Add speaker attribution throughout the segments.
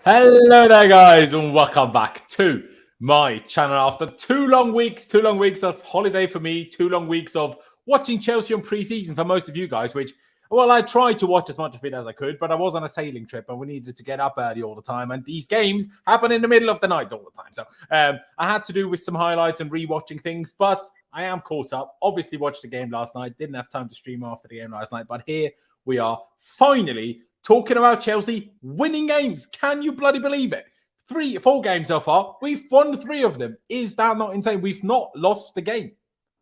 Speaker 1: Hello there, guys, and welcome back to my channel after 2 long weeks of holiday for me, 2 long weeks of watching Chelsea on pre-season for most of you guys, which, well, I tried to watch as much of it as I could, but I was on a sailing trip and we needed to get up early all the time, and these games happen in the middle of the night all the time. So I had to do with some highlights and re-watching things, but I am caught up. Obviously watched the game last night, didn't have time to stream after the game last night, but here we are finally talking about Chelsea winning games. Can you bloody believe it? 4 games so far. We've won 3 of them. Is that not insane? We've not lost the game.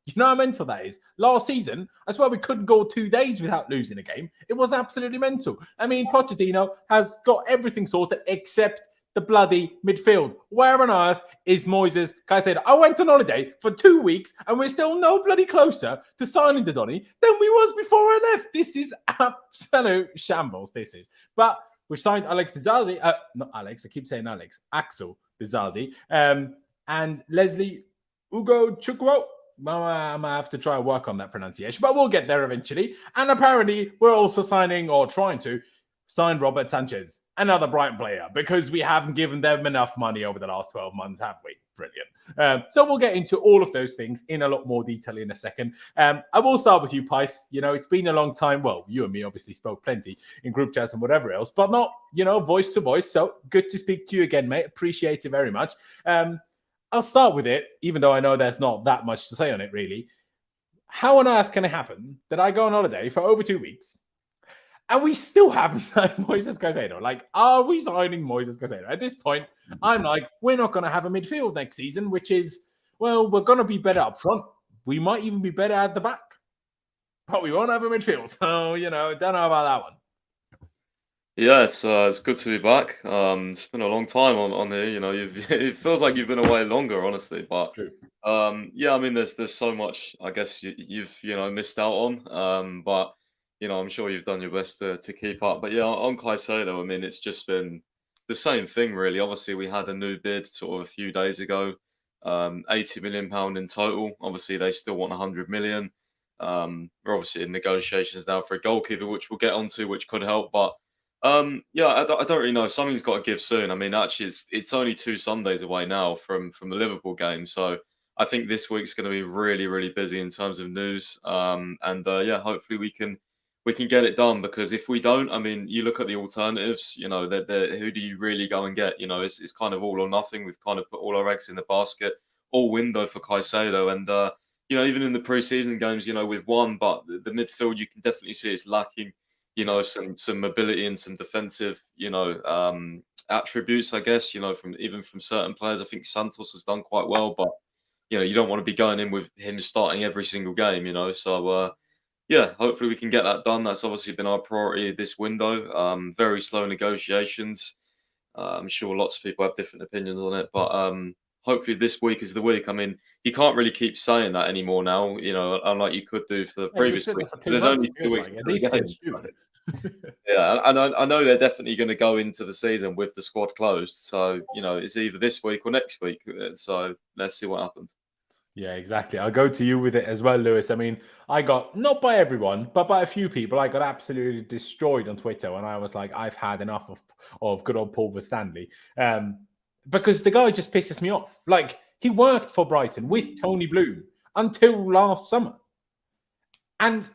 Speaker 1: You know how mental that is? Last season, I swear we couldn't go 2 days without losing a game. It was absolutely mental. I mean, Pochettino has got everything sorted except the bloody midfield. Where on earth is Moises Caicedo? I went on holiday for 2 weeks and we're still no bloody closer to signing the Donny than we was before I left. This is absolute shambles, this is. But we've signed Alex Disasi, not Alex, I keep saying Alex, Axel Disasi, and Lesley Ugochukwu. I might have to try and work on that pronunciation, but we'll get there eventually. And apparently we're also signing, or trying to sign, Robert Sanchez, another Brighton player, because we haven't given them enough money over the last 12 months, have we? Brilliant. So we'll get into all of those things in a lot more detail in a second. I will start with you, Pice. You know, it's been a long time. Well, you and me obviously spoke plenty in group chats and whatever else, but not, voice to voice. So good to speak to you again, mate. Appreciate it very much. I'll start with it, even though I know there's not that much to say on it, really. How on earth can it happen that I go on holiday for over 2 weeks and we still haven't signed Moises Caicedo? Like, are we signing Moises Caicedo? At this point, I'm like, we're not going to have a midfield next season, which is, well, we're going to be better up front. We might even be better at the back, but we won't have a midfield. So, don't know about that one.
Speaker 2: Yeah, it's good to be back. It's been a long time on here. It feels like you've been away longer, honestly. But
Speaker 1: True.
Speaker 2: yeah, I mean, there's so much I guess you've missed out on. But I'm sure you've done your best to keep up. But yeah, on Caicedo, I mean, it's just been the same thing, really. Obviously, we had a new bid sort of a few days ago, 80 million pound in total. Obviously, they still want 100 million. We're obviously in negotiations now for a goalkeeper, which we'll get onto, which could help, but. Yeah, I don't really know. Something's got to give soon. I mean, actually, it's only 2 Sundays away now from the Liverpool game, so I think this week's going to be really, really busy in terms of news. And yeah, hopefully we can get it done, because if we don't, I mean, you look at the alternatives. Who do you really go and get? It's kind of all or nothing. We've kind of put all our eggs in the basket, all window for Caicedo, and even in the pre-season games, we've won, but the midfield, you can definitely see it's lacking. Some mobility and some defensive, attributes, I guess, from certain players. I think Santos has done quite well, but, you don't want to be going in with him starting every single game, So, yeah, hopefully we can get that done. That's obviously been our priority this window. Very slow negotiations. I'm sure lots of people have different opinions on it, but hopefully this week is the week. I mean, you can't really keep saying that anymore now, unlike you could do for the previous week. There's only 2 weeks. Yeah, and I know they're definitely going to go into the season with the squad closed. So, it's either this week or next week. So let's see what happens.
Speaker 1: Yeah, exactly. I'll go to you with it as well, Lewis. I mean, I got, not by everyone, but by a few people, I got absolutely destroyed on Twitter. And I was like, I've had enough of good old Paul Stanley. Because the guy just pisses me off. Like, he worked for Brighton with Tony Bloom until last summer. And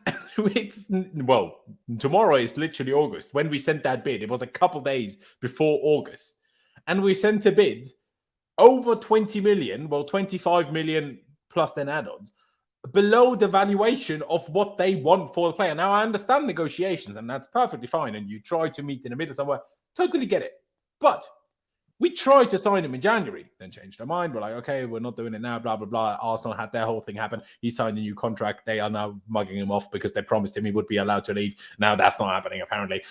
Speaker 1: tomorrow is literally August. When we sent that bid, it was a couple days before August. And we sent a bid over 20 million, 25 million plus then add-ons, below the valuation of what they want for the player. Now, I understand negotiations, and that's perfectly fine. And you try to meet in the middle somewhere. Totally get it. But we tried to sign him in January, then changed our mind. We're like, okay, we're not doing it now, blah, blah, blah. Arsenal had their whole thing happen. He signed a new contract. They are now mugging him off because they promised him he would be allowed to leave. Now that's not happening, apparently.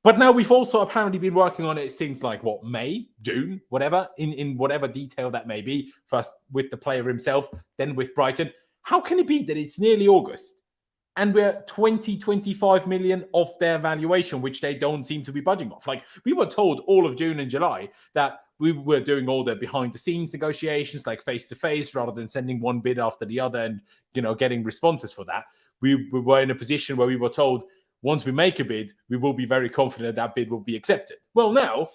Speaker 1: But now we've also apparently been working on it since May, June, whatever, in whatever detail that may be. First with the player himself, then with Brighton. How can it be that it's nearly August and we're 25 million off their valuation, which they don't seem to be budging off? Like, we were told all of June and July that we were doing all the behind-the-scenes negotiations, like face-to-face, rather than sending one bid after the other and, getting responses for that. We were in a position where we were told once we make a bid, we will be very confident that bid will be accepted. Well, now,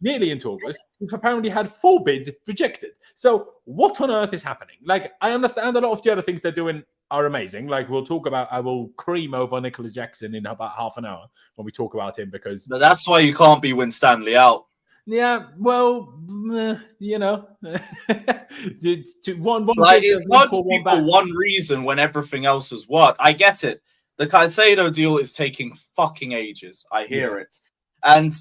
Speaker 1: nearly into August, we've apparently had 4 bids rejected. So what on earth is happening? Like, I understand a lot of the other things they're doing are amazing. Like, I will cream over Nicolas Jackson in about half an hour when we talk about him, because...
Speaker 3: But that's why you can't be Winstanley out.
Speaker 1: Yeah, well, you know, one
Speaker 3: like it's not just people one reason when everything else has worked. I get it. The Caicedo deal is taking fucking ages. I hear it, and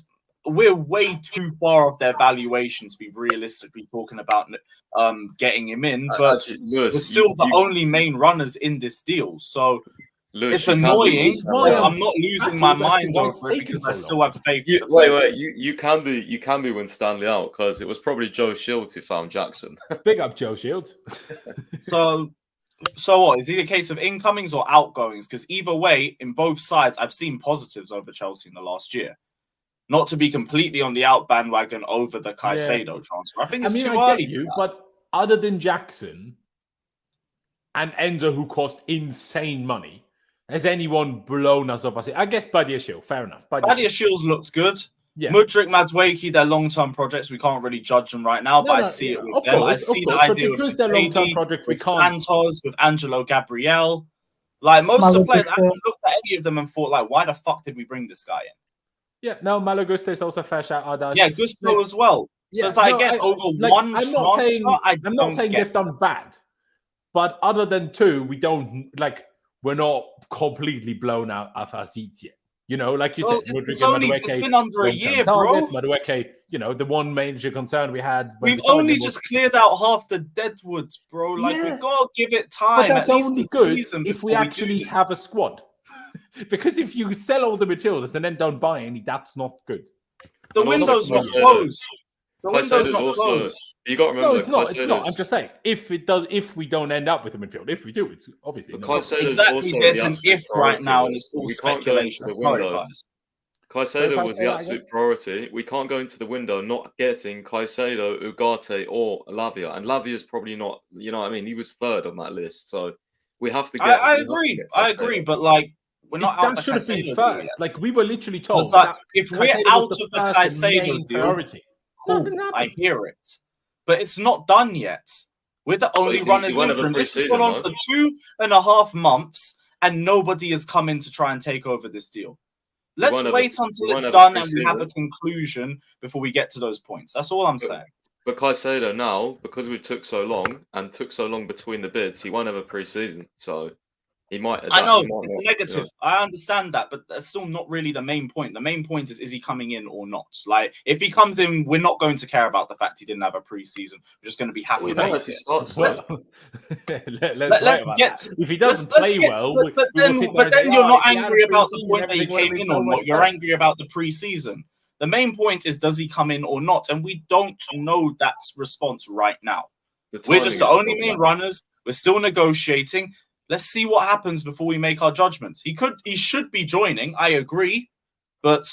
Speaker 3: we're way too far off their valuation to be realistically talking about getting him in. But Lewis, we're still the only main runners in this deal, so. Lewis, it's annoying. I'm not losing my mind over it because I still have faith.
Speaker 2: You can be Winstanley out, because it was probably Joe Shields who found Jackson.
Speaker 1: Big up Joe Shields.
Speaker 3: So what is it? A case of incomings or outgoings? Because either way, in both sides, I've seen positives over Chelsea in the last year. Not to be completely on the out bandwagon over the Caicedo transfer. I think it's too early.
Speaker 1: But other than Jackson and Enzo, who cost insane money, has anyone blown us off? I guess Badiashile, fair enough.
Speaker 3: Badiashile's looks good. Yeah. Mudryk, Madueke, they're long-term projects. We can't really judge them right now, but I see it with them. I see the idea with
Speaker 1: long-term projects,
Speaker 3: with Santos, with Angelo Gabriel. Like, most of the players, I haven't looked at any of them and thought, like, why the fuck did we bring this guy in?
Speaker 1: Yeah, no, Malo Gusto is also a fair shout.
Speaker 3: Yeah, Gusto as well. So it's one transfer,
Speaker 1: I'm not saying they've done bad, but other than 2, we're not completely blown out of our seats yet. You know, like you said,
Speaker 3: Mudryk it's been under a year, bro.
Speaker 1: Madueke, you know, the one major concern we had.
Speaker 3: We've only just cleared out half the deadwoods, bro. Like, we've got to give it time.
Speaker 1: But that's only good if we actually have a squad. Because if you sell all the midfielders and then don't buy any, that's not good.
Speaker 3: The window's not closed. The window's not closed.
Speaker 2: You got to remember,
Speaker 1: no, it's not. I'm just saying, if we don't end up with a midfield, if we do, it's obviously
Speaker 3: exactly. There's an if right now, and it's all speculation.
Speaker 2: Caicedo was the absolute priority. We can't go into the window not getting Caicedo, Ugarte, or Lavia, and Lavia's probably not. You know what I mean? He was 3rd on that list, so we have to get.
Speaker 3: I agree, but like. We're not out
Speaker 1: that should have been first. Yet. Like, we were literally told.
Speaker 3: Like, if we're out of the Caicedo deal, cool, I hear it. But it's not done yet. We're the only runners in from. This has gone on for 2.5 months, and nobody has come in to try and take over this deal. Let's wait until it's done and we have a conclusion before we get to those points. That's all I'm saying.
Speaker 2: But Caicedo now, because we took so long between the bids, he won't have a pre-season, so... He might.
Speaker 3: I know it's negative. Yeah. I understand that, but that's still not really the main point. The main point is he coming in or not? Like, if he comes in, we're not going to care about the fact he didn't have a preseason. We're just going to be happy that he starts.
Speaker 1: Let's get. If he doesn't play well,
Speaker 3: but then you're not angry about the point that he came in or not. You're angry about the preseason. The main point is, does he come in or not? And we don't know that response right now. We're just the only main runners. We're still negotiating. Let's see what happens before we make our judgments. He should be joining. I agree, but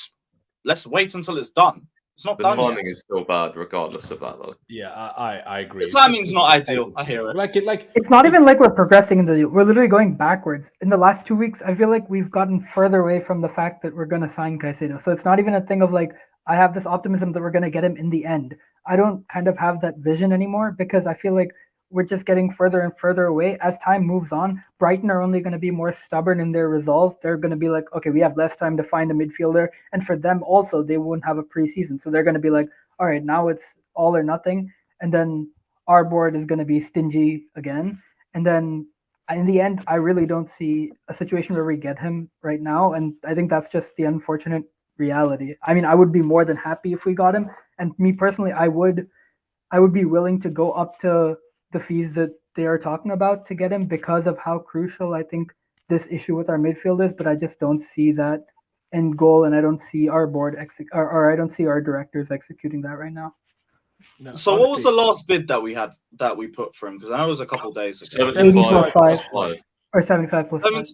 Speaker 3: let's wait until it's done. It's not done.
Speaker 2: The timing is still bad, regardless of that, though.
Speaker 1: Yeah, I agree.
Speaker 3: The timing's not ideal. I hear it.
Speaker 4: It's not even like we're progressing in the deal. We're literally going backwards. In the last 2 weeks, I feel like we've gotten further away from the fact that we're going to sign Caicedo. So it's not even a thing of like, I have this optimism that we're going to get him in the end. I don't kind of have that vision anymore because I feel like we're just getting further and further away. As time moves on, Brighton are only going to be more stubborn in their resolve. They're going to be like, okay, we have less time to find a midfielder. And for them also, they won't have a preseason. So they're going to be like, all right, now it's all or nothing. And then our board is going to be stingy again. And then in the end, I really don't see a situation where we get him right now. And I think that's just the unfortunate reality. I mean, I would be more than happy if we got him. And me personally, I would be willing to go up to the fees that they are talking about to get him because of how crucial I think this issue with our midfield is, but I just don't see that end goal, and I don't see our board or I don't see our directors executing that right now.
Speaker 3: No, so what was the last bid that we had that we put for him? Because I know it was a couple of days ago.
Speaker 4: 75 plus 5. Or 75 plus 5.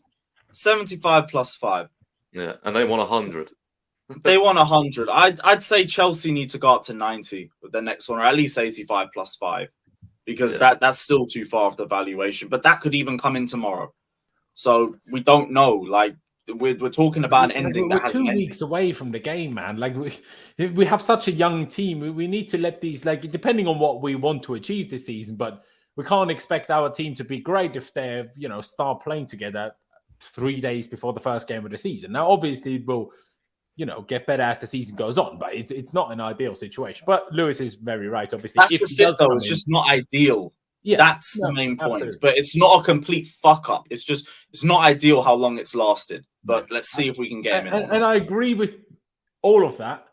Speaker 3: 75 plus 5.
Speaker 2: Yeah, and they want 100.
Speaker 3: They want 100. I'd say Chelsea need to go up to 90 with their next one, or at least 85 plus 5. Because that's still too far off the valuation. But that could even come in tomorrow. So we don't know. Like, we're talking about an ending
Speaker 1: we're
Speaker 3: that has
Speaker 1: 2
Speaker 3: an ending.
Speaker 1: weeks away from the game, man. Like we have such a young team. We need to let these, like, depending on what we want to achieve this season, but we can't expect our team to be great if they, start playing together 3 days before the first game of the season. Now, obviously, it will, get better as the season goes on, but it's not an ideal situation. But Lewis is very right, obviously.
Speaker 3: That's just it, though. It's just not ideal.
Speaker 1: Yeah,
Speaker 3: that's the main point.
Speaker 1: Absolutely.
Speaker 3: But it's not a complete fuck up. It's not ideal how long it's lasted. But let's see if we can get him in.
Speaker 1: And I agree with all of that.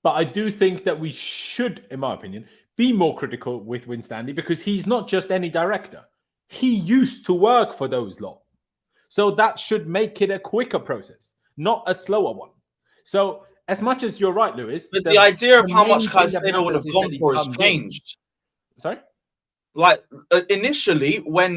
Speaker 1: But I do think that we should, in my opinion, be more critical with Winstanley, because he's not just any director. He used to work for those lot. So that should make it a quicker process, not a slower one. So as much as you're right, Lewis.
Speaker 3: But the idea of how much Caicedo would have gone for has changed.
Speaker 1: Sorry?
Speaker 3: Like initially, when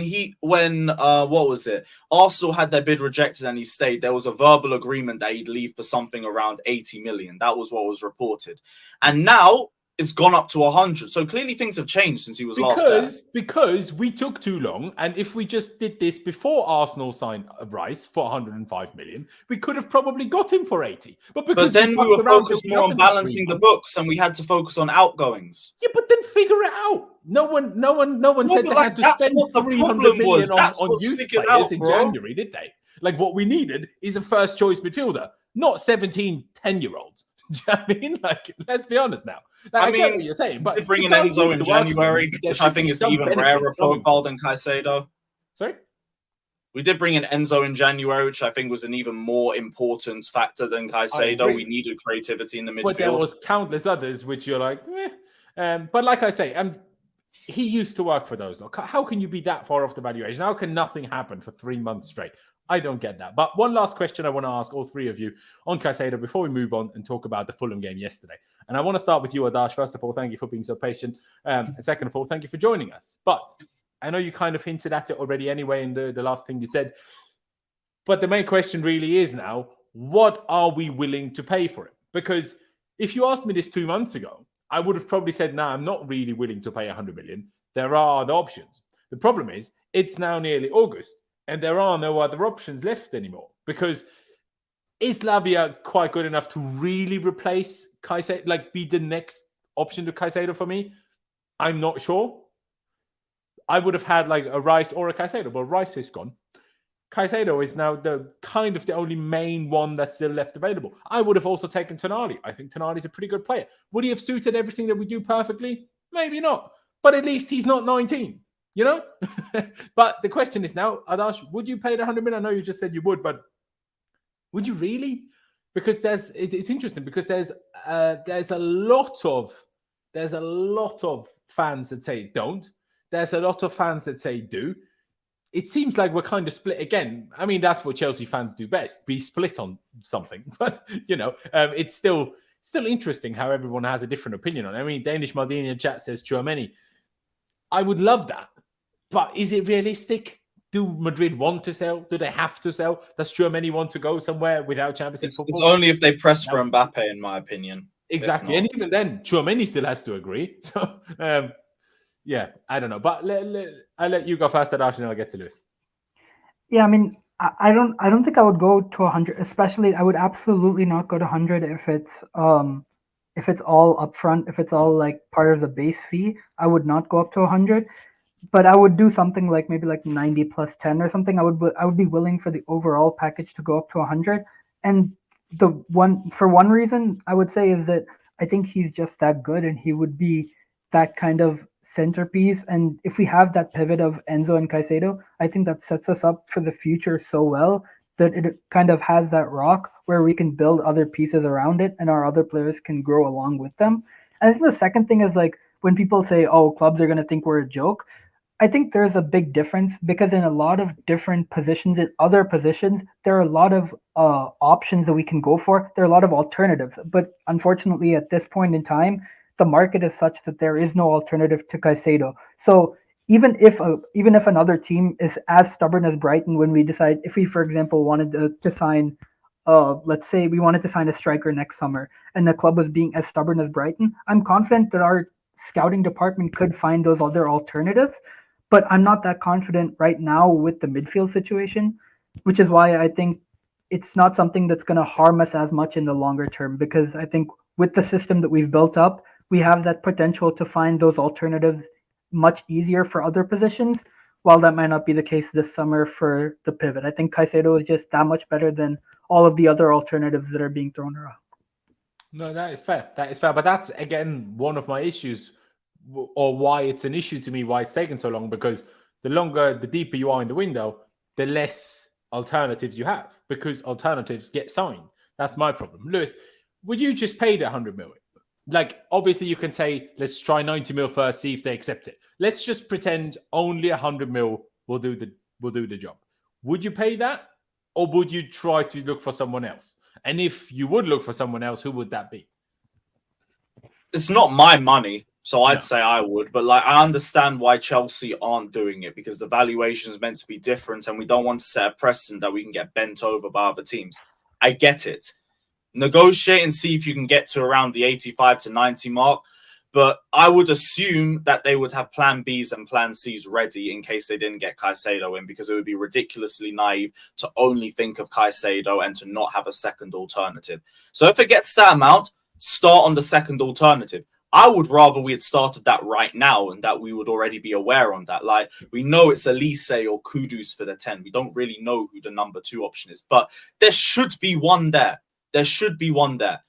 Speaker 3: what was it? Arsenal had their bid rejected and he stayed. There was a verbal agreement that he'd leave for something around 80 million. That was what was reported, and now it's gone up to 100. So clearly things have changed since he was last there.
Speaker 1: Because we took too long, and if we just did this before Arsenal signed Rice for 105 million, we could have probably got him for 80. But
Speaker 3: then we were focused more on balancing the books, and we had to focus on outgoings.
Speaker 1: Yeah, but then figure it out. No one said they had to spend 300 million on youth players in January, did they? Like, what we needed is a first choice midfielder, not 17 10-year-olds. Do you know what I mean? Like, let's be honest now. Like, I get what you're saying, but
Speaker 3: bring in Enzo in January, which I think is even rarer profile than Caicedo.
Speaker 1: Sorry?
Speaker 3: We did bring in Enzo in January, which I think was an even more important factor than Caicedo. We needed creativity in the midfield.
Speaker 1: But there was countless others, which you're like, but like I say, he used to work for those. How can you be that far off the valuation? How can nothing happen for 3 months straight? I don't get that. But one last question I want to ask all three of you on Caicedo before we move on and talk about the Fulham game yesterday. And I want to start with you, Adash. First of all, thank you for being so patient. And second of all, thank you for joining us. But I know you kind of hinted at it already anyway in the last thing you said. But the main question really is now, what are we willing to pay for it? Because if you asked me this 2 months ago, I would have probably said, no, I'm not really willing to pay 100 million. There are other options. The problem is, it's now nearly August, and there are no other options left anymore. Because is Lavia quite good enough to really replace Caicedo, like be the next option to Caicedo for me? I'm not sure. I would have had like a Rice or a Caicedo, but Rice is gone. Caicedo is now the only main one that's still left available. I would have also taken Tonali. I think Tonali's a pretty good player. Would he have suited everything that we do perfectly? Maybe not. But at least he's not 19, you know? But the question is now, Adash, would you pay the 100 million? I know you just said you would, but would you really? Because it's interesting because there's a lot of fans that say don't. There's a lot of fans that say do. It seems like we're kind of split again. I mean, that's what Chelsea fans do best, be split on something. But, you know, it's still interesting how everyone has a different opinion on it. I mean, Danish Maldini in chat says Tchouaméni. I would love that. But is it realistic? Do Madrid want to sell? Do they have to sell? Does Tchouaméni want to go somewhere without Champions League football?
Speaker 3: It's only if they press for Mbappe, in my opinion.
Speaker 1: Exactly. And even then, Tchouaméni still has to agree. So, yeah, I don't know. But I'll let you go first, Adash, and then I'll get to Lewis.
Speaker 4: Yeah, I mean, I don't think I would go to 100. Especially, I would absolutely not go to 100 if it's all upfront. If it's all like part of the base fee, I would not go up to 100. But I would do something like maybe like 90 plus 10 or something. I would be willing for the overall package to go up to 100. And for one reason I would say is that I think he's just that good, and he would be that kind of centerpiece. And if we have that pivot of Enzo and Caicedo, I think that sets us up for the future so well that it kind of has that rock where we can build other pieces around it and our other players can grow along with them. And I think the second thing is like when people say, oh, clubs are going to think we're a joke, I think there's a big difference because in a lot of different positions, in other positions, there are a lot of options that we can go for. There are a lot of alternatives. But unfortunately, at this point in time, the market is such that there is no alternative to Caicedo. So even if another team is as stubborn as Brighton, when we decide, if we, for example, wanted to sign, let's say we wanted to sign a striker next summer, and the club was being as stubborn as Brighton, I'm confident that our scouting department could find those other alternatives. But I'm not that confident right now with the midfield situation, which is why I think it's not something that's going to harm us as much in the longer term, because I think with the system that we've built up, we have that potential to find those alternatives much easier for other positions, while that might not be the case this summer for the pivot. I think Caicedo is just that much better than all of the other alternatives that are being thrown around.
Speaker 1: No, that is fair. That is fair. But that's, again, one of my issues, or why it's an issue to me, why it's taken so long, because the deeper you are in the window, the less alternatives you have, because alternatives get signed. That's my problem. Lewis, would you just pay the 100 million? Like, obviously you can say, let's try 90 mil first, see if they accept it. Let's just pretend only 100 mil will do the job. Would you pay that? Or would you try to look for someone else? And if you would look for someone else, who would that be?
Speaker 3: It's not my money, so I'd say I would. But like, I understand why Chelsea aren't doing it, because the valuation is meant to be different, and we don't want to set a precedent that we can get bent over by other teams. I get it. Negotiate and see if you can get to around the 85 to 90 mark. But I would assume that they would have plan Bs and plan Cs ready in case they didn't get Caicedo in, because it would be ridiculously naive to only think of Caicedo and to not have a second alternative. So if it gets that amount, start on the second alternative. I would rather we had started that right now and that we would already be aware on that. Like, we know it's Elise or Kudus for the 10. We don't really know who the number 2 option is, but there should be one there. There should be one there.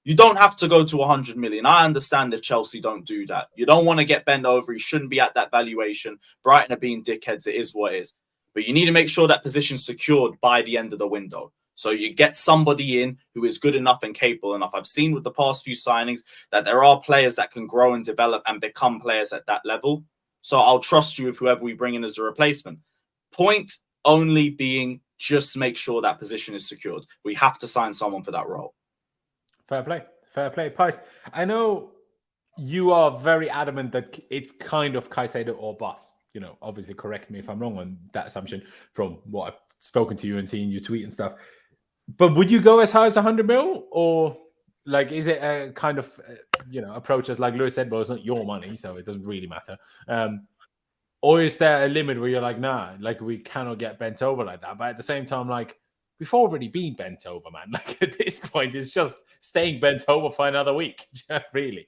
Speaker 3: You don't have to go to 100 million. I understand if Chelsea don't do that. You don't want to get bent over. You shouldn't be at that valuation. Brighton are being dickheads. It is what it is. But you need to make sure that position's secured by the end of the window. So you get somebody in who is good enough and capable enough. I've seen with the past few signings that there are players that can grow and develop and become players at that level. So I'll trust you with whoever we bring in as a replacement. Point only being, just make sure that position is secured. We have to sign someone for that role.
Speaker 1: Fair play. Fair play. Pies, I know you are very adamant that it's kind of Caicedo or bust. You know, obviously correct me if I'm wrong on that assumption from what I've spoken to you and seen you tweet and stuff. But would you go as high as 100 mil? Or like, is it a kind of, approach as like Lewis said, well, it's not your money, so it doesn't really matter. Or is there a limit where you're like, nah, like we cannot get bent over like that? But at the same time, like, we've already been bent over, man. Like, at this point, it's just staying bent over for another week, really.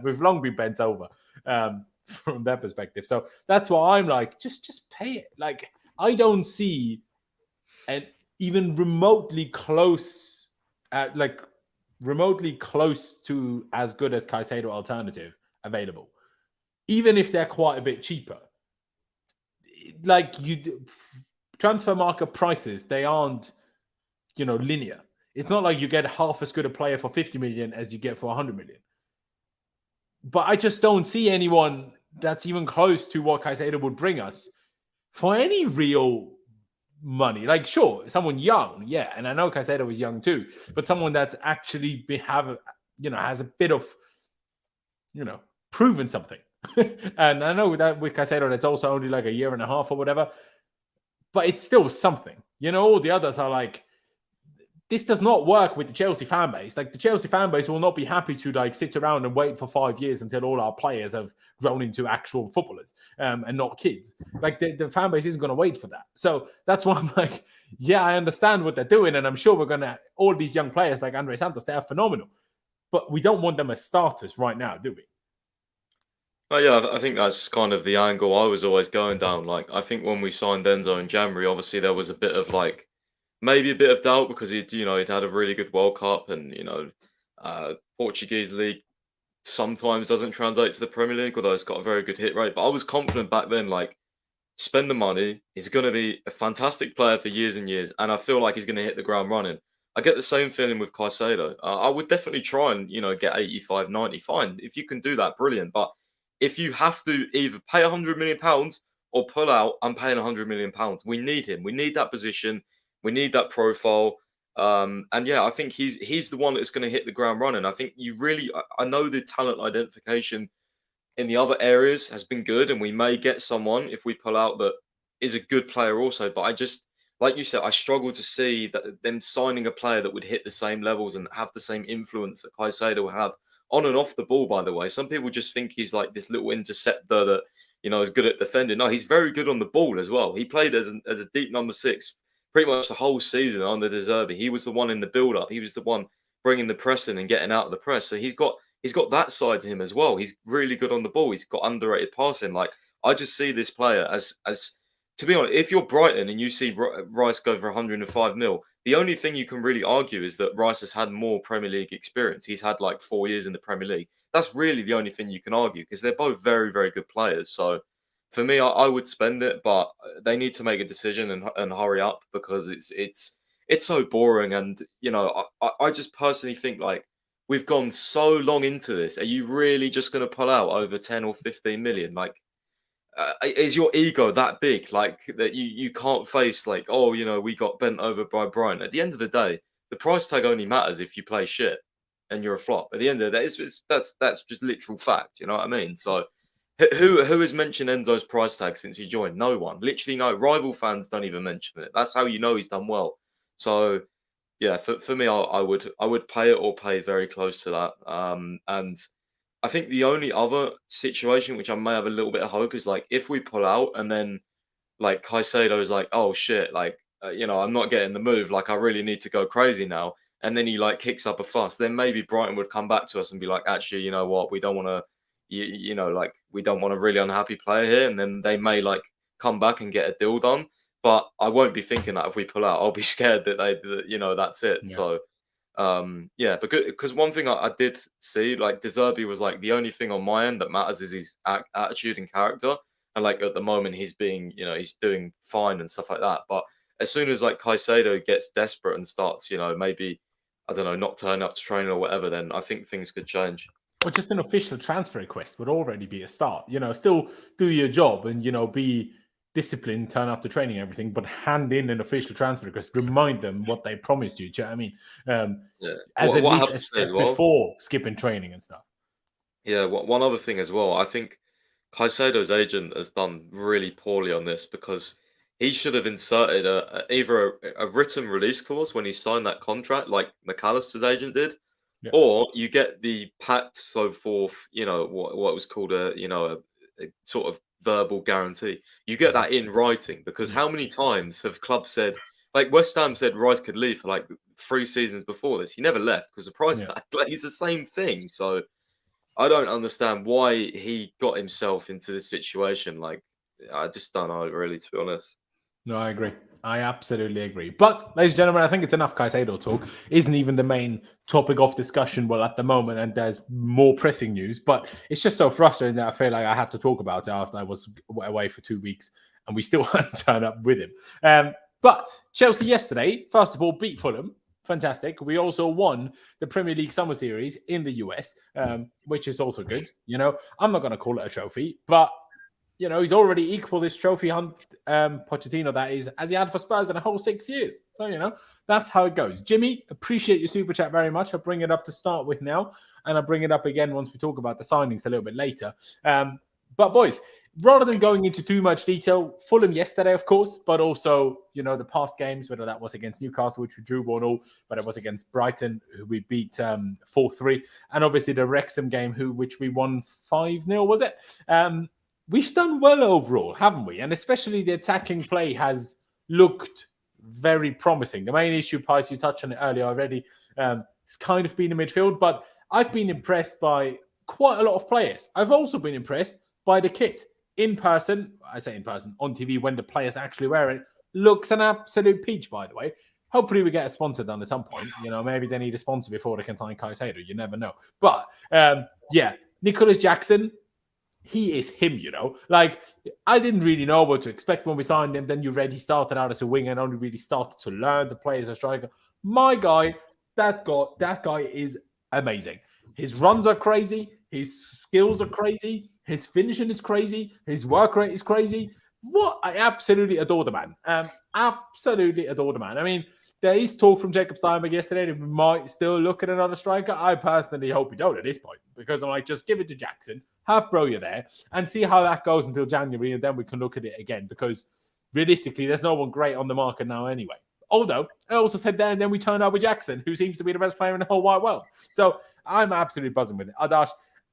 Speaker 1: We've long been bent over from that perspective. So that's why I'm like, just pay it. Like, I don't see an even remotely close to as good as Caicedo alternative available, even if they're quite a bit cheaper. Like, transfer market prices, they aren't, linear. It's not like you get half as good a player for 50 million as you get for 100 million. But I just don't see anyone that's even close to what Caicedo would bring us for any real money. Like, sure, someone young, yeah, and I know Caicedo is young too, but someone that's actually has a bit of, proven something. And I know that with Caicedo, that's also only like a year and a half or whatever, but it's still something. All the others are like, this does not work with the Chelsea fan base. Like, the Chelsea fan base will not be happy to like sit around and wait for 5 years until all our players have grown into actual footballers and not kids. Like, the fan base isn't going to wait for that. So that's why I'm like, yeah, I understand what they're doing. And I'm sure we're going to, all these young players like Andrey Santos, they are phenomenal. But we don't want them as starters right now, do we?
Speaker 2: Oh, yeah, I think that's kind of the angle I was always going down. Like, I think when we signed Enzo in January, obviously there was a bit of like, maybe a bit of doubt because he'd had a really good World Cup, and Portuguese league sometimes doesn't translate to the Premier League, although it's got a very good hit rate. But I was confident back then, like, spend the money. He's going to be a fantastic player for years and years, and I feel like he's going to hit the ground running. I get the same feeling with Caicedo. I would definitely try and get 85, 90. Fine, if you can do that, brilliant. But if you have to either pay £100 million or pull out, I'm paying £100 million. We need him. We need that position. We need that profile. And yeah, I think he's the one that's going to hit the ground running. I think I know the talent identification in the other areas has been good, and we may get someone if we pull out that is a good player also. But I just, like you said, I struggle to see that them signing a player that would hit the same levels and have the same influence that Caicedo will have on and off the ball, by the way. Some people just think he's like this little interceptor that, is good at defending. No, he's very good on the ball as well. He played as a deep number 6 pretty much the whole season under De Zerbi. He was the one in the build-up. He was the one bringing the press in and getting out of the press. So he's got that side to him as well. He's really good on the ball. He's got underrated passing. Like, I just see this player as to be honest, if you're Brighton and you see Rice go for 105 mil, the only thing you can really argue is that Rice has had more Premier League experience. He's had like 4 years in the Premier League. That's really the only thing you can argue, because they're both very, very good players. So for me, I would spend it, but they need to make a decision and hurry up, because it's so boring. And, you know, I just personally think, like, we've gone so long into this. Are you really just going to pull out over 10 or 15 million? Like, is your ego that big, like, that you can't face, like, oh, you know, we got bent over by Brighton? At the end of the day, the price tag only matters if you play shit and you're a flop. At the end of the day, that's just literal fact. You know what I mean? So who has mentioned Enzo's price tag since he joined? No one. Literally no. Rival fans don't even mention it. That's how you know he's done well. So yeah, for me, I would pay it or pay very close to that. And I think the only other situation which I may have a little bit of hope is, like, if we pull out and then, like, Caicedo is like, oh shit, like, you know, I'm not getting the move, like, I really need to go crazy now, and then he like kicks up a fuss, then maybe Brighton would come back to us and be like, actually, you know what, we don't want to, you know, like, we don't want a really unhappy player here, and then they may like come back and get a deal done. But I won't be thinking that if we pull out. I'll be scared that you know, that's it.
Speaker 1: Yeah.
Speaker 2: So yeah, because one thing I did see, like, De Zerbi was like, the only thing on my end that matters is his attitude and character, and like at the moment he's being, you know, he's doing fine and stuff like that. But as soon as like Caicedo gets desperate and starts, you know, maybe, I don't know, not turning up to training or whatever, then I think things could change.
Speaker 1: Or just an official transfer request would already be a start. You know, still do your job and, you know, be disciplined, turn up to training and everything, but hand in an official transfer request. Remind them what they promised you. Do you know what I mean?
Speaker 2: Yeah.
Speaker 1: As at least a
Speaker 2: as
Speaker 1: step
Speaker 2: well,
Speaker 1: before skipping training and stuff.
Speaker 2: yeah, one other thing as well, I think Caicedo's agent has done really poorly on this, because he should have inserted either a written release clause when he signed that contract, like McAllister's agent did,
Speaker 1: Yeah.
Speaker 2: or you get the pact so forth, you know, what was called a sort of verbal guarantee. You get that in writing, because how many times have clubs said, like West Ham said Rice could leave for like 3 seasons before this. He never left because the price tag. Like, it's the same thing. So I don't understand why he got himself into this situation. Like, I just don't know, really, to be honest.
Speaker 1: No, I agree. I absolutely agree. But, ladies and gentlemen, I think it's enough Caicedo talk. Isn't even the main topic of discussion, well, at the moment, and there's more pressing news. But it's just so frustrating that I feel like I had to talk about it after I was away for 2 weeks, and we still hadn't turned up with him. But Chelsea yesterday, first of all, beat Fulham. Fantastic. We also won the Premier League Summer Series in the US, which is also good. You know, I'm not going to call it a trophy, but, you know, he's already equal this trophy hunt, Pochettino, that is, as he had for Spurs in a whole 6 years. So, you know, that's how it goes. Jimmy, appreciate your super chat very much. I'll bring it up to start with now, and I'll bring it up again once we talk about the signings a little bit later. But, boys, rather than going into too much detail, Fulham yesterday, of course, but also, you know, the past games, whether that was against Newcastle, which we drew 1-0, but it was against Brighton, who we beat 4-3, and obviously the Wrexham game, which we won 5-0, was it? We've done well overall, haven't we? And especially the attacking play has looked very promising. The main issue, Pys, you touched on it earlier already, it's kind of been in midfield, but I've been impressed by quite a lot of players. I've also been impressed by the kit. In person, I say in person, on TV, when the players actually wear it, looks an absolute peach, by the way. Hopefully we get a sponsor done at some point. You know, maybe they need a sponsor before they can sign Caicedo. You never know. But, yeah, Nicolas Jackson, he is him, you know. Like, I didn't really know what to expect when we signed him. Then you read he started out as a winger and only really started to learn to play as a striker. My guy, that guy is amazing. His runs are crazy. His skills are crazy. His finishing is crazy. His work rate is crazy. I absolutely adore the man. Absolutely adore the man. I mean, there is talk from Jacob Steinberg yesterday that we might still look at another striker. I personally hope we don't at this point, because I'm like, just give it to Jackson, have Broja there, and see how that goes until January, and then we can look at it again, because realistically, there's no one great on the market now anyway. Although, I also said that, and then we turned out with Jackson, who seems to be the best player in the whole wide world. So I'm absolutely buzzing with it. Adash,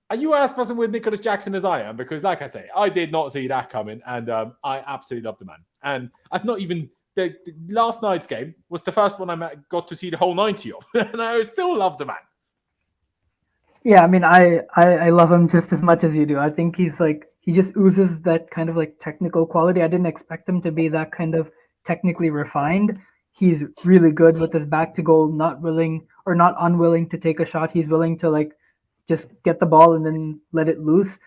Speaker 1: are you as buzzing with Nicolas Jackson as I am? Because, like I say, I did not see that coming, and I absolutely love the man. And I've not even the last night's game was the first one I got to see the whole 90 of, and I still love the man.
Speaker 4: Yeah, I mean, I love him just as much as you do. I think he's like, he just oozes that kind of like technical quality. I didn't expect him to be that kind of technically refined. He's really good with his back to goal, not unwilling to take a shot. He's willing to like just get the ball and then let it loose.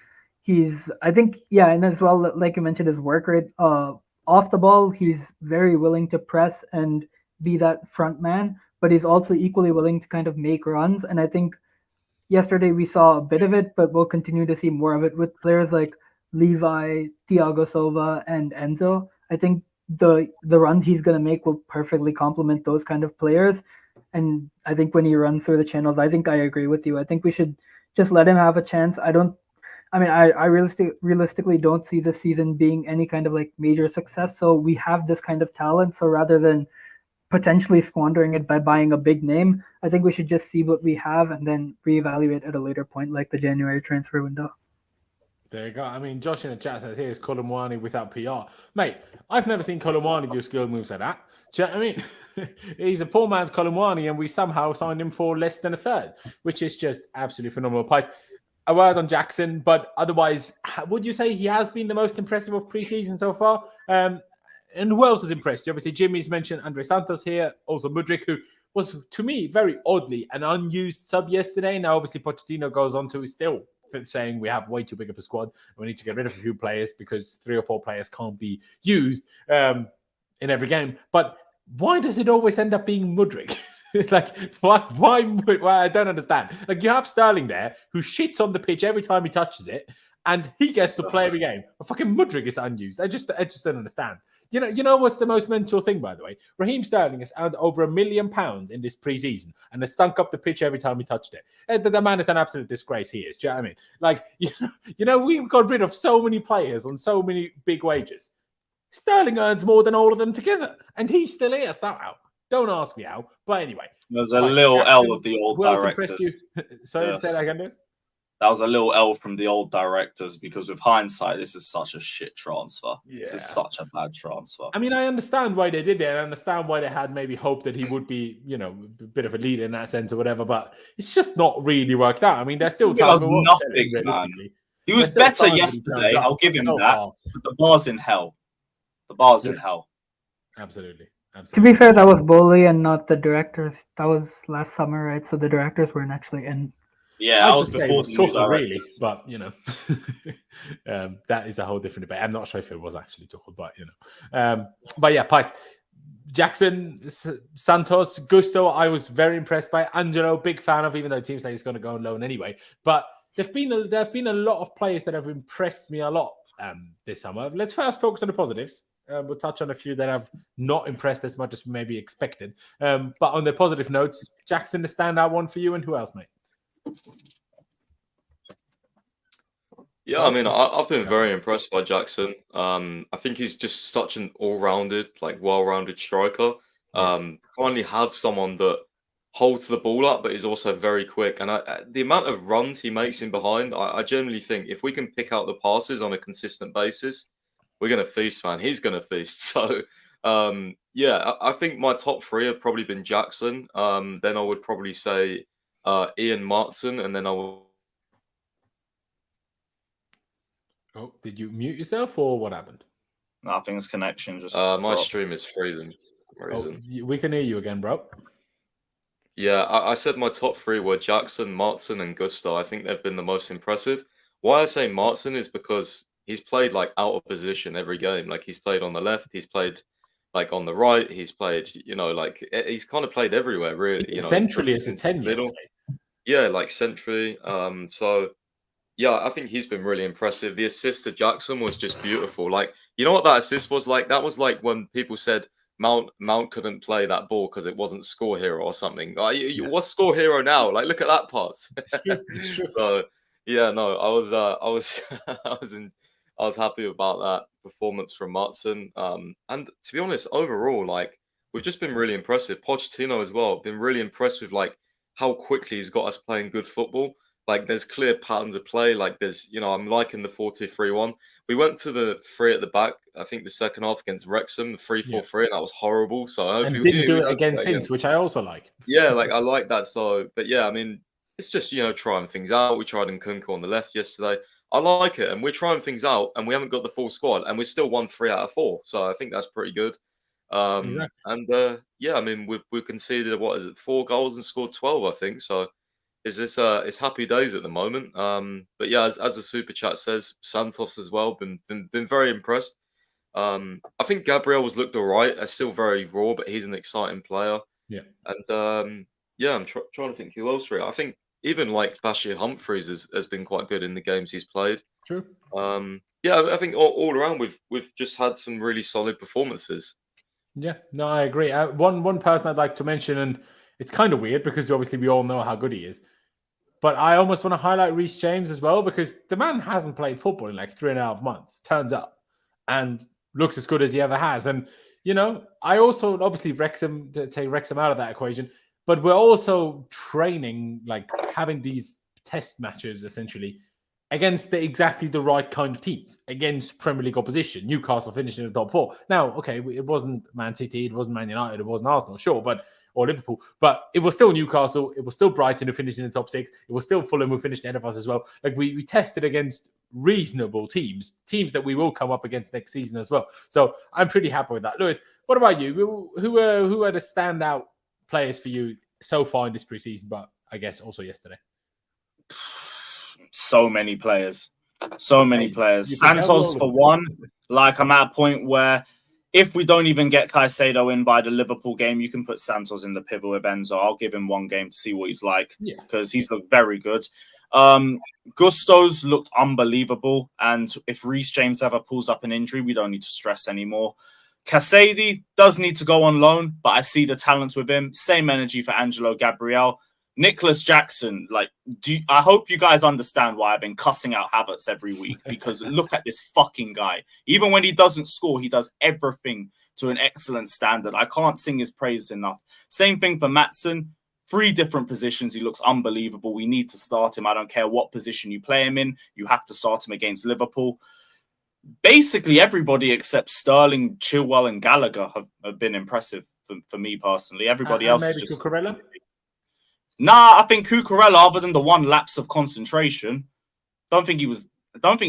Speaker 4: I think, yeah, and as well, like you mentioned, his work rate off the ball, he's very willing to press and be that front man, but he's also equally willing to kind of make runs. And I think yesterday we saw a bit of it, but we'll continue to see more of it with players like Levi, Thiago Silva, and Enzo. I think the runs he's going to make will perfectly complement those kind of players. And I think when he runs through the channels, I think I agree with you. I think we should just let him have a chance. I realistically don't see this season being any kind of like major success. So we have this kind of talent. So rather than potentially squandering it by buying a big name, I think we should just see what we have and then reevaluate at a later point, like the January transfer window.
Speaker 1: There you go. I mean, Josh in the chat says, here's Kolo Muani without PR. Mate, I've never seen Kolo Muani do skill moves like that. Do you know what I mean? He's a poor man's Kolo Muani, and we somehow signed him for less than a third, which is just absolutely phenomenal price. A word on Jackson, but otherwise, would you say he has been the most impressive of preseason so far? And who else has impressed you? Obviously, Jimmy's mentioned Andrey Santos here, also Mudryk, who was, to me, very oddly an unused sub yesterday. Now, obviously, Pochettino goes on to still saying we have way too big of a squad. We need to get rid of a few players because 3 or 4 players can't be used in every game. But why does it always end up being Mudryk? Like, why? I don't understand. Like, you have Sterling there who shits on the pitch every time he touches it, and he gets to play every game. But fucking Mudryk is unused. I just don't understand. You know what's the most mental thing, by the way? Raheem Sterling has earned over £1 million in this preseason and has stunk up the pitch every time he touched it. The man is an absolute disgrace. He is. Do you know what I mean? Like, we got rid of so many players on so many big wages. Sterling earns more than all of them together, and he's still here somehow. Don't ask me how. But anyway,
Speaker 3: there's a little Jackson, L of the old directors.
Speaker 1: Sorry, say that again, Liz?
Speaker 3: That was a little L from the old directors, because with hindsight, this is such a shit transfer. Yeah. This is such a bad transfer.
Speaker 1: I mean, I understand why they did it. I understand why they had maybe hoped that he would be, a bit of a leader in that sense or whatever, but it's just not really worked out. I mean, there's still time.
Speaker 3: Nothing, man. He was better yesterday. I'll give him that. But the bar's in hell. The bar's in hell.
Speaker 1: Absolutely.
Speaker 4: To be fair, that was Boehly and not the directors. That was last summer, right? So the directors weren't actually in.
Speaker 3: Yeah, I was before the
Speaker 1: Tuchel, really, but that is a whole different debate. I'm not sure if it was actually Tuchel, but yeah, Pies, Jackson, Santos, Gusto. I was very impressed by Angelo. Big fan of, even though it seems like he's going to go on loan anyway. But there've been a lot of players that have impressed me a lot this summer. Let's first focus on the positives. We'll touch on a few that have not impressed as much as maybe expected. But on the positive notes, Jackson, the standout one for you, and who else, mate?
Speaker 2: Yeah, I mean, I've been very impressed by Jackson. I think he's just such an all-rounded, well-rounded striker. Finally have someone that holds the ball up, but is also very quick. And the amount of runs he makes in behind, I generally think if we can pick out the passes on a consistent basis, we're going to feast, man. He's going to feast. So, I think my top 3 have probably been Jackson. Then I would probably say Ian Maatsen, and then I will.
Speaker 1: Oh, did you mute yourself or what happened?
Speaker 3: Nothing's connection. Just
Speaker 2: my stream is freezing for some reason.
Speaker 1: We can hear you again, bro.
Speaker 2: Yeah, I said my top 3 were Jackson, Maatsen, and Gusto. I think they've been the most impressive. Why I say Maatsen is because he's played out of position every game. Like, he's played on the left, he's played on the right, he's played, he's kind of played everywhere, really.
Speaker 1: Centrally as a 10 yesterday.
Speaker 2: Yeah, centrally. So yeah, I think he's been really impressive. The assist to Jackson was just beautiful. You know what that assist was like? That was like when people said Mount couldn't play that ball because it wasn't Score Hero or something. What's Score Hero now? Look at that pass.
Speaker 1: It's true.
Speaker 2: So yeah, no, I was I was happy about that performance from Maatsen. And to be honest, overall, we've just been really impressive. Pochettino as well, been really impressed with how quickly he's got us playing good football. Like there's clear patterns of play. Like there's, I'm liking the 4-2-3-1. We went to the 3 at the back. I think the second half against Wrexham, the 3-4-3, and that was horrible. So I hope
Speaker 1: and
Speaker 2: we
Speaker 1: didn't do it
Speaker 2: don't see
Speaker 1: again
Speaker 2: that
Speaker 1: since, which I also like.
Speaker 2: Yeah, like I like that. So, but yeah, I mean, it's just trying things out. We tried Nkunku on the left yesterday. I like it, and we're trying things out, and we haven't got the full squad, and we're still won 3 out of 4. So I think that's pretty good.
Speaker 1: Exactly.
Speaker 2: And yeah, I mean, we've conceded 4 goals and scored 12, I think. So it's happy days at the moment. But yeah, as the super chat says, Santos as well been very impressed. I think Gabriel has looked all right. They're still very raw, but he's an exciting player.
Speaker 1: Yeah.
Speaker 2: And yeah, I'm trying to think who else really. I think even like Bashir Humphreys has been quite good in the games he's played.
Speaker 1: True.
Speaker 2: Yeah, I think all around we've just had some really solid performances.
Speaker 1: Yeah, no, I agree. One person I'd like to mention, and it's kind of weird because obviously we all know how good he is, but I almost want to highlight Reece James as well because the man hasn't played football in like 3.5 months, turns up, and looks as good as he ever has. And, I also, obviously, take Wrexham out of that equation, but we're also training, like having these test matches, essentially, against exactly the right kind of teams, against Premier League opposition. Newcastle finishing in the top 4. Now, okay, it wasn't Man City, it wasn't Man United, it wasn't Arsenal, sure, or Liverpool, but it was still Newcastle, it was still Brighton who finished in the top 6, it was still Fulham who finished ahead of us as well. Like we tested against reasonable teams that we will come up against next season as well. So I'm pretty happy with that. Lewis, what about you? Who are the standout players for you so far in this preseason, but I guess also yesterday?
Speaker 3: So many players. Santos for one. Like I'm at a point where if we don't even get Caicedo in by the Liverpool game, you can put Santos in the pivot with Enzo. I'll give him one game to see what he's like because he's looked very good. Gusto's looked unbelievable, and if Reece James ever pulls up an injury, we don't need to stress anymore. Caicedo does need to go on loan, but I see the talent with him. Same energy for Angelo Gabriel. Nicolas Jackson, I hope you guys understand why I've been cussing out Havertz every week, because look at this fucking guy. Even when he doesn't score, he does everything to an excellent standard. I can't sing his praises enough. Same thing for Maatsen. 3 different positions. He looks unbelievable. We need to start him. I don't care what position you play him in. You have to start him against Liverpool. Basically, everybody except Sterling, Chilwell, and Gallagher have been impressive for me personally. Everybody else is just...
Speaker 1: Cucurella?
Speaker 3: Nah, I think Cucurella, other than the one lapse of concentration, don't think he's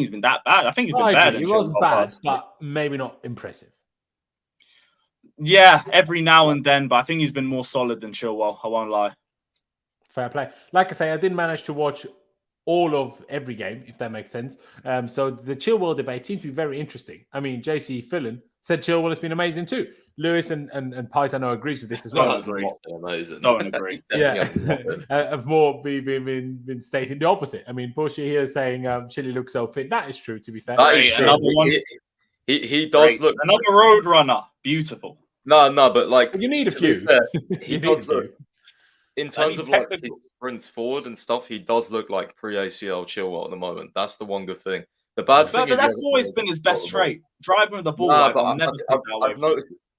Speaker 3: been that bad. I think he's been bad.
Speaker 1: He wasn't bad, but maybe not impressive.
Speaker 3: Yeah, every now and then, but I think he's been more solid than Chilwell. I won't lie.
Speaker 1: Fair play. Like I say, I didn't manage to watch all of every game, if that makes sense. So the Chilwell debate seems to be very interesting. I mean, JC Fillon said Chilwell has been amazing too. Lewis and Pais, I know, agrees with this as well.
Speaker 3: Don't agree.
Speaker 1: Yeah, have more been stating the opposite. I mean, Bushi here is saying Chile looks so fit. That is true, to be fair.
Speaker 2: That is true.
Speaker 3: Another one.
Speaker 2: He does look
Speaker 3: another road runner. Beautiful.
Speaker 2: No, but like
Speaker 1: you need a few.
Speaker 2: He does look. In terms of like his sprints forward and stuff, he does look like pre-ACL Chilwell at the moment. That's the one good thing. The bad thing is
Speaker 3: that's always been his best trait. Driving with the ball.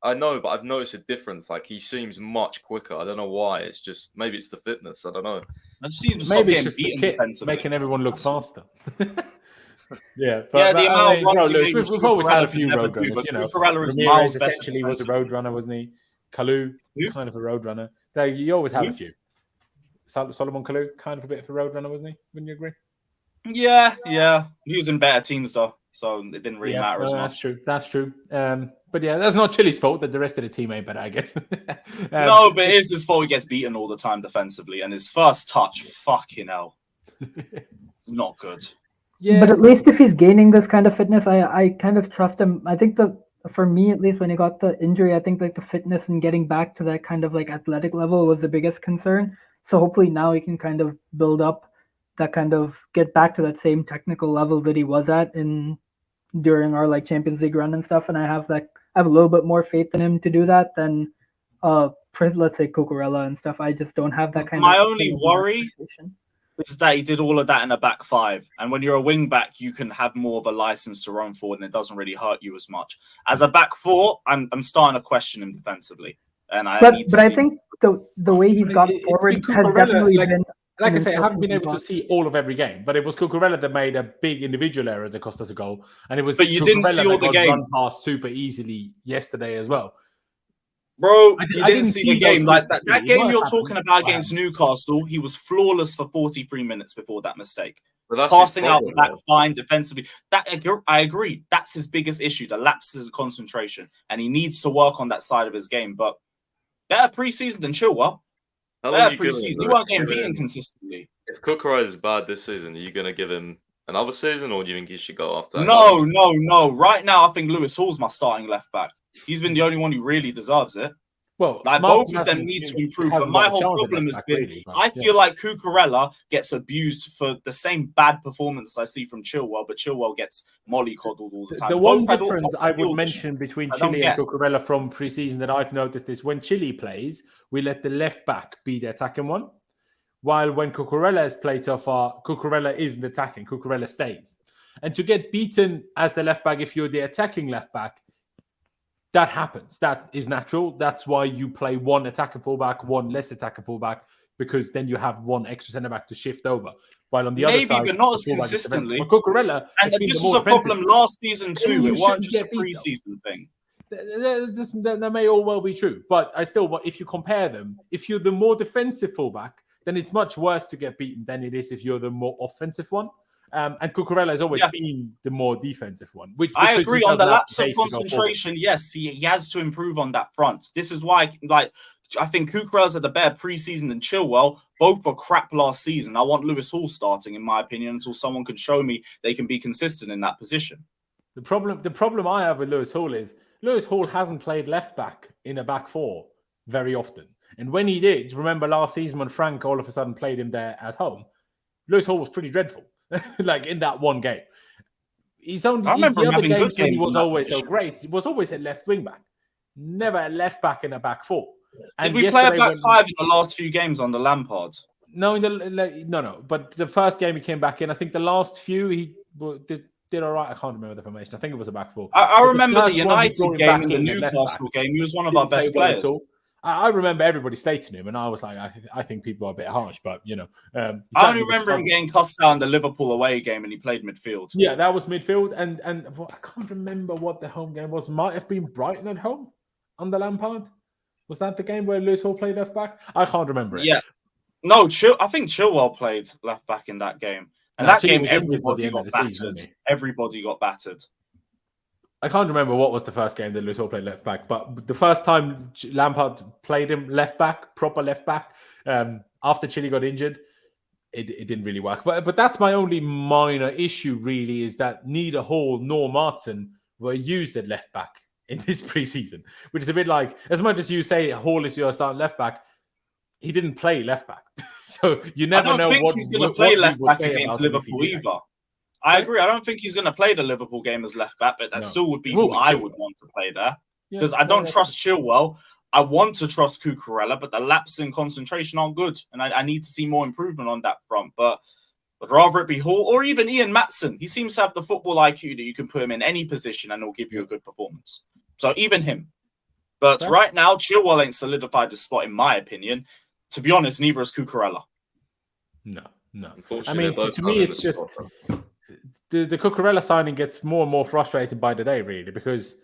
Speaker 2: I know, but I've noticed a difference. Like he seems much quicker. I don't know why. It's just maybe it's the fitness. I don't know.
Speaker 3: I just see him
Speaker 1: maybe it's just the kit making everyone look faster. Yeah, but
Speaker 3: the amount of runs
Speaker 1: we've always had a few road runners.
Speaker 3: Ramirez
Speaker 1: essentially was a road runner, wasn't he? Kalou, kind of a road runner. You always have a few. Solomon Kalou, kind of a bit of a road runner, wasn't he? Wouldn't you agree?
Speaker 3: Yeah. He was in better teams though, so it didn't really matter as much.
Speaker 1: That's true. But yeah, that's not Chile's fault that the rest of the team ain't better, I guess.
Speaker 3: No, but it is his fault he gets beaten all the time defensively, and his first touch, fucking hell, not good.
Speaker 4: Yeah, but at least if he's gaining this kind of fitness, I kind of trust him. I think for me, at least when he got the injury, I think like the fitness and getting back to that kind of like athletic level was the biggest concern. So hopefully now he can kind of build up that kind of get back to that same technical level that he was at during our like Champions League run and stuff. And I have a little bit more faith in him to do that than let's say Cucurella and stuff. I just don't have that kind of.
Speaker 3: My only worry is that he did all of that in a back 5. And when you're a wing back, you can have more of a license to roam forward and it doesn't really hurt you as much. As a back 4, I'm starting to question him defensively. And I think the
Speaker 4: way he's gotten forward has definitely been
Speaker 1: Like I say, I haven't been able to see all of every game, but it was Cucurella that made a big individual error that cost us a goal, and it was
Speaker 3: But you didn't see all the game.
Speaker 1: Run past super easily yesterday as well.
Speaker 3: Bro, you didn't see the game. Like that game you're talking about
Speaker 1: Wow.
Speaker 3: against Newcastle, he was flawless for 43 minutes before that mistake.
Speaker 2: But that's
Speaker 3: Passing
Speaker 2: his
Speaker 3: out
Speaker 2: problem,
Speaker 3: the back
Speaker 2: though.
Speaker 3: fine defensively. I agree. That's his biggest issue, the lapses of concentration. And he needs to work on that side of his game. But better preseason than Chilwell.
Speaker 2: How long
Speaker 3: Better
Speaker 2: you giving
Speaker 3: preseason.
Speaker 2: him,
Speaker 3: You
Speaker 2: though?
Speaker 3: weren't getting beaten consistently.
Speaker 2: If Cucurella is bad this season, are you going to give him another season, or do you think he should go after that?
Speaker 3: No. Right now, I think Lewis Hall's my starting left back. He's been the only one who really deserves it.
Speaker 1: Well,
Speaker 3: Like both of them need to improve, but my whole problem has been I feel like Cucurella gets abused for the same bad performance I see from Chilwell, but Chilwell gets mollycoddled all the time.
Speaker 1: The one difference I would mention between Chile and Cucurella from pre-season that I've noticed is when Chile plays, we let the left back be the attacking one, while when Cucurella has played so far, Cucurella isn't attacking, Cucurella stays. And to get beaten as the left back if you're the attacking left back, that happens. That is natural. That's why you play one attacking fullback, one less attacking fullback, because then you have one extra centre back to shift over. While on the other side,
Speaker 3: but not as consistently.
Speaker 1: But Cucurella,
Speaker 3: and this was a problem last season too. It wasn't just a pre-season thing.
Speaker 1: That may all well be true, but I still, if you compare them, if you're the more defensive fullback, then it's much worse to get beaten than it is if you're the more offensive one. And Cucurella has always been the more defensive one.
Speaker 3: I agree on the lapse of concentration. Yes, he has to improve on that front. This is why, I think Cucurella's had a better preseason than Chilwell. Both were crap last season. I want Lewis Hall starting, in my opinion, until someone can show me they can be consistent in that position.
Speaker 1: The problem I have with Lewis Hall is Lewis Hall hasn't played left back in a back four very often. And when he did, remember last season when Frank all of a sudden played him there at home, Lewis Hall was pretty dreadful. Like in that one game. He's only the other games when he was always so great. He was always a left wing back, never a left back in a back four.
Speaker 3: And did we play a back five in the last few games under Lampard?
Speaker 1: No, no. But the first game he came back in, I think the last few he did all right. I can't remember the formation. I think it was a back four.
Speaker 3: I remember the United game and the Newcastle game. He was one of our best players.
Speaker 1: I remember everybody slating him, and I was like, I think people are a bit harsh, but you know.
Speaker 3: I only remember him getting cussed out in the Liverpool away game, and he played midfield.
Speaker 1: Yeah, that was midfield, and I can't remember what the home game was. Might have been Brighton at home under Lampard. Was that the game where Lewis Hall played left back? I can't remember it.
Speaker 3: Yeah, no, I think Chilwell played left back in that game, and that game everybody got battered. Everybody got battered.
Speaker 1: I can't remember what was the first game that Lewis Hall played left back, but the first time Lampard played him left back, proper left back, after Chile got injured, it didn't really work. But that's my only minor issue, really, is that neither Hall nor Maatsen were used at left back in this preseason, which is a bit like, as much as you say Hall is your starting left back, he didn't play left back. So you never know what
Speaker 3: he's going to play left back against Liverpool either. I agree. I don't think he's going to play the Liverpool game as left back, but that still would be who I would want to play there. Because I don't trust Chilwell. I want to trust Cucurella, but the lapse in concentration aren't good. And I need to see more improvement on that front. But rather it be Hall or even Ian Maatsen. He seems to have the football IQ that you can put him in any position and he'll give you a good performance. So even him. But right now, Chilwell ain't solidified his spot, in my opinion. To be honest, neither is Cucurella.
Speaker 1: No. I mean, to me, it's just... The Cucurella signing gets more and more frustrating by the day, really, because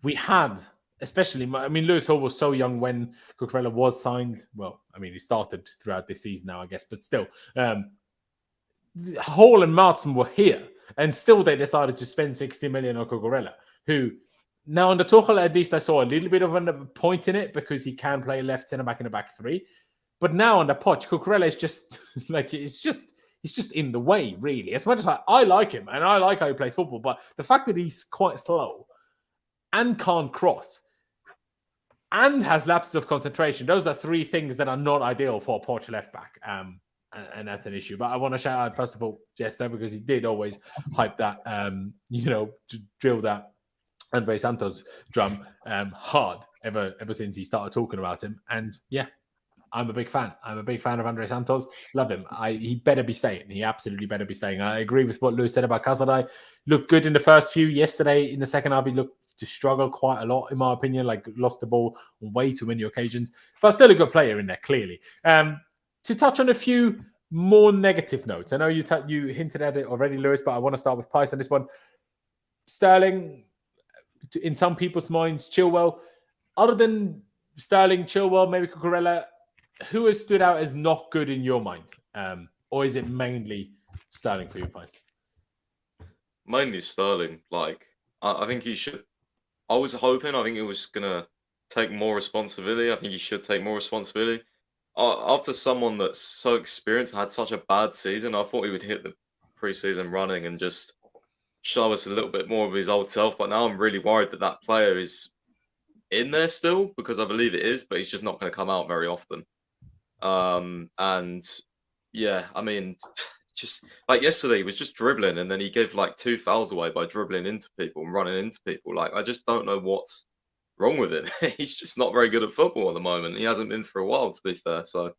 Speaker 1: we had, especially, I mean, Lewis Hall was so young when Cucurella was signed. Well, I mean, he started throughout this season now, I guess, but still. Hall and Maatsen were here, and still they decided to spend 60 million on Cucurella, who, now under Tuchel, at least I saw a little bit of a point in it, because he can play left centre-back in a back three. But now under Poch, Cucurella is just, he's just in the way, really. As much as I like him and I like how he plays football, but the fact that he's quite slow and can't cross and has lapses of concentration, those are three things that are not ideal for a Poch left back. And that's an issue. But I want to shout out, first of all, Jester, because he did always hype that, to drill that Andrey Santos drum hard ever since he started talking about him. And yeah, I'm a big fan. I'm a big fan of Andrey Santos. Love him. He better be staying. He absolutely better be staying. I agree with what Lewis said about Cazorla. Looked good in the first few. Yesterday, in the second half, he looked to struggle quite a lot, in my opinion. Like, lost the ball on way too many occasions. But still a good player in there, clearly. To touch on a few more negative notes. I know you hinted at it already, Lewis, but I want to start with Pys on this one. Sterling, in some people's minds, Chilwell. Other than Sterling, Chilwell, maybe Cucurella, who has stood out as not good in your mind? Or is it mainly Sterling for you, Pys?
Speaker 2: Mainly Sterling. Like, I think he should. I was hoping. I think he was gonna take more responsibility. I think he should take more responsibility. After someone that's so experienced and had such a bad season, I thought he would hit the preseason running and just show us a little bit more of his old self. But now I'm really worried that that player is in there still, because I believe it is, but he's just not going to come out very often. And yeah, I mean, just like yesterday, he was just dribbling, and then he gave like 2 fouls away by dribbling into people and running into people. Like, I just don't know what's wrong with him. He's just not very good at football at the moment. He hasn't been for a while, to be fair. So,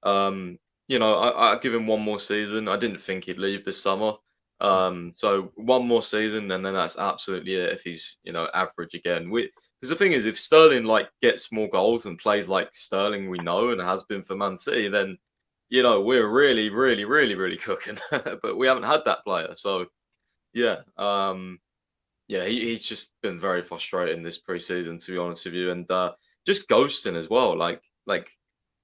Speaker 2: you know, I give him one more season. I didn't think he'd leave this summer. So one more season, and then that's absolutely it. If he's, you know, average again, because the thing is, if Sterling like gets more goals and plays like Sterling we know and has been for Man City, then, you know, we're really, really, really, really cooking. But we haven't had that player, so yeah, yeah, he's just been very frustrating this preseason, to be honest with you, and just ghosting as well. Like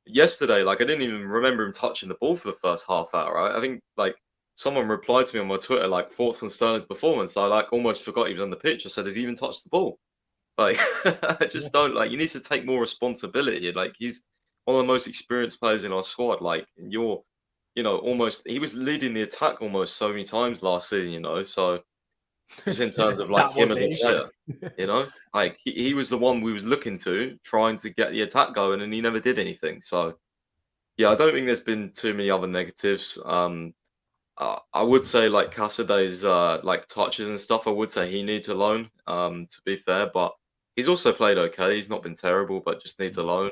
Speaker 2: yesterday, like I didn't even remember him touching the ball for the first half hour. Right? I think like someone replied to me on my Twitter like thoughts on Sterling's performance. I like almost forgot he was on the pitch. I said, "Has he even touched the ball?" Like, I just don't like. You need to take more responsibility. Like, he's one of the most experienced players in our squad. Like, and you're, you know, almost he was leading the attack almost so many times last season. You know, so just in terms of like him as a player, you know, like he was the one we was looking to, trying to get the attack going, and he never did anything. So yeah, I don't think there's been too many other negatives. I would say like Casadei's like touches and stuff. I would say he needs a loan. To be fair, but he's also played okay. He's not been terrible, but just needs a loan.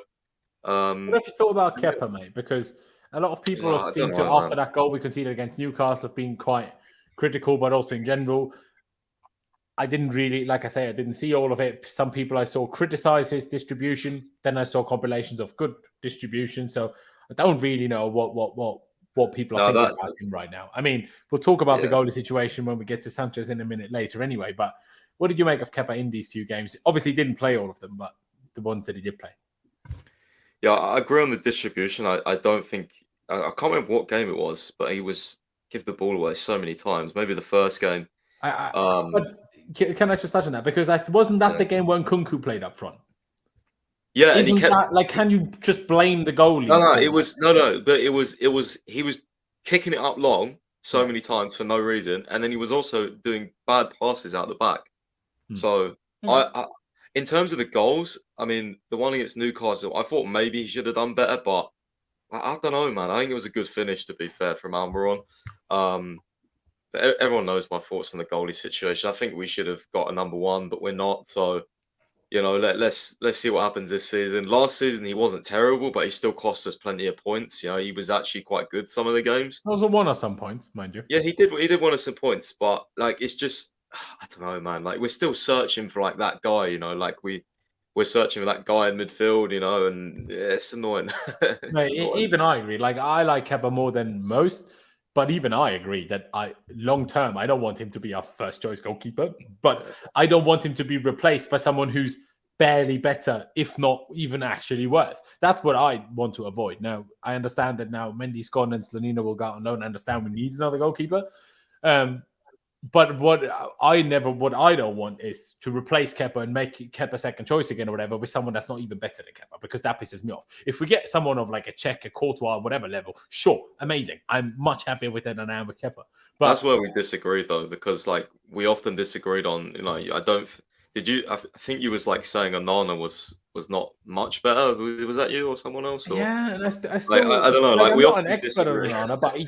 Speaker 1: What have you thought about Kepa, mate? Because a lot of people have seen after that goal we conceded against Newcastle have been quite critical, but also in general. I didn't really, like I say, I didn't see all of it. Some people I saw criticize his distribution. Then I saw compilations of good distribution. So I don't really know what people are thinking about him right now. I mean, we'll talk about the goalie situation when we get to Sanchez in a minute later anyway. But what did you make of Kepa in these 2 games? Obviously, he didn't play all of them, but the ones that he did play.
Speaker 2: Yeah, I agree on the distribution. I don't think... I can't remember what game it was, but he was give the ball away so many times. Maybe the first game.
Speaker 1: But can I just touch on that? Because wasn't that the game when Nkunku played up front?
Speaker 2: Yeah,
Speaker 1: and he kept... like, can you just blame the goalie?
Speaker 2: No, it was but it was he was kicking it up long so many times for no reason, and then he was also doing bad passes out the back. So I in terms of the goals, I mean, the one against Newcastle, I thought maybe he should have done better, but I don't know, man. I think it was a good finish, to be fair, from Almiron. But everyone knows my thoughts on the goalie situation. I think we should have got a number 1, but we're not. So, you know, let's see what happens this season. Last season he wasn't terrible, but he still cost us plenty of points. You know, he was actually quite good some of the games.
Speaker 1: He also won us some points, mind you.
Speaker 2: Yeah, he did win us some points, but like it's just I don't know, man. Like we're still searching for like that guy. You know, like we're searching for that guy in midfield. You know, and it's annoying.
Speaker 1: Even I agree. Like I like Kepa more than most. But even I agree that long term, I don't want him to be our first choice goalkeeper, but I don't want him to be replaced by someone who's barely better, if not even actually worse. That's what I want to avoid. Now, I understand that now Mendy's gone and Slonina will go out on loan. I understand we need another goalkeeper. But what I don't want is to replace Kepa and make Kepa second choice again or whatever with someone that's not even better than Kepa, because that pisses me off. If we get someone of like a Czech, a Courtois, whatever level, sure, amazing. I'm much happier with it than I am with Kepa. But
Speaker 2: that's where we disagree though, because like we often disagreed on, you know, I think you was like saying Onana was not much better. Was that you or someone else? Or?
Speaker 1: Yeah, and I still
Speaker 2: like, I don't know. Like
Speaker 1: I'm
Speaker 2: we
Speaker 1: not
Speaker 2: often
Speaker 1: an expert
Speaker 2: disagree.
Speaker 1: on Onana, but he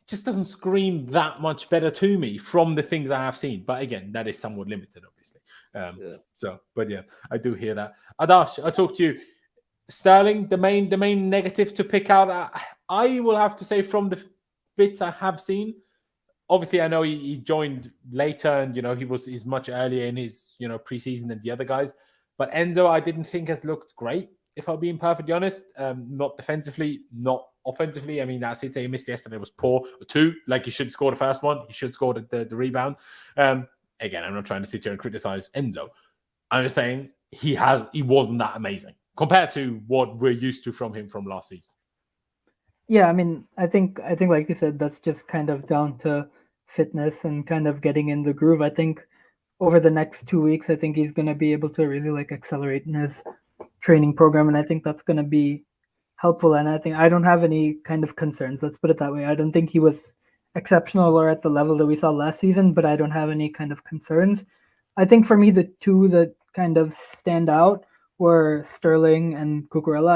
Speaker 1: just doesn't scream that much better to me from the things I have seen. But again, that is somewhat limited, obviously. So, but yeah, I do hear that. Adash, I talked to you. Sterling, the main negative to pick out. I will have to say from the bits I have seen. Obviously, I know he joined later, and you know he's much earlier in his preseason than the other guys. But Enzo, I didn't think has looked great. If I'm being perfectly honest, not defensively, not offensively. I mean, that City he missed yesterday was poor. 2, like he should score the first one. He should score the rebound. Again, I'm not trying to sit here and criticize Enzo. I'm just saying he wasn't that amazing compared to what we're used to from him from last season.
Speaker 4: Yeah, I mean, I think like you said, that's just kind of down to fitness and kind of getting in the groove. I think over the next 2 weeks, I think he's going to be able to really like accelerate in his training program, and I think that's going to be helpful. And I think I don't have any kind of concerns. Let's put it that way. I don't think he was exceptional or at the level that we saw last season, but I don't have any kind of concerns. I think for me, the two that kind of stand out were Sterling and Cucurella.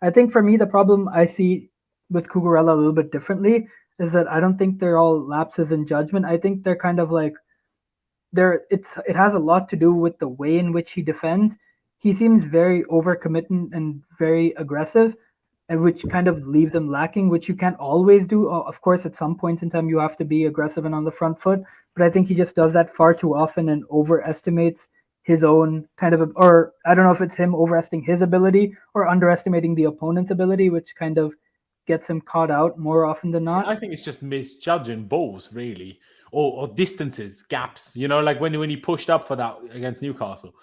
Speaker 4: I think for me, the problem I see with Cucurella a little bit differently is that I don't think they're all lapses in judgment. I think they're kind of like it has a lot to do with the way in which he defends. He seems very overcommitted and very aggressive, and which kind of leaves him lacking, which you can't always do. Of course, at some points in time, you have to be aggressive and on the front foot, but I think he just does that far too often and overestimates his own kind of, or I don't know if it's him overestimating his ability or underestimating the opponent's ability, which kind of gets him caught out more often than not.
Speaker 1: See, I think it's just misjudging balls, really, or distances, gaps. You know, like when he pushed up for that against Newcastle.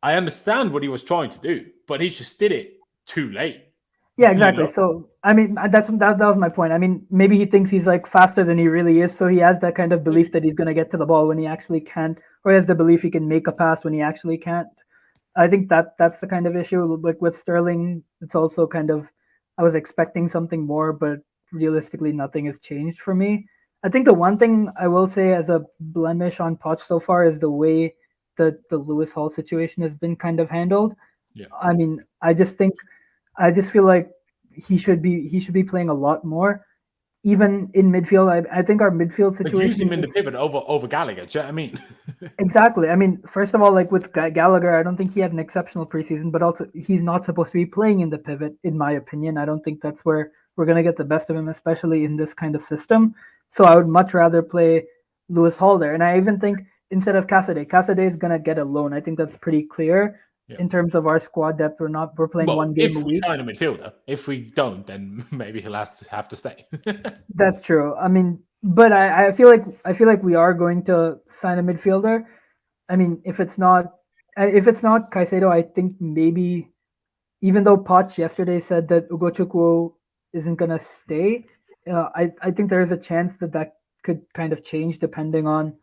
Speaker 1: I understand what he was trying to do, but he just did it too late.
Speaker 4: Yeah, exactly. You know? So, I mean, that was my point. I mean, maybe he thinks he's like faster than he really is. So he has that kind of belief that he's going to get to the ball when he actually can't, or he has the belief he can make a pass when he actually can't. I think that's the kind of issue. Like with Sterling, it's also kind of, I was expecting something more, but realistically, nothing has changed for me. I think the one thing I will say as a blemish on Poch so far is the way that the Lewis Hall situation has been kind of handled.
Speaker 1: Yeah.
Speaker 4: I mean, I just feel like he should be playing a lot more, even in midfield. I think our midfield situation.
Speaker 1: But use him in the pivot over Gallagher. Do you know what I mean?
Speaker 4: Exactly. I mean, first of all, like with Gallagher, I don't think he had an exceptional preseason, but also he's not supposed to be playing in the pivot, in my opinion. I don't think that's where we're going to get the best of him, especially in this kind of system. So I would much rather play Lewis Hall there. And I even think instead of Caicedo is going to get a loan. I think that's pretty clear. Yeah. In terms of our squad depth, we're playing one game a week.
Speaker 1: If we sign a midfielder, if we don't, then maybe he'll have to stay.
Speaker 4: That's true. I mean, but I feel like we are going to sign a midfielder. I mean, if it's not Caicedo, I think maybe, even though Poch yesterday said that Ugochukwu isn't going to stay, I think there is a chance that could kind of change depending on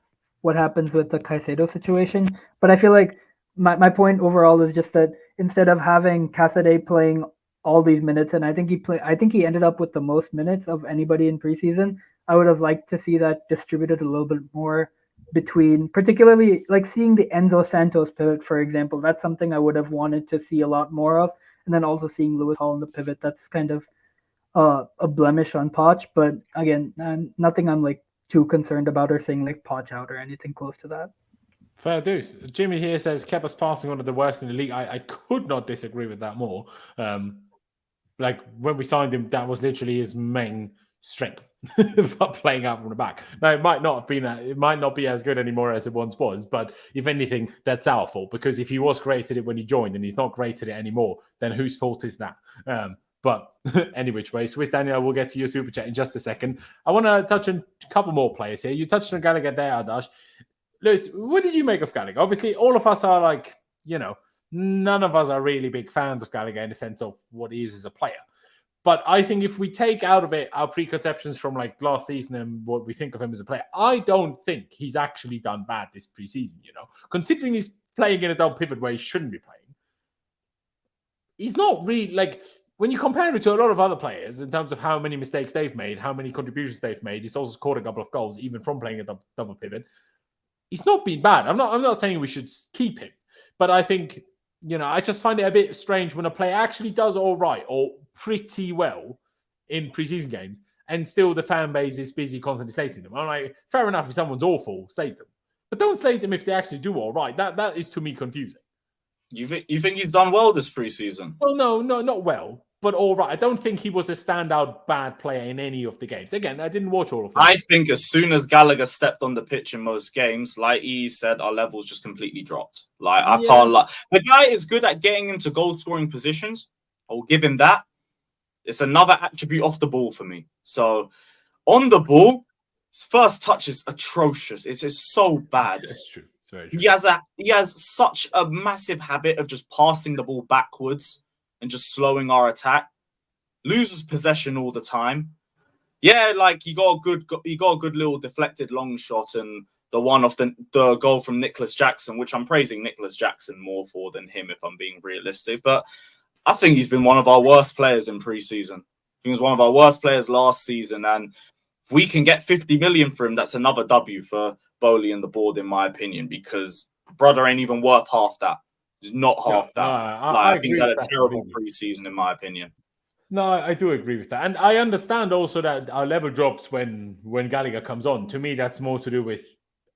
Speaker 4: what happens with the Caicedo situation. But I feel like my point overall is just that instead of having Caicedo playing all these minutes, and I think he ended up with the most minutes of anybody in preseason, I would have liked to see that distributed a little bit more between, particularly like seeing the Enzo Santos pivot, for example. That's something I would have wanted to see a lot more of. And then also seeing Lewis Hall in the pivot, that's kind of a blemish on Poch. But again, nothing I'm like too concerned about or saying like Poch out or anything close to that.
Speaker 1: Fair dues. Jimmy here says Kepa's passing one of the worst in the league. I could not disagree with that more. Like when we signed him, that was literally his main strength, playing out from the back. Now it might not be as good anymore as it once was, but if anything, that's our fault, because if he was great at it when he joined and he's not great at it anymore, then whose fault is that? But any which way, Swiss Daniel, we'll get to your super chat in just a second. I want to touch on a couple more players here. You touched on Gallagher there, Adash. Lewis, what did you make of Gallagher? Obviously, all of us are like, none of us are really big fans of Gallagher in the sense of what he is as a player. But I think if we take out of it our preconceptions from like last season and what we think of him as a player, I don't think he's actually done bad this preseason, Considering he's playing in a double pivot where he shouldn't be playing. He's not really, like, when you compare it to a lot of other players in terms of how many mistakes they've made, how many contributions they've made, he's also scored a couple of goals, even from playing a double pivot. He's not been bad. I'm not saying we should keep him, but I think, I just find it a bit strange when a player actually does all right or pretty well in preseason games, and still the fan base is busy constantly slating them. I'm like, fair enough, if someone's awful, slate them, but don't slate them if they actually do all right. That is to me confusing.
Speaker 3: You think he's done well this preseason?
Speaker 1: Well, no, not well, but all right. I don't think he was a standout bad player in any of the games. Again, I didn't watch all of them.
Speaker 3: I think as soon as Gallagher stepped on the pitch in most games, like he said, our levels just completely dropped. Like, I can't lie. The guy is good at getting into goal-scoring positions. I'll give him that. It's another attribute off the ball for me. So on the ball, his first touch is atrocious. It's so bad.
Speaker 1: That's true. It's very true.
Speaker 3: He has such a massive habit of just passing the ball backwards and just slowing our attack. Loses possession all the time. Yeah, like he got a good little deflected long shot and the one off the goal from Nicolas Jackson, which I'm praising Nicolas Jackson more for than him, if I'm being realistic. But I think he's been one of our worst players in pre-season. He was one of our worst players last season, and if we can get 50 million for him, that's another W for Boehly and the board, in my opinion, because brother ain't even worth half that. He's not half that. I think he's had a terrible pre-season, in my opinion.
Speaker 1: No, I do agree with that. And I understand also that our level drops when Gallagher comes on. To me, that's more to do with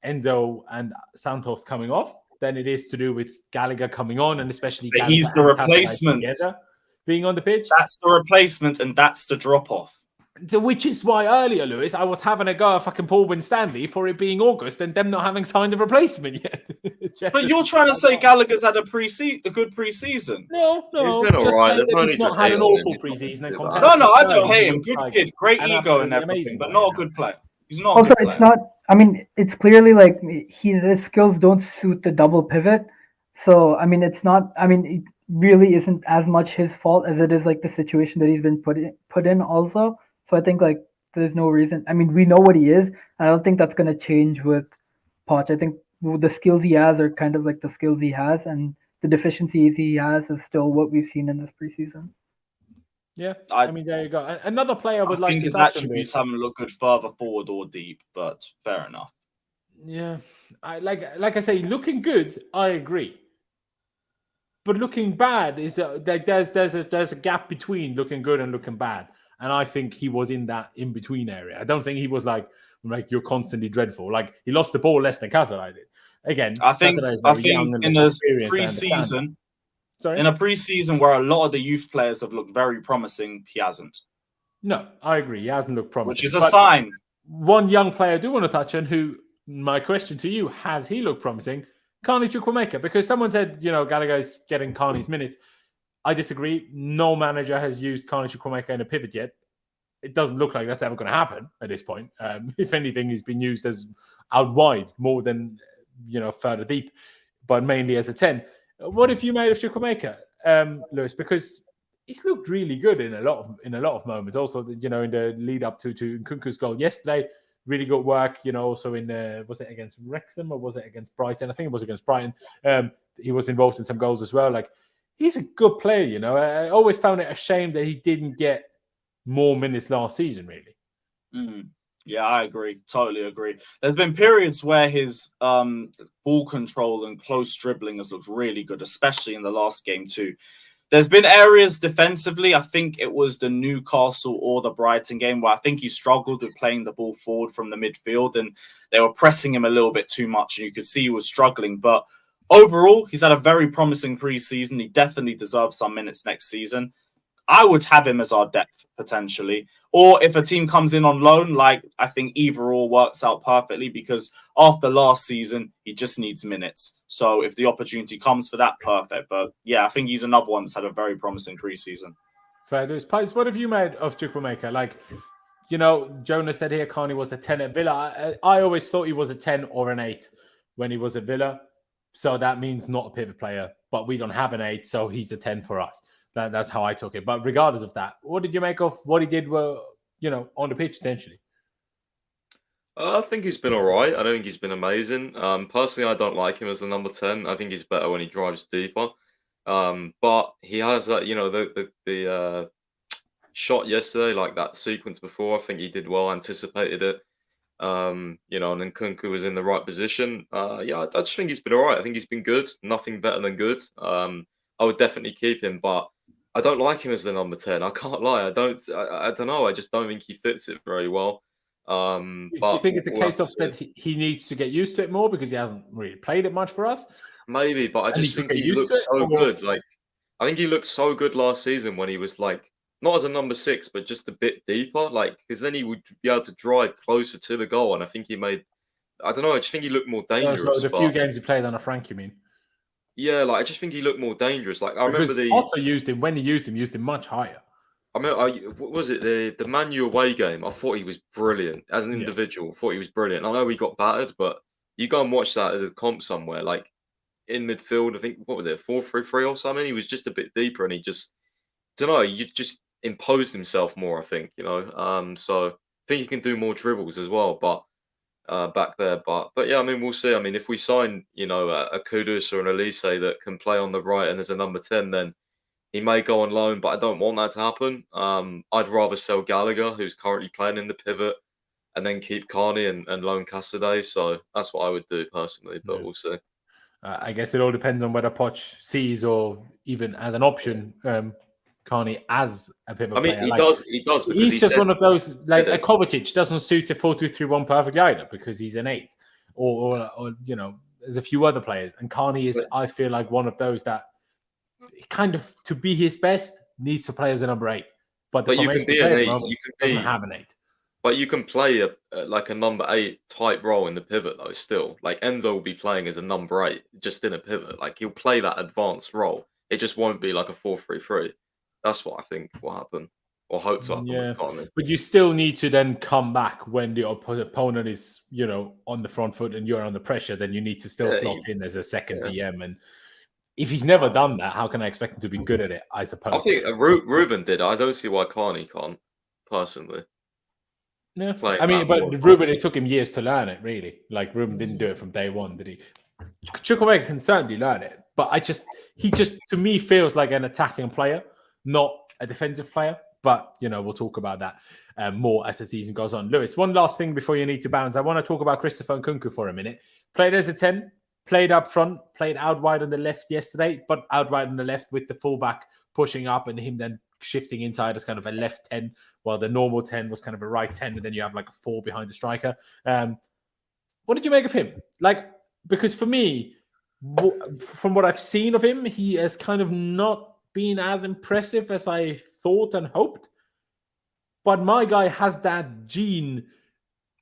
Speaker 1: Enzo and Santos coming off than it is to do with Gallagher coming on, and especially
Speaker 3: but he's the replacement
Speaker 1: being on the pitch.
Speaker 3: That's the replacement, and that's the drop-off.
Speaker 1: Which is why earlier, Lewis, I was having a go at fucking Paul Winstanley for it being August and them not having signed a replacement yet.
Speaker 3: But you're trying to say Gallagher's had a good pre-season?
Speaker 1: No.
Speaker 2: He's been all right.
Speaker 1: He's not had an awful pre-season.
Speaker 3: No, I don't hate him. Good kid, great ego and everything, but not a good player. He's not.
Speaker 4: Also, it's not. I mean, it's clearly like his skills don't suit the double pivot. So I mean, it's not. I mean, it really isn't as much his fault as it is like the situation that he's been put in also. So I think like there's no reason. I mean, we know what he is. I don't think that's going to change with Poch. I think the skills he has are kind of like the skills he has, and the deficiencies he has is still what we've seen in this preseason.
Speaker 1: Yeah, I mean, there you go. Another player I would like to
Speaker 3: think his attributes haven't looked good further forward or deep, but fair enough.
Speaker 1: Yeah, like I say, looking good, I agree. But looking bad is that there's a gap between looking good and looking bad. And I think he was in that in-between area. I don't think he was like you're constantly dreadful. Like he lost the ball less than Cazorla did. Again,
Speaker 3: I think in a pre-season, in a pre-season where a lot of the youth players have looked very promising, he hasn't.
Speaker 1: No, I agree. He hasn't looked promising.
Speaker 3: Which is a sign.
Speaker 1: One young player I do want to touch on, who, my question to you, has he looked promising? Carney Chukwuemeka, because someone said, Gallagher's getting Carney's minutes. I disagree. No manager has used Carney Chukwuemeka in a pivot yet. It doesn't look like that's ever going to happen at this point. If anything, he's been used as out wide more than, further deep, but mainly as a 10. What if you made of Chukwuemeka, Lewis? Because he's looked really good in a lot of moments. Also, in the lead up to Nkunku's goal yesterday, really good work. Also in was it against Wrexham or was it against Brighton? I think it was against Brighton. He was involved in some goals as well. Like he's a good player. I always found it a shame that he didn't get more minutes last season. Really.
Speaker 3: Mm. Yeah, I agree. Totally agree. There's been periods where his ball control and close dribbling has looked really good, especially in the last game too. There's been areas defensively, I think it was the Newcastle or the Brighton game, where I think he struggled with playing the ball forward from the midfield and they were pressing him a little bit too much and you could see he was struggling. But overall, he's had a very promising pre-season. He definitely deserves some minutes next season. I would have him as our depth, potentially. Or if a team comes in on loan, I think either or works out perfectly because after last season, he just needs minutes. So if the opportunity comes for that, perfect. But yeah, I think he's another one that's had a very promising preseason.
Speaker 1: Fair dues. Pies, what have you made of Chukwuemeka? Jonas said here Carney was a 10 at Villa. I always thought he was a 10 or an 8 when he was at Villa. So that means not a pivot player, but we don't have an 8, so he's a 10 for us. That's how I took it. But regardless of that, what did you make of what he did, on the pitch, essentially?
Speaker 2: I think he's been all right. I don't think he's been amazing. Personally, I don't like him as the number 10. I think he's better when he drives deeper. But he has that, the shot yesterday, like that sequence before. I think he did well, anticipated it. And Nkunku was in the right position. I just think he's been all right. I think he's been good. Nothing better than good. I would definitely keep him, but I don't like him as the number 10. I can't lie. I don't know. I just don't think he fits it very well. But
Speaker 1: do you think it's a case of that he needs to get used to it more because he hasn't really played it much for us?
Speaker 2: Maybe, but I just think he looks so good. I think he looked so good last season when he was not as a number 6, but just a bit deeper. Because then he would be able to drive closer to the goal. And I think I just think he looked more dangerous.
Speaker 1: So the few games he played on a Frank, you mean?
Speaker 2: Yeah, I just think he looked more dangerous. I remember
Speaker 1: Potter used him when he used him much higher.
Speaker 2: I mean, what was it the Man U away game? I thought he was brilliant as an individual. I thought he was brilliant. I know he got battered, but you go and watch that as a comp somewhere, like in midfield. I think what was it, 4-3-3 or something? He was just a bit deeper, and he just don't know. You just imposed himself more. I think So I think he can do more dribbles as well, but back there. But yeah, I mean, we'll see. I mean, if we sign a Kudus or an Elise that can play on the right and as a number 10, then he may go on loan, but I don't want that to happen. I'd rather sell Gallagher, who's currently playing in the pivot, and then keep Carney and loan Cassidy. So that's what I would do personally, but we'll see.
Speaker 1: I guess it all depends on whether Poch sees or even as an option Carney as a pivot player.
Speaker 2: He does. Because
Speaker 1: he's just one of those, like a Kovacic doesn't suit a 4-2-3-1 perfectly either because he's an 8, or there's a few other players, and Carney is, I feel like, one of those that kind of, to be his best, needs to play as a number 8. But
Speaker 2: you can be an 8. You can
Speaker 1: have an 8.
Speaker 2: But you can play a number 8 type role in the pivot though. Still, like Enzo will be playing as a number 8, just in a pivot. Like he'll play that advanced role. It just won't be like a 4-3-3. That's what I think will happen, or hope to happen with Carney.
Speaker 1: But you still need to then come back when the opponent is, on the front foot and you're under pressure. Then you need to still slot in as a second DM. And if he's never done that, how can I expect him to be good at it? I suppose.
Speaker 2: I think Ruben did. I don't see why Carney can't, personally.
Speaker 1: Yeah, I mean, but Ruben, it took him years to learn it. Really, like Ruben didn't do it from day one, did he? Chukwuemeka can certainly learn it, but he just to me feels like an attacking player, not a defensive player. But we'll talk about that more as the season goes on. Lewis, one last thing before you need to bounce. I want to talk about Christopher Nkunku for a minute. Played as a 10, played up front, played out wide on the left yesterday, but out wide on the left with the fullback pushing up and him then shifting inside as kind of a left 10, while the normal 10 was kind of a right 10, and then you have like a 4 behind the striker. What did you make of him? Like, because for me, from what I've seen of him, he has kind of not been as impressive as I thought and hoped. But my guy has that gene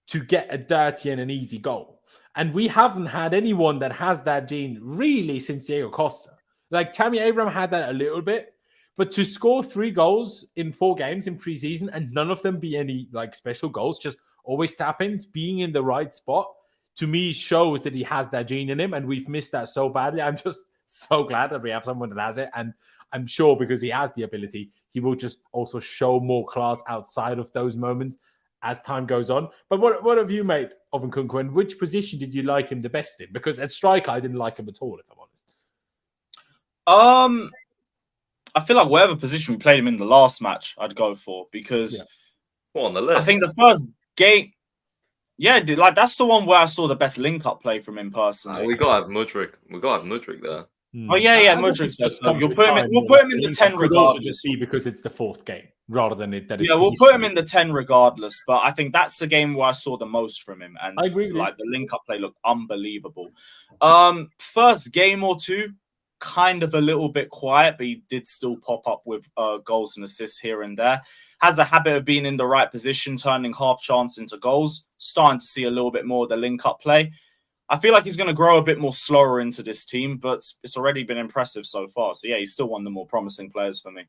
Speaker 1: to get a dirty and an easy goal. And we haven't had anyone that has that gene really since Diego Costa. Like Tammy Abraham had that a little bit, but to score 3 goals in 4 games in preseason and none of them be any like special goals, just always tap-ins, being in the right spot, to me shows that he has that gene in him, and we've missed that so badly. I'm just so glad that we have someone that has it, and I'm sure because he has the ability, he will just also show more class outside of those moments as time goes on. But what have you made of Nkunku, and which position did you like him the best in? Because at striker, I didn't like him at all, if I'm honest.
Speaker 3: I feel like whatever position we played him in the last match, I'd go for, because
Speaker 2: on the left.
Speaker 3: I think the first game, like that's the one where I saw the best link-up play from him personally.
Speaker 2: We gotta have Mudryk. there.
Speaker 3: Oh yeah, Mudryk's there. So we'll put him in the 10 regardless.
Speaker 1: Just see because it's the 4th game rather than it.
Speaker 3: We'll put him in the 10 regardless. But I think that's the game where I saw the most from him, and
Speaker 1: I agree with
Speaker 3: like the link-up play looked unbelievable. First game or two, kind of a little bit quiet, but he did still pop up with goals and assists here and there. Has a habit of being in the right position, turning half chance into goals. Starting to see a little bit more of the link-up play. I feel like he's going to grow a bit more slower into this team, but it's already been impressive so far. So yeah, he's still one of the more promising players for me.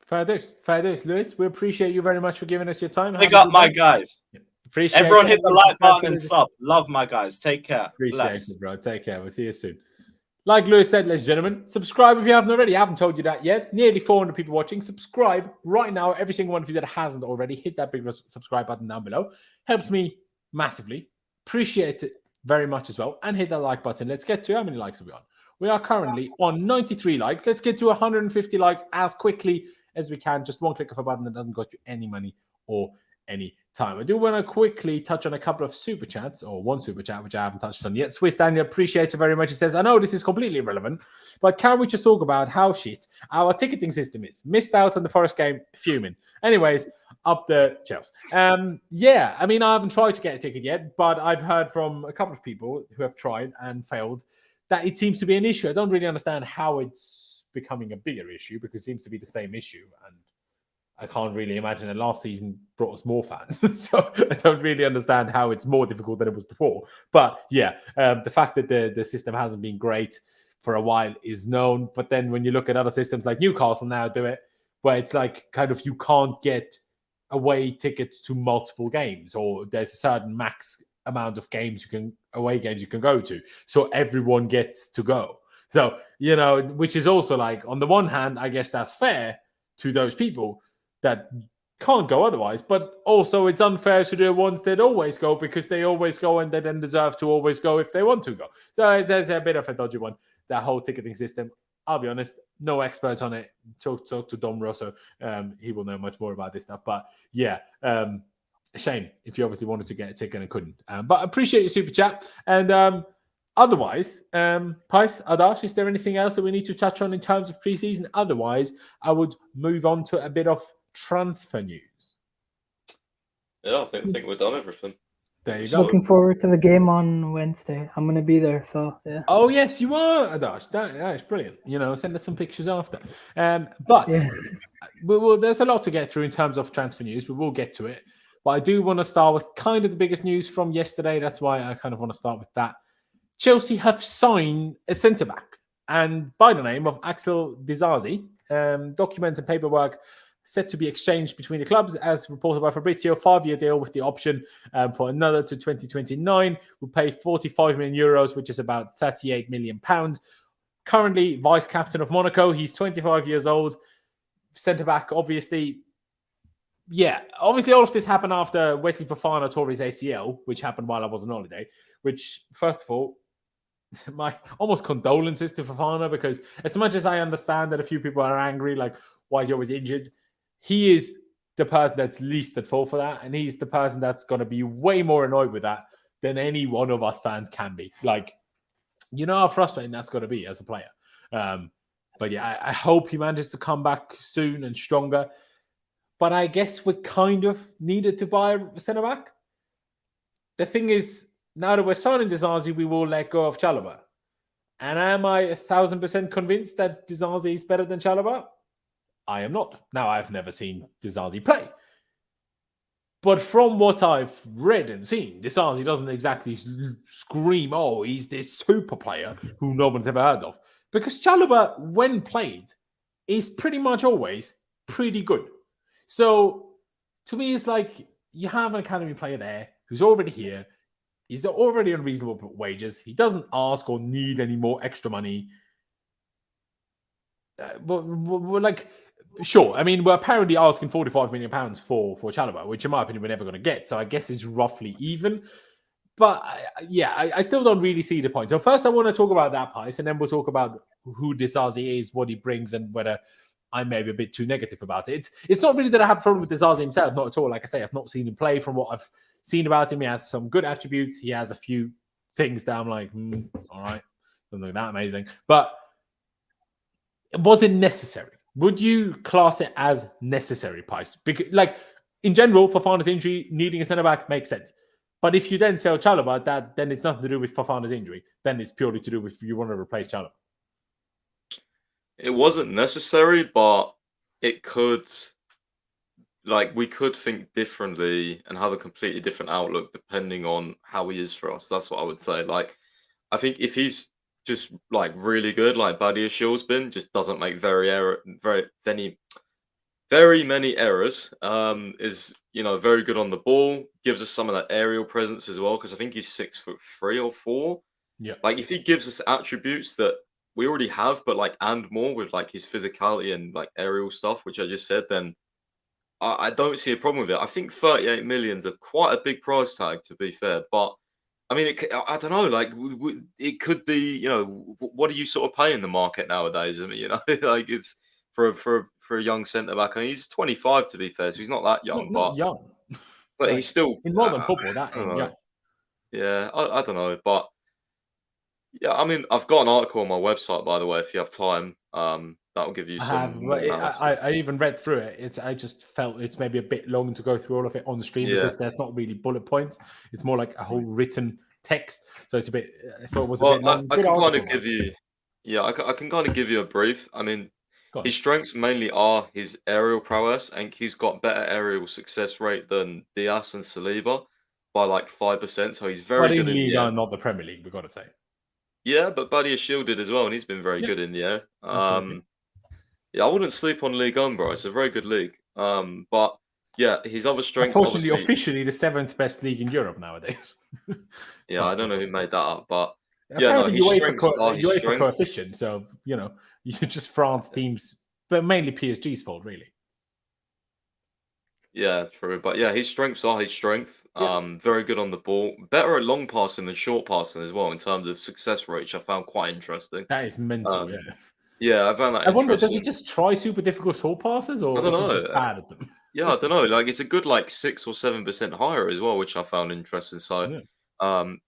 Speaker 1: Fair dues, Lewis. We appreciate you very much for giving us your time.
Speaker 3: Pick up my guys.
Speaker 1: Yeah. Appreciate
Speaker 3: everyone. Hit the like button and sub. Love my guys. Take care.
Speaker 1: Appreciate it, bro. Take care. We'll see you soon. Like Lewis said, ladies and gentlemen, subscribe if you haven't already. I haven't told you that yet. Nearly 400 people watching. Subscribe right now. Every single one of you that hasn't already, hit that big subscribe button down below. Helps me massively. Appreciate it very much as well. And hit that like button. Let's get to how many likes are we on? We are currently on 93 likes. Let's get to 150 likes as quickly as we can. Just one click of a button that doesn't cost you any money or any time. I do want to quickly touch on a couple of super chats, or one super chat which I haven't touched on yet. Swiss Daniel appreciates it very much. He says, I know this is completely irrelevant, but can we just talk about how shit our ticketing system is? Missed out on the Forest game, fuming. Anyways, up the Chelsea. Yeah, I mean, I haven't tried to get a ticket yet, but I've heard from a couple of people who have tried and failed that it seems to be an issue. I don't really understand how it's becoming a bigger issue, because it seems to be the same issue, and I can't really imagine that last season brought us more fans. So I don't really understand how it's more difficult than it was before. But yeah, the fact that the system hasn't been great for a while is known. But then when you look at other systems like Newcastle now do it, where it's like kind of you can't get away tickets to multiple games, or there's a certain max amount of away games you can go to, so everyone gets to go. So, which is also like, on the one hand, I guess that's fair to those people that can't go otherwise, but also it's unfair to the ones that always go, because they always go and they then deserve to always go if they want to go. So there's a bit of a dodgy one, that whole ticketing system. I'll be honest, no expert on it. Talk to Dom Rosso. He will know much more about this stuff. But yeah, a shame if you obviously wanted to get a ticket and couldn't. But I appreciate your super chat. And otherwise, Pais, Adash, is there anything else that we need to touch on in terms of preseason? Otherwise, I would move on to a bit of transfer news.
Speaker 2: Yeah, I think we've done everything.
Speaker 1: There you go.
Speaker 4: Looking forward to the game on Wednesday. I'm going to be there, so yeah.
Speaker 1: Oh, yes, you are, Adash. That is brilliant. Send us some pictures after. But there's a lot to get through in terms of transfer news. We will get to it. But I do want to start with kind of the biggest news from yesterday. That's why I kind of want to start with that. Chelsea have signed a centre-back, and by the name of Axel Disasi. Documents and paperwork set to be exchanged between the clubs, as reported by Fabrizio. 5-year deal with the option for another to 2029. Will pay 45 million euros, which is about 38 million pounds. Currently vice captain of Monaco. He's 25 years old. Centre back, obviously. Yeah, obviously all of this happened after Wesley Fofana tore his ACL, which happened while I was on holiday. Which, first of all, my almost condolences to Fofana, because as much as I understand that a few people are angry, like, why is he always injured? He is the person that's least at fault for that, and he's the person that's going to be way more annoyed with that than any one of us fans can be. Like, how frustrating that's going to be as a player. But yeah, I hope he manages to come back soon and stronger. But I guess we kind of needed to buy a centre-back. The thing is, now that we're signing Disasi, we will let go of Chalobah. And am I 1,000% convinced that Disasi is better than Chalobah? I am not. Now, I've never seen Disasi play. But from what I've read and seen, Disasi doesn't exactly scream, oh, he's this super player who no one's ever heard of. Because Chalobah, when played, is pretty much always pretty good. So, to me, it's like you have an academy player there who's already here. He's already on reasonable wages. He doesn't ask or need any more extra money. Sure. I mean, we're apparently asking £45 million for Chalobah, which in my opinion, we're never going to get. So I guess it's roughly even. But I still don't really see the point. So first I want to talk about that price, and then we'll talk about who Disasi is, what he brings, and whether I may be a bit too negative about it. It's not really that I have a problem with Disasi himself, not at all. Like I say, I've not seen him play. From what I've seen about him, he has some good attributes. He has a few things that I'm like, all right, doesn't look that amazing. But was it necessary? Would you class it as necessary, Pice? Because, like, in general, Fofana's injury, needing a centre-back makes sense. But if you then sell Chalobah, then it's nothing to do with Fofana's injury. Then it's purely to do with you want to replace Chalobah.
Speaker 2: It wasn't necessary, but it could, we could think differently and have a completely different outlook depending on how he is for us. That's what I would say. Like, I think if he's just really good, like Badiashile's been, just doesn't make very many errors. Is very good on the ball, gives us some of that aerial presence as well, because I think he's 6'3" or 4.
Speaker 1: Yeah,
Speaker 2: if he gives us attributes that we already have, but and more with his physicality and aerial stuff, which I just said, then I don't see a problem with it. I think 38 million is quite a big price tag, to be fair, but I mean, I don't know. It could be, what are you sort of paying the market nowadays? I mean, it's for a young centre back. I mean, he's 25 to be fair, so he's not that young.
Speaker 1: Not young,
Speaker 2: but he's still
Speaker 1: in modern football. That ain't young.
Speaker 2: Yeah, I don't know, but yeah, I mean, I've got an article on my website, by the way, if you have time. That'll give you some.
Speaker 1: I even read through it. I just felt it's maybe a bit long to go through all of it on the stream because there's not really bullet points. It's more like a whole written text. So it's a bit. I thought it was a bit long.
Speaker 2: I can kind of give you. Yeah, I can kind of give you a brief. I mean, his strengths mainly are his aerial prowess, and he's got better aerial success rate than Diaz and Saliba by 5%. So he's very good in the air.
Speaker 1: Not the Premier League, we've got to say.
Speaker 2: Yeah, but Badiashile did as well, and he's been very good in the air. Yeah, I wouldn't sleep on League One, bro. It's a very good league. But yeah, his other strength,
Speaker 1: Unfortunately,
Speaker 2: obviously.
Speaker 1: officially the 7th best league in Europe nowadays.
Speaker 2: Yeah, I don't know who made that up, but yeah, no,
Speaker 1: Apparently
Speaker 2: his strengths are his
Speaker 1: UEFA
Speaker 2: strengths.
Speaker 1: coefficient. So you just France teams, but mainly PSG's fault, really.
Speaker 2: Yeah, true. But yeah, his strengths are his strength.
Speaker 1: Yeah.
Speaker 2: Very good on the ball. Better at long passing than short passing as well in terms of success rate, which I found quite interesting.
Speaker 1: That is mental, yeah.
Speaker 2: Yeah, I found that
Speaker 1: I wonder,
Speaker 2: interesting.
Speaker 1: does he just try super difficult short passes, or
Speaker 2: I don't
Speaker 1: is he
Speaker 2: know.
Speaker 1: just bad at them?
Speaker 2: Yeah, I don't know. Like it's a good 6 or 7% higher as well, which I found interesting. So,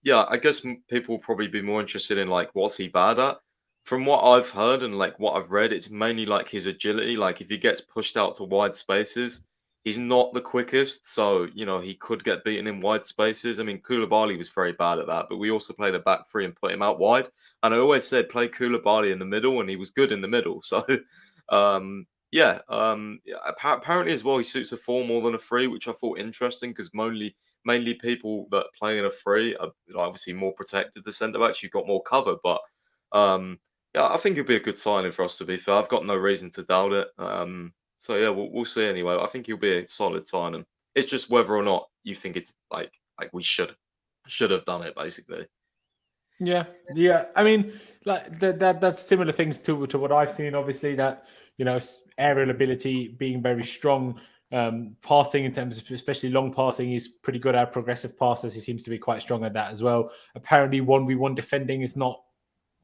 Speaker 2: yeah, I guess people will probably be more interested in what's he bad at. From what I've heard and what I've read, it's mainly his agility. Like if he gets pushed out to wide spaces, he's not the quickest. So he could get beaten in wide spaces. I mean, Koulibaly was very bad at that, but we also played a back three and put him out wide. And I always said play Koulibaly in the middle, and he was good in the middle. So. Yeah, apparently as well, he suits a 4 more than a 3, which I thought interesting because mainly people that play in a 3 are obviously more protected. The centre backs, you've got more cover, but yeah, I think it'll be a good signing for us. To be fair, I've got no reason to doubt it. So yeah, we'll see anyway. I think he'll be a solid signing. It's just whether or not you think it's like we should have done it basically.
Speaker 1: Yeah. I mean, that's similar things to what I've seen. Obviously, that aerial ability being very strong, passing in terms of especially long passing, he's pretty good at progressive passes. He seems to be quite strong at that as well. Apparently, 1v1 defending is not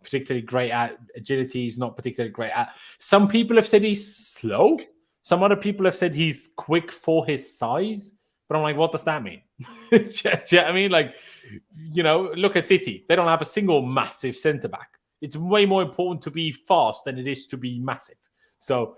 Speaker 1: particularly great at. Agility is not particularly great at. Some people have said he's slow. Some other people have said he's quick for his size. But I'm like, what does that mean? Do you know what I mean? Look at City. They don't have a single massive centre-back. It's way more important to be fast than it is to be massive. So,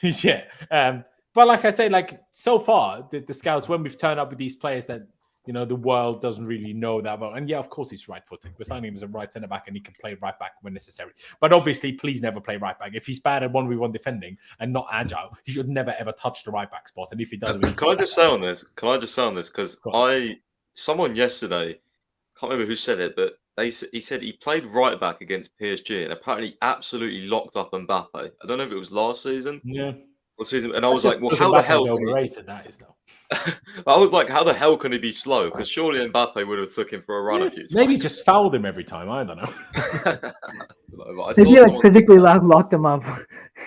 Speaker 1: yeah. But like I say, so far, the scouts, when we've turned up with these players that, the world doesn't really know that well. And yeah, of course, he's right-footed. We're signing him as a right centre-back and he can play right-back when necessary. But obviously, please never play right-back. If he's bad at 1v1 defending and not agile, he should never, ever touch the right-back spot. And if he does...
Speaker 2: Can I just say on this? Because someone yesterday, can't remember who said it, but he said he played right-back against PSG and apparently absolutely locked up Mbappe. I don't know if it was last season.
Speaker 1: Yeah.
Speaker 2: Or season, and I was like, well, how the hell...
Speaker 1: overrated that is, though.
Speaker 2: I was like, how the hell can he be slow? Because surely Mbappe would have took him for a run a few times.
Speaker 1: Maybe just fouled him every time. I don't know.
Speaker 4: Maybe physically locked him up.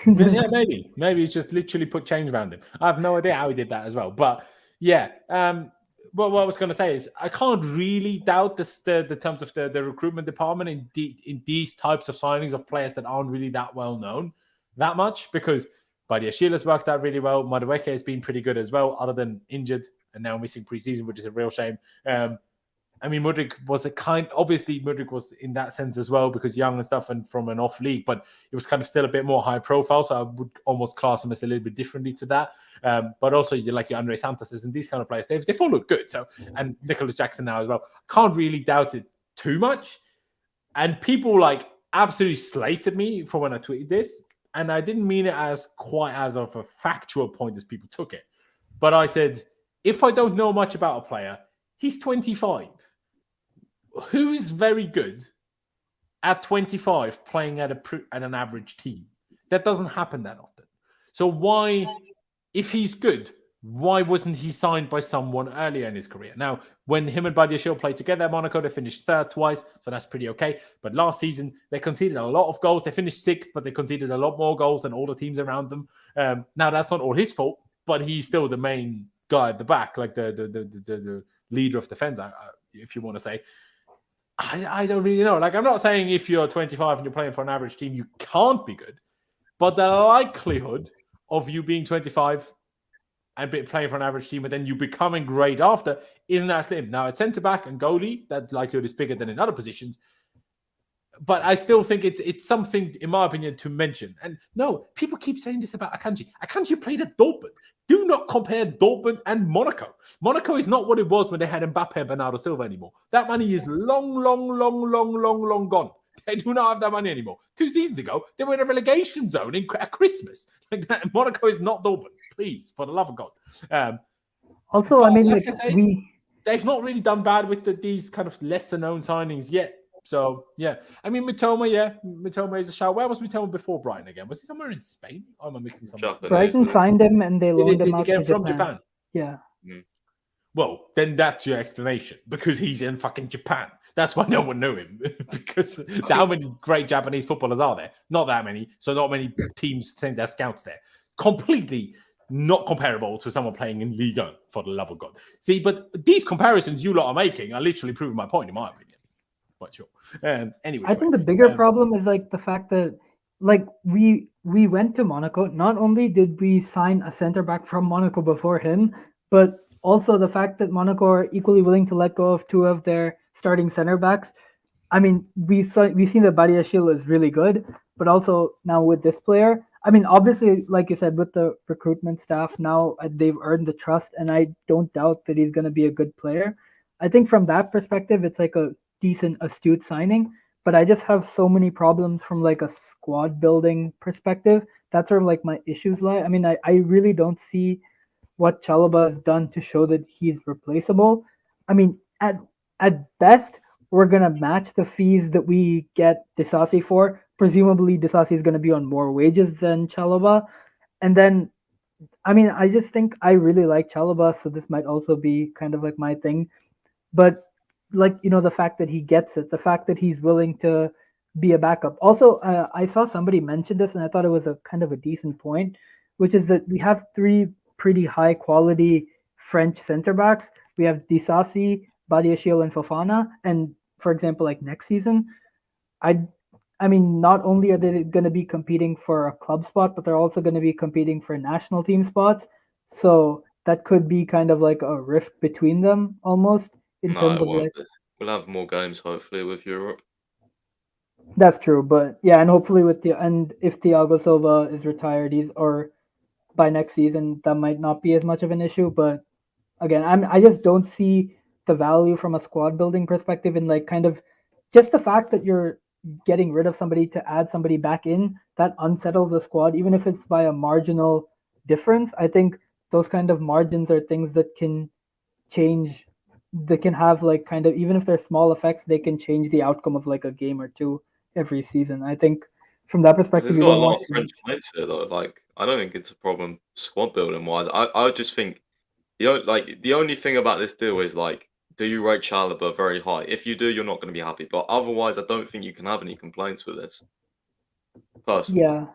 Speaker 1: Yeah, maybe. Maybe he's just literally put chains around him. I have no idea how he did that as well. But yeah, what I was going to say is I can't really doubt the terms of the recruitment department in these types of signings of players that aren't really that well known that much, because Badiashile has worked out really well. Madueke has been pretty good as well, other than injured and now missing preseason, which is a real shame. I mean, Mudryk was obviously Mudryk was in that sense as well because young and stuff and from an off league, but it was kind of still a bit more high profile. So I would almost class him as a little bit differently to that. But also your Andrey Santos and these kind of players, they've all looked good. So, and Nicolas Jackson now as well. Can't really doubt it too much. And people absolutely slated me for when I tweeted this. And I didn't mean it as quite as of a factual point as people took it. But I said, if I don't know much about a player, he's 25. Who's very good at 25 playing at an average team? That doesn't happen that often. So why, if he's good, why wasn't he signed by someone earlier in his career? Now, when him and Badiashile played together at Monaco, they finished third twice, so that's pretty okay. But last season, they conceded a lot of goals. They finished sixth, but they conceded a lot more goals than all the teams around them. Now, that's not all his fault, but he's still the main guy at the back, the leader of defense, if you want to say. I don't really know. I'm not saying if you're 25 and you're playing for an average team, you can't be good. But the likelihood of you being 25 and playing for an average team and then you becoming great after isn't that slim. Now, at centre-back and goalie, that likelihood is bigger than in other positions. But I still think it's something, in my opinion, to mention. And no, people keep saying this about Akanji. Akanji played at Dortmund. Do not compare Dortmund and Monaco. Monaco is not what it was when they had Mbappe and Bernardo Silva anymore. That money is long gone. They do not have that money anymore. 2 seasons ago, they were in a relegation zone at Christmas. Monaco is not Dortmund. Please, for the love of God.
Speaker 4: Also, I mean,
Speaker 1: they've not really done bad with these kind of lesser-known signings yet. So, yeah. I mean, Mitoma is a shout. Where was Mitoma before Brighton again? Was he somewhere in Spain? Or am I mixing something up?
Speaker 2: Japanese,
Speaker 4: Brighton signed him and they loaned him
Speaker 1: Did he
Speaker 4: out
Speaker 1: get
Speaker 4: to
Speaker 1: him from
Speaker 4: Japan.
Speaker 1: Japan?
Speaker 4: Yeah.
Speaker 1: Well, then that's your explanation, because he's in fucking Japan. That's why no one knew him, because how many great Japanese footballers are there? Not that many. So not many teams think they're scouts there. Completely not comparable to someone playing in Ligue 1, for the love of God. See, but these comparisons you lot are making are literally proving my point, in my opinion. But sure. Anyway,
Speaker 4: I think the bigger problem is like the fact that like we went to Monaco. Not only did we sign a center back from Monaco before him, but also the fact that Monaco are equally willing to let go of two of their starting center backs. I mean, we've seen that Badiashile is really good, but also now with this player, I mean, obviously, like you said, with the recruitment staff now, they've earned the trust, and I don't doubt that he's going to be a good player. I think from that perspective, it's like a decent, astute signing, but I just have so many problems from like a squad building perspective. That's where like my issues lie. I mean, I really don't see what Chalobah has done to show that he's replaceable. I mean, at best, we're gonna match the fees that we get Disasi for. Presumably, Disasi is gonna be on more wages than Chalobah, and then, I mean, I just think I really like Chalobah, so this might also be kind of like my thing. But like, you know, the fact that he gets it, the fact that he's willing to be a backup. Also, I saw somebody mention this, and I thought it was a kind of a decent point, which is that we have three pretty high quality French center backs. We have Disasi, Badiashile, and Fofana. And for example, like next season, I mean, not only are they going to be competing for a club spot, but they're also going to be competing for national team spots. So that could be kind of like a rift between them almost in terms of like.
Speaker 2: We'll have more games hopefully with Europe.
Speaker 4: That's true, but yeah, and hopefully if Thiago Silva is retired, or by next season, that might not be as much of an issue. But again, I just don't see the value from a squad building perspective in like kind of just the fact that you're getting rid of somebody to add somebody back in, that unsettles the squad, even if it's by a marginal difference. I think those kind of margins are things that can change, that can have like kind of, even if they're small effects, they can change the outcome of like a game or two every season. I think from that perspective,
Speaker 2: there's got a lot of French players here though. Like, I don't think it's a problem squad building wise. I just think the only thing about this deal is like, do you rate Chalobah very high? If you do, you're not going to be happy. But otherwise, I don't think you can have any complaints with this. Personally.
Speaker 4: Yeah,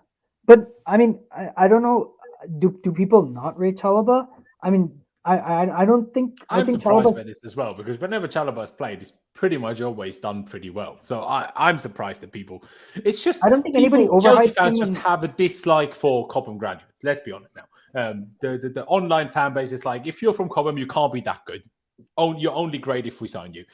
Speaker 4: but I mean, I don't know. Do people not rate Chalobah? I mean, I don't think.
Speaker 1: I'm
Speaker 4: think
Speaker 1: surprised by this as well, because whenever Chalobah has played, it's pretty much always done pretty well. So I'm surprised that people. It's just
Speaker 4: I don't think anybody
Speaker 1: Chelsea
Speaker 4: overhypes
Speaker 1: fans
Speaker 4: him
Speaker 1: just have a dislike for Cobham graduates. Let's be honest now. The online fan base is like, if you're from Cobham, you can't be that good. You're only great if we sign you.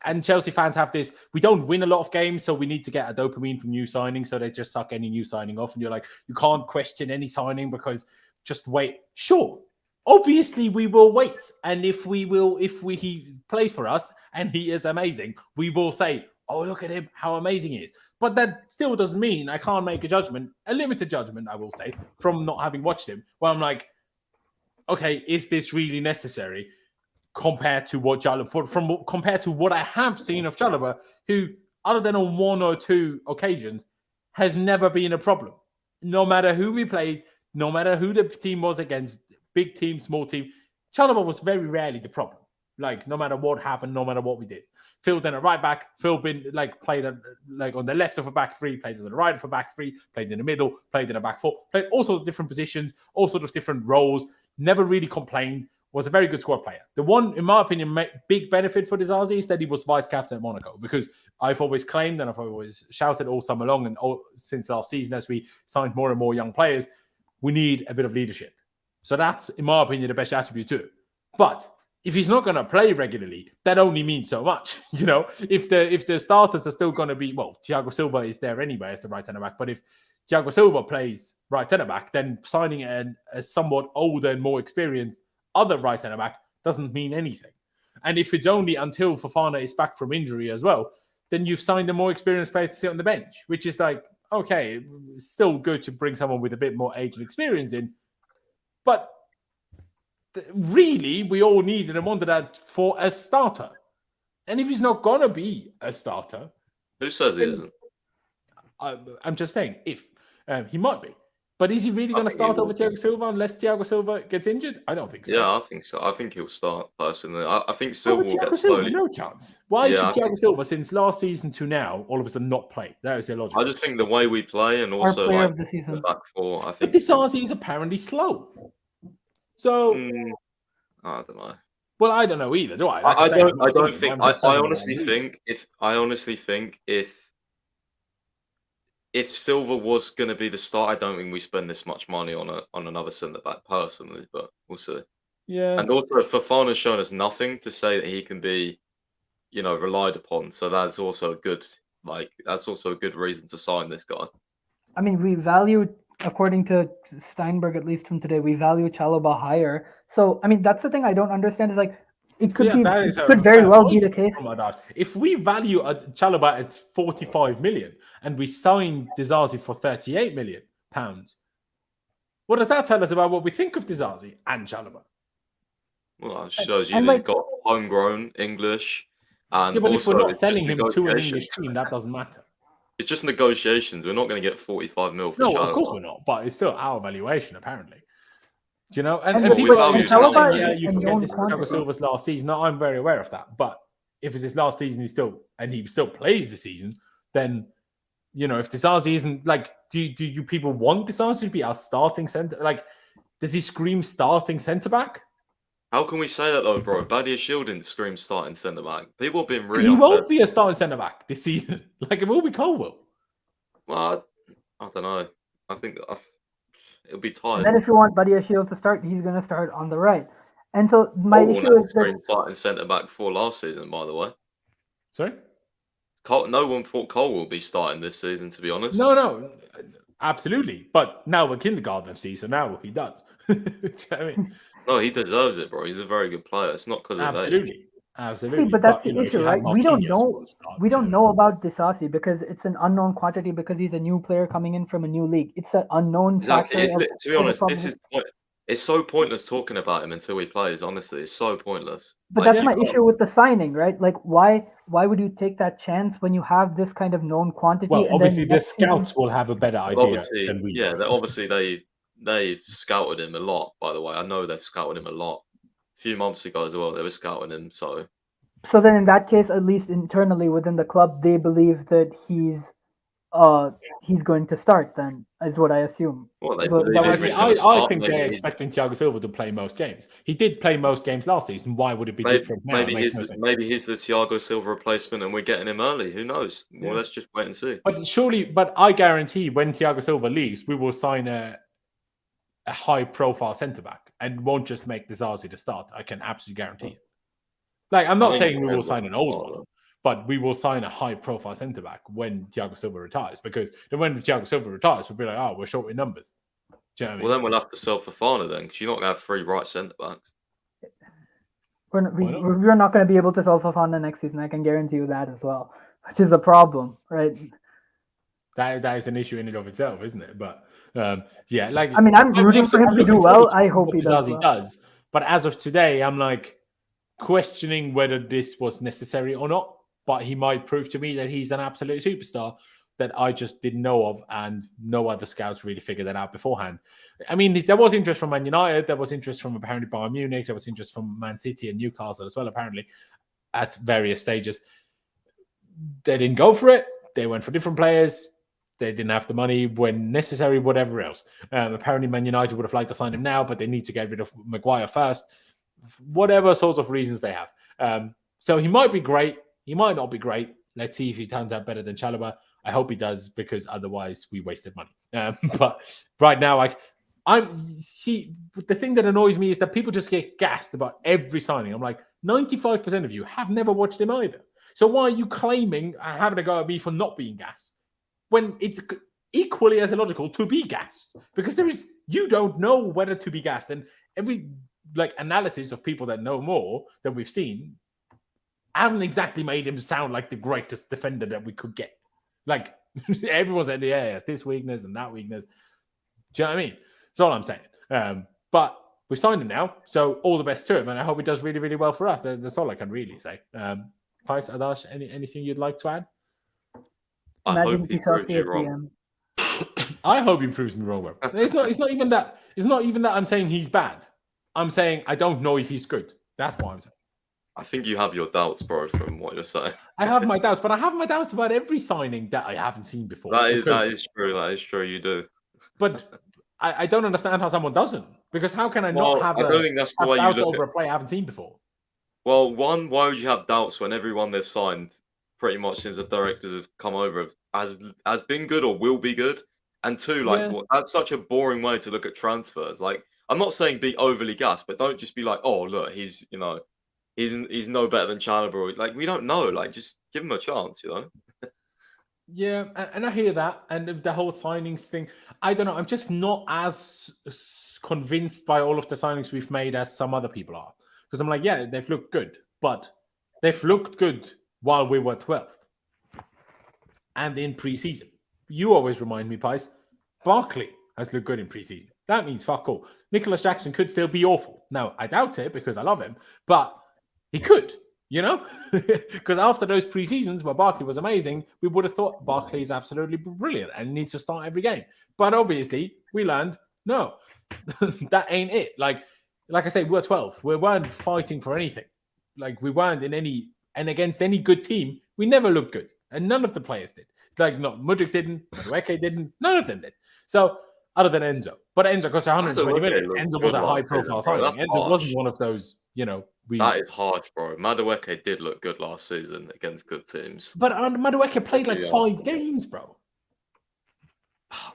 Speaker 1: And Chelsea fans have this, we don't win a lot of games, so we need to get a dopamine from new signings, so they just suck any new signing off. And you're like, you can't question any signing because just wait. Sure, obviously we will wait. And if he plays for us and he is amazing, we will say, oh, look at him, how amazing he is. But that still doesn't mean I can't make a limited judgment, I will say, from not having watched him, where I'm like, okay, is this really necessary? Compared to what compared to what I have seen of Chalobah, who, other than on one or two occasions, has never been a problem. No matter who we played, no matter who the team was against, big team, small team, Chalobah was very rarely the problem. Like, no matter what happened, no matter what we did. Phil then a right back, Phil been like played like on the left of a back three, played on the right of a back three, played in the middle, played in a back four, played all sorts of different positions, all sorts of different roles, never really complained. Was a very good squad player. The one, in my opinion, big benefit for Disasi is that he was vice captain at Monaco, because I've always claimed and I've always shouted all summer long and since last season, as we signed more and more young players, we need a bit of leadership. So that's, in my opinion, the best attribute too. But if he's not going to play regularly, that only means so much. You know, if the starters are still going to be, well, Thiago Silva is there anyway as the right centre back, but if Thiago Silva plays right centre back, then signing a somewhat older and more experienced other right centre back doesn't mean anything. And if it's only until Fofana is back from injury as well, then you've signed a more experienced player to sit on the bench, which is like, okay, still good to bring someone with a bit more age and experience in. But really, we all needed and wanted that for a starter. And if he's not going to be a starter,
Speaker 2: Who says he isn't?
Speaker 1: I'm just saying, if he might be. But is he really
Speaker 2: I
Speaker 1: going to
Speaker 2: think he
Speaker 1: start
Speaker 2: will
Speaker 1: over
Speaker 2: be.
Speaker 1: Thiago Silva unless Thiago Silva gets injured? I don't think so.
Speaker 2: Yeah, I think so. I think he'll start personally. I think
Speaker 1: Oh,
Speaker 2: Silva
Speaker 1: but
Speaker 2: will
Speaker 1: Thiago
Speaker 2: get
Speaker 1: Silva,
Speaker 2: slowly.
Speaker 1: no chance. Why
Speaker 2: Yeah, I
Speaker 1: should Thiago
Speaker 2: think-
Speaker 1: Silva, since last season to now, all of a sudden not play? That is illogical.
Speaker 2: I just think the way we play and
Speaker 4: Our
Speaker 2: also
Speaker 4: player
Speaker 2: like
Speaker 4: of the season.
Speaker 2: the back four. I
Speaker 1: But
Speaker 2: think.
Speaker 1: Disasi is apparently slow. So,
Speaker 2: I don't know.
Speaker 1: well, I don't know either, do I?
Speaker 2: I
Speaker 1: say, I've
Speaker 2: don't.
Speaker 1: not
Speaker 2: I don't
Speaker 1: seen him.
Speaker 2: think.
Speaker 1: I'm
Speaker 2: I
Speaker 1: just telling you what
Speaker 2: honestly
Speaker 1: read.
Speaker 2: think if. I honestly think if Silva was going to be the start, I don't think we spend this much money on another centre back personally, but we'll see.
Speaker 1: Yeah.
Speaker 2: And also, Fofana's shown us nothing to say that he can be, relied upon. So that's also good. Like that's also a good reason to sign this guy.
Speaker 4: I mean, we value, according to Steinberg, at least from today, we value Chalobah higher. So, I mean, that's the thing I don't understand is like, it could very well be the case.
Speaker 1: If we value a Chalobah at 45 million and we sign Disasi for 38 million pounds, what does that tell us about what we think of Disasi and Chalobah?
Speaker 2: Well, it shows you
Speaker 4: And
Speaker 2: that he's
Speaker 4: like-
Speaker 2: got homegrown English, and
Speaker 1: Yeah, but if
Speaker 2: also
Speaker 1: we're not
Speaker 2: it's
Speaker 1: selling
Speaker 2: just
Speaker 1: him to an English
Speaker 2: negotiations.
Speaker 1: team, that doesn't matter.
Speaker 2: It's just negotiations. We're not going to get 45 mil for
Speaker 1: No,
Speaker 2: Chalobah.
Speaker 1: of course we're not, but it's still our valuation, apparently. Do you know? And
Speaker 4: And
Speaker 1: people
Speaker 2: value
Speaker 1: are saying,
Speaker 2: Chalobah
Speaker 1: yeah,
Speaker 2: is
Speaker 1: you
Speaker 4: a
Speaker 1: forget
Speaker 4: known
Speaker 1: this is Thiago
Speaker 4: quantity.
Speaker 1: Silva's last season. No, I'm very aware of that. But if it's his last season, he still plays the season, then, if Disasi isn't, like, do you people want Disasi to be our starting centre? Like, does he scream starting centre-back?
Speaker 2: How can we say that though, bro? Badiashile didn't scream starting centre back. People have been really
Speaker 1: He
Speaker 2: unfair.
Speaker 1: won't be a starting centre-back this season. Like, it will be Colwell.
Speaker 2: Well, I don't know. I think it'll be tight.
Speaker 4: And then if you want Badiashile to start, he's going to start on the right. And so my
Speaker 2: Colwell
Speaker 4: issue
Speaker 2: never
Speaker 4: is that
Speaker 2: screamed starting centre back for last season, by the way.
Speaker 1: Sorry?
Speaker 2: No one thought Cole will be starting this season, to be honest.
Speaker 1: No, absolutely. But now we're kindergarten FC, so now he does. Do you know what I mean?
Speaker 2: No, he deserves it, bro. He's a very good player. It's not because of age.
Speaker 1: Absolutely.
Speaker 4: See, but that's the
Speaker 1: if
Speaker 4: issue,
Speaker 1: you
Speaker 4: right?
Speaker 1: have
Speaker 4: We don't
Speaker 1: Marquinhos,
Speaker 4: know.
Speaker 1: he will start,
Speaker 4: We
Speaker 1: do you
Speaker 4: don't
Speaker 1: know?
Speaker 4: know about Disasi because it's an unknown quantity because he's a new player coming in from a new league. It's an unknown
Speaker 2: Exactly.
Speaker 4: factor.
Speaker 2: To be honest, it's so pointless talking about him until he plays. Honestly, it's so pointless.
Speaker 4: But
Speaker 2: Like,
Speaker 4: that's
Speaker 2: you
Speaker 4: my
Speaker 2: can't-
Speaker 4: issue with the signing, right? Like, why would you take that chance when you have this kind of known quantity?
Speaker 1: Well,
Speaker 4: and
Speaker 1: obviously
Speaker 4: then
Speaker 1: the
Speaker 4: next season-
Speaker 1: scouts will have a better idea
Speaker 2: Obviously,
Speaker 1: than we.
Speaker 2: yeah.
Speaker 1: do.
Speaker 2: Obviously, they've scouted him a lot. By the way, I know they've scouted him a lot. A few months ago as well, they were scouting him. So
Speaker 4: So then, in that case, at least internally within the club, they believe that he's going to start. Then is what I assume.
Speaker 2: well, they
Speaker 4: Is what-
Speaker 2: believe
Speaker 4: that
Speaker 2: him
Speaker 4: was-
Speaker 2: he's
Speaker 1: I
Speaker 2: gonna start,
Speaker 1: think
Speaker 2: maybe
Speaker 1: they're
Speaker 2: he's-
Speaker 1: expecting Thiago Silva to play most games. He did play most games last season. Why would it be different now?
Speaker 2: Maybe
Speaker 1: It makes no
Speaker 2: he's
Speaker 1: sense.
Speaker 2: maybe he's the Thiago Silva replacement, and we're getting him early. Who knows? Well,
Speaker 1: Yeah.
Speaker 2: let's just wait and see.
Speaker 1: But I guarantee when Thiago Silva leaves, we will sign a high-profile centre-back and won't just make Disasi to start. I can absolutely guarantee it. Like, I'm not
Speaker 2: I
Speaker 1: saying we will
Speaker 2: depends
Speaker 1: sign
Speaker 2: on
Speaker 1: an
Speaker 2: the
Speaker 1: old
Speaker 2: start,
Speaker 1: one, but we will sign a high-profile centre-back when Thiago Silva retires. Because then when Thiago Silva retires, we'll be like, oh, we're short in numbers. Do you know what I mean?
Speaker 2: Well, then we'll have to sell Fofana then, because you're not going to have 3 right centre backs.
Speaker 4: We're not,
Speaker 1: Why not?
Speaker 4: we're not going to be able to sell Fofana next season. I can guarantee you that as well, which is a problem, right?
Speaker 1: That is an issue in and of itself, isn't it? But yeah, like
Speaker 4: I mean, I'm rooting for him to
Speaker 1: looking
Speaker 4: do
Speaker 1: forward
Speaker 4: well.
Speaker 1: to
Speaker 4: I
Speaker 1: what
Speaker 4: hope he does
Speaker 1: Disasi
Speaker 4: well.
Speaker 1: does. But as of today, I'm like questioning whether this was necessary or not. But he might prove to me that he's an absolute superstar that I just didn't know of, and no other scouts really figured that out beforehand. I mean, there was interest from Man United, there was interest from apparently Bayern Munich, there was interest from Man City and Newcastle as well, apparently, at various stages. They didn't go for it. They went for different players. They didn't have the money when necessary, whatever else. Apparently, Man United would have liked to sign him now, but they need to get rid of Maguire first. Whatever sorts of reasons they have. So he might be great. He might not be great. Let's see if he turns out better than Chalobah. I hope he does, because otherwise we wasted money. But right now, the thing that annoys me is that people just get gassed about every signing. I'm like, 95% of you have never watched him either. So why are you claiming and having a go at me for not being gassed when it's equally as illogical to be gassed? Because you don't know whether to be gassed, and every analysis of people that know more than we've seen haven't exactly made him sound like the greatest defender that we could get. Like, everyone said, yeah, it's this weakness and that weakness. Do you know what I mean? That's all I'm saying. But we signed him now, so all the best to him, and I hope he does really, really well for us. That's all I can really say. Pais, Adash, anything you'd like to add?
Speaker 2: I
Speaker 4: Imagine
Speaker 2: hope he
Speaker 4: Disasi
Speaker 2: proves you
Speaker 4: at
Speaker 2: wrong.
Speaker 4: DM.
Speaker 1: I hope he proves me wrong, bro. It's not even that. It's not even that I'm saying he's bad. I'm saying I don't know if he's good. That's what I'm saying.
Speaker 2: I think you have your doubts, bro, from what you're saying.
Speaker 1: I have my doubts, but I have my doubts about every signing that I haven't seen before.
Speaker 2: That is true. That is true. You do.
Speaker 1: But I don't understand how someone doesn't. Because how can I not have
Speaker 2: I don't think that's the way you
Speaker 1: doubts
Speaker 2: look
Speaker 1: over
Speaker 2: at.
Speaker 1: a player I haven't seen before?
Speaker 2: Well, one, why would you have doubts when everyone they've signed, pretty much since the directors have come over, has been good or will be good? And two, like that's such a boring way to look at transfers. Like, I'm not saying be overly gassed, but don't just be like, oh look, he's no better than Chalobah. Like, we don't know. Like, just give him a chance, you know.
Speaker 1: Yeah, and I hear that, and the whole signings thing. I don't know. I'm just not as convinced by all of the signings we've made as some other people are. Because I'm like, yeah, they've looked good, but they've looked good while we were 12th and in preseason. You always remind me, Pys, Barkley has looked good in preseason. That means fuck all. Nicolas Jackson could still be awful. Now, I doubt it because I love him, but he could, you know? Because after those preseasons where Barkley was amazing, we would have thought Barkley is absolutely brilliant and needs to start every game. But obviously, we learned, no, that ain't it. Like I say, we're 12. We weren't fighting for anything. Like, we weren't in any, and against any good team, we never looked good. And none of the players did. It's like, no, Mudryk didn't, Madueke didn't, none of them did. So, other than Enzo. But Enzo cost 120 million. Enzo was a high-profile signing. Enzo wasn't one of those,
Speaker 2: That is harsh, bro. Madueke did look good last season against good teams.
Speaker 1: But Madueke played like 5 games, bro.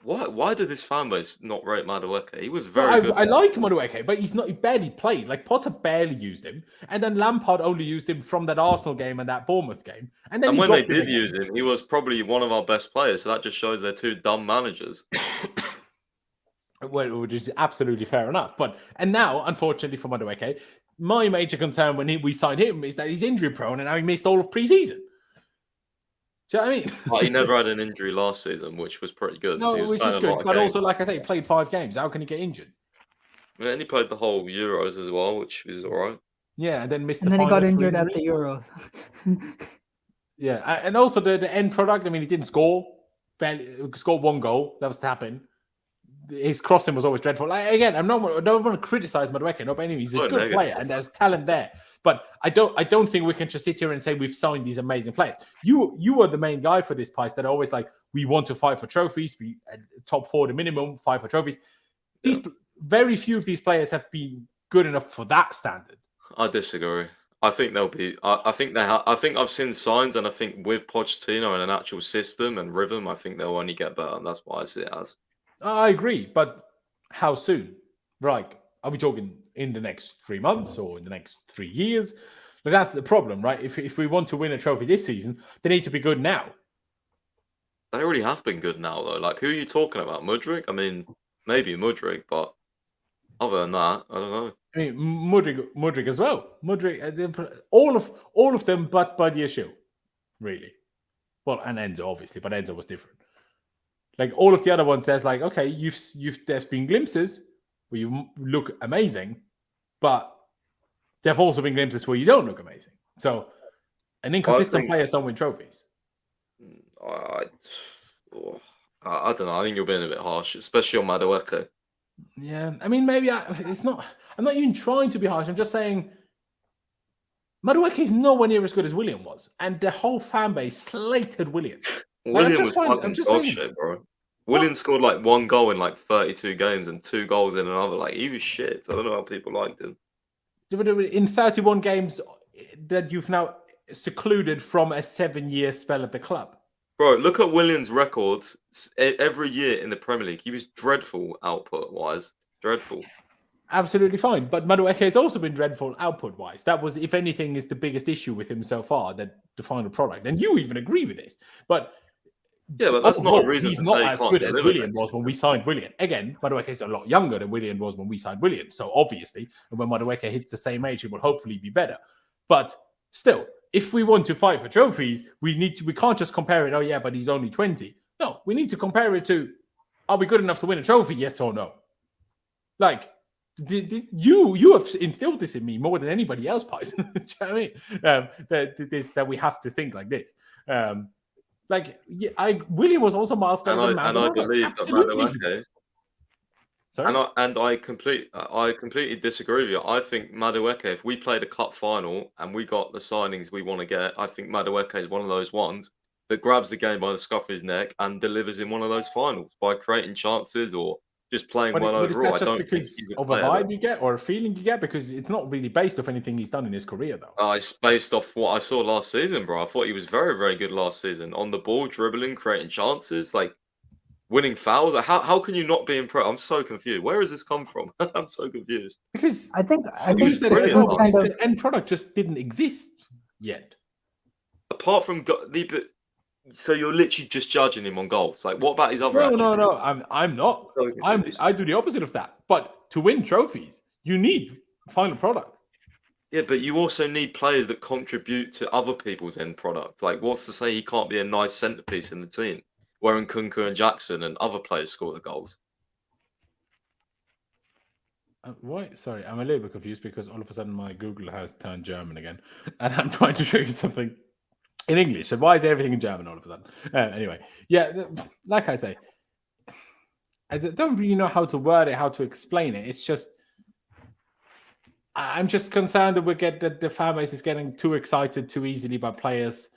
Speaker 2: Why did this fan base not rate Madueke? He was very good.
Speaker 1: I like Madueke, but he barely played. Like, Potter barely used him, and then Lampard only used him from that Arsenal game and that Bournemouth game. And then
Speaker 2: when they did use him, he was probably one of our best players. So that just shows they're two dumb managers.
Speaker 1: Well, which is absolutely fair enough. And now, unfortunately for Madueke, my major concern when we signed him is that he's injury prone and now he missed all of preseason. Do you know what I mean?
Speaker 2: Well, he never had an injury last season, which was pretty good.
Speaker 1: No, which is good. But also, like I say, he played 5 games. How can he get injured?
Speaker 2: And he played the whole Euros as well, which is all right.
Speaker 1: Yeah, and then missed
Speaker 4: and
Speaker 1: the
Speaker 4: then
Speaker 1: final.
Speaker 4: He got injured at the Euros.
Speaker 1: Yeah, and also the end product, I mean, he didn't score. Barely scored 1 goal. That was tapping. His crossing was always dreadful. Like, again, I don't want to criticize Madueke. No, by any means, he's a good player and there's talent there. But I don't think we can just sit here and say we've signed these amazing players. You are the main guy for this, Pice, that are always like, we want to fight for trophies. We top 4 the minimum, fight for trophies. Very few of these players have been good enough for that standard.
Speaker 2: I disagree. I think they'll be. I think they. I think I've seen signs, and I think with Pochettino and an actual system and rhythm, I think they'll only get better. And that's what I see it as.
Speaker 1: I agree, but how soon? Right? Are we talking in the next 3 months or in the next 3 years? But that's the problem, right? If we want to win a trophy this season, they need to be good now.
Speaker 2: They already have been good now, though. Like, who are you talking about? Mudryk? I mean, maybe Mudryk, but other than that, I don't know.
Speaker 1: I mean, Mudryk as well. Mudryk, all of them, but Badiashile, really. Well, and Enzo obviously, but Enzo was different. Like, all of the other ones, there's like, okay, there's been glimpses where you look amazing, but there have also been glimpses where you don't look amazing. So, and inconsistent players don't win trophies.
Speaker 2: I don't know. I think you're being a bit harsh, especially on Madueke.
Speaker 1: Yeah, I mean, maybe I'm not even trying to be harsh. I'm just saying Madueke is nowhere near as good as Willian was, and the whole fan base slated Willian.
Speaker 2: Willian was fucking dog shit, bro. Willian scored like 1 goal in like 32 games and 2 goals in another. Like, he was shit. I don't know how people liked him.
Speaker 1: In 31 games that you've now secluded from a 7-year spell at the club.
Speaker 2: Bro, look at Willian's records every year in the Premier League. He was dreadful output-wise. Dreadful.
Speaker 1: Absolutely fine. But Madueke has also been dreadful output-wise. That was, if anything, is the biggest issue with him so far, the final product. And you even agree with this. But
Speaker 2: yeah, but that's not a reason
Speaker 1: he's
Speaker 2: to
Speaker 1: not
Speaker 2: say
Speaker 1: as good as Willian was when we signed Willian. Again, Madueke is a lot younger than Willian was when we signed Willian. So obviously, when Madueke hits the same age, it will hopefully be better. But still, if we want to fight for trophies, we can't just compare it, oh yeah, but he's only 20. No, we need to compare it to, are we good enough to win a trophy, yes or no? Like, you have instilled this in me more than anybody else, Pies. Do you know what I mean? That we have to think like this. Like, yeah, William was also miles better than
Speaker 2: And I believe that Madueke.
Speaker 1: Sorry?
Speaker 2: I completely disagree with you. I think Madueke, if we played a cup final and we got the signings we want to get, I think Madueke is one of those ones that grabs the game by the scruff of his neck and delivers in one of those finals by creating chances or just playing well overall.
Speaker 1: Is that just because of a vibe you get or a feeling you get? Because it's not really based off anything he's done in his career, though.
Speaker 2: It's based off what I saw last season, bro. I thought he was very, very good last season. On the ball, dribbling, creating chances, like winning fouls. How can you not be impressed? I'm so confused. Where has this come from? I'm so confused.
Speaker 1: Because
Speaker 4: I think
Speaker 1: the end product just didn't exist yet.
Speaker 2: Apart from so you're literally just judging him on goals. Like, what about his other attributes?
Speaker 1: No. I'm not. I do the opposite of that. But to win trophies, you need final product.
Speaker 2: Yeah, but you also need players that contribute to other people's end product. Like, what's to say he can't be a nice centerpiece in the team, where Nkunku and Jackson and other players score the goals?
Speaker 1: Why? Sorry, I'm a little bit confused because all of a sudden my Google has turned German again, and I'm trying to show you something in English. And why is everything in German all of a sudden? Anyway, yeah, like I say, I don't really know how to word it, how to explain it. It's just, I'm just concerned that the fan base is getting too excited too easily by players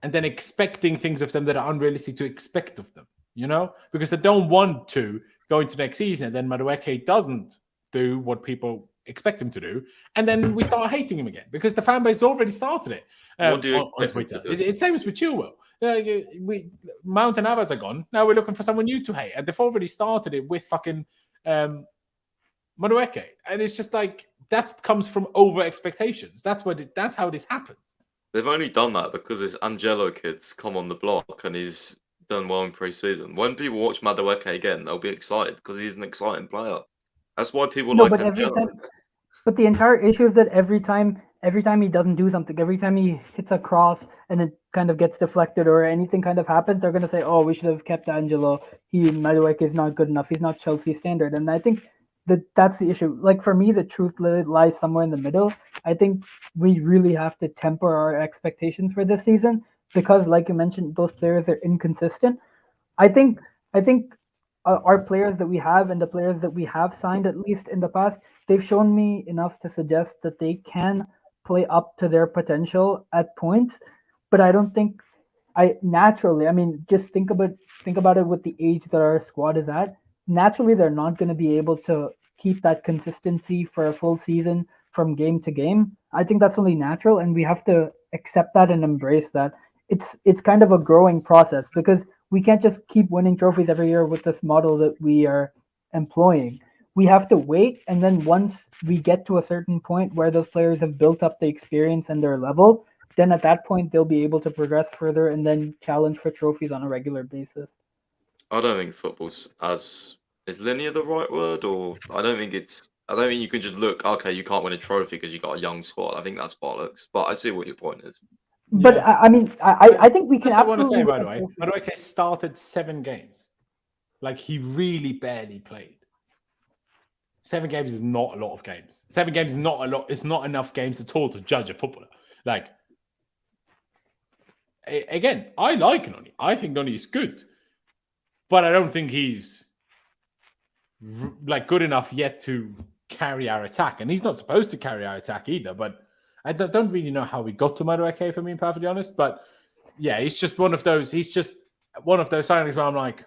Speaker 1: and then expecting things of them that are unrealistic to expect of them, you know? Because they don't want to go into next season and then Madueke doesn't do what people expect him to do, and then we start hating him again because the fan base already started it.
Speaker 2: What do you
Speaker 1: on Twitter? It's same as with Chilwell. Mount and Havertz are gone. Now we're looking for someone new to hate, and they've already started it with fucking Madueke, and it's just like that comes from over expectations. That's how this happens.
Speaker 2: They've only done that because this Angelo kid's come on the block and he's done well in pre-season. When people watch Madueke again, they'll be excited because he's an exciting player. That's why people like Angelo.
Speaker 4: But the entire issue is that every time he doesn't do something, every time he hits a cross and it kind of gets deflected or anything kind of happens, they're going to say, "Oh, we should have kept Angelo. Madueke is not good enough. He's not Chelsea standard." And I think that's the issue. Like, for me, the truth lies somewhere in the middle. I think we really have to temper our expectations for this season because, like you mentioned, those players are inconsistent. I think our players that we have and the players that we have signed, at least in the past, they've shown me enough to suggest that they can play up to their potential at points. But I don't think just think about it with the age that our squad is at. Naturally, they're not going to be able to keep that consistency for a full season from game to game. I think that's only natural, and we have to accept that and embrace that. It's kind of a growing process because we can't just keep winning trophies every year with this model that we are employing. We have to wait, and then once we get to a certain point where those players have built up the experience and their level, then at that point they'll be able to progress further and then challenge for trophies on a regular basis.
Speaker 2: I don't think football's is linear the right word, or I don't think you can just look, okay, you can't win a trophy because you got a young squad. I think that's bollocks. But I see what your point is.
Speaker 4: But yeah. I think we can absolutely.
Speaker 1: I want to say, by the way, Madueke started 7 games. Like, he really barely played. 7 games is not a lot of games. 7 games is not a lot. It's not enough games at all to judge a footballer. Like, again, I like Noni. I think Noni is good, but I don't think he's like good enough yet to carry our attack. And he's not supposed to carry our attack either. But I don't really know how we got to Madueke, if I'm being perfectly honest. But yeah, he's just one of those. He's just one of those signings where I'm like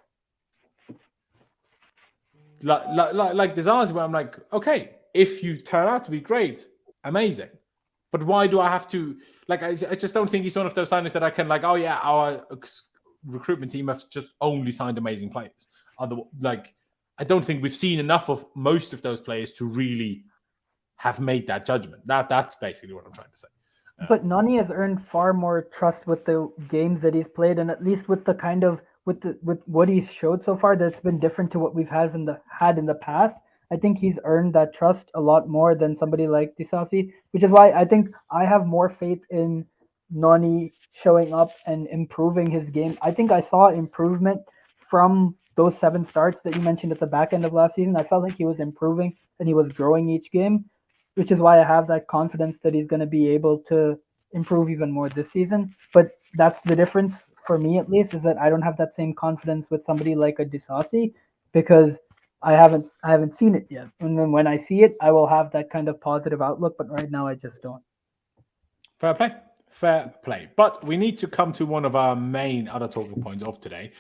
Speaker 1: Disasi, where I'm like, okay, if you turn out to be great, amazing. But why do I have to? Like, I just don't think he's one of those signings that I can like. Oh yeah, our recruitment team has just only signed amazing players. I don't think we've seen enough of most of those players to really have made that judgment. That's basically what I'm trying to say.
Speaker 4: But Noni has earned far more trust with the games that he's played, and at least with the kind of with what he's showed so far, that's been different to what we've had in the past. I think he's earned that trust a lot more than somebody like Disasi, which is why I think I have more faith in Noni showing up and improving his game. I think I saw improvement from those 7 starts that you mentioned at the back end of last season. I felt like he was improving and he was growing each game, which is why I have that confidence that he's going to be able to improve even more this season. But that's the difference for me at least, is that I don't have that same confidence with somebody like a Disasi because I haven't seen it yet. And then when I see it, I will have that kind of positive outlook. But right now, I just don't.
Speaker 1: Fair play. Fair play. But we need to come to one of our main other talking points of today,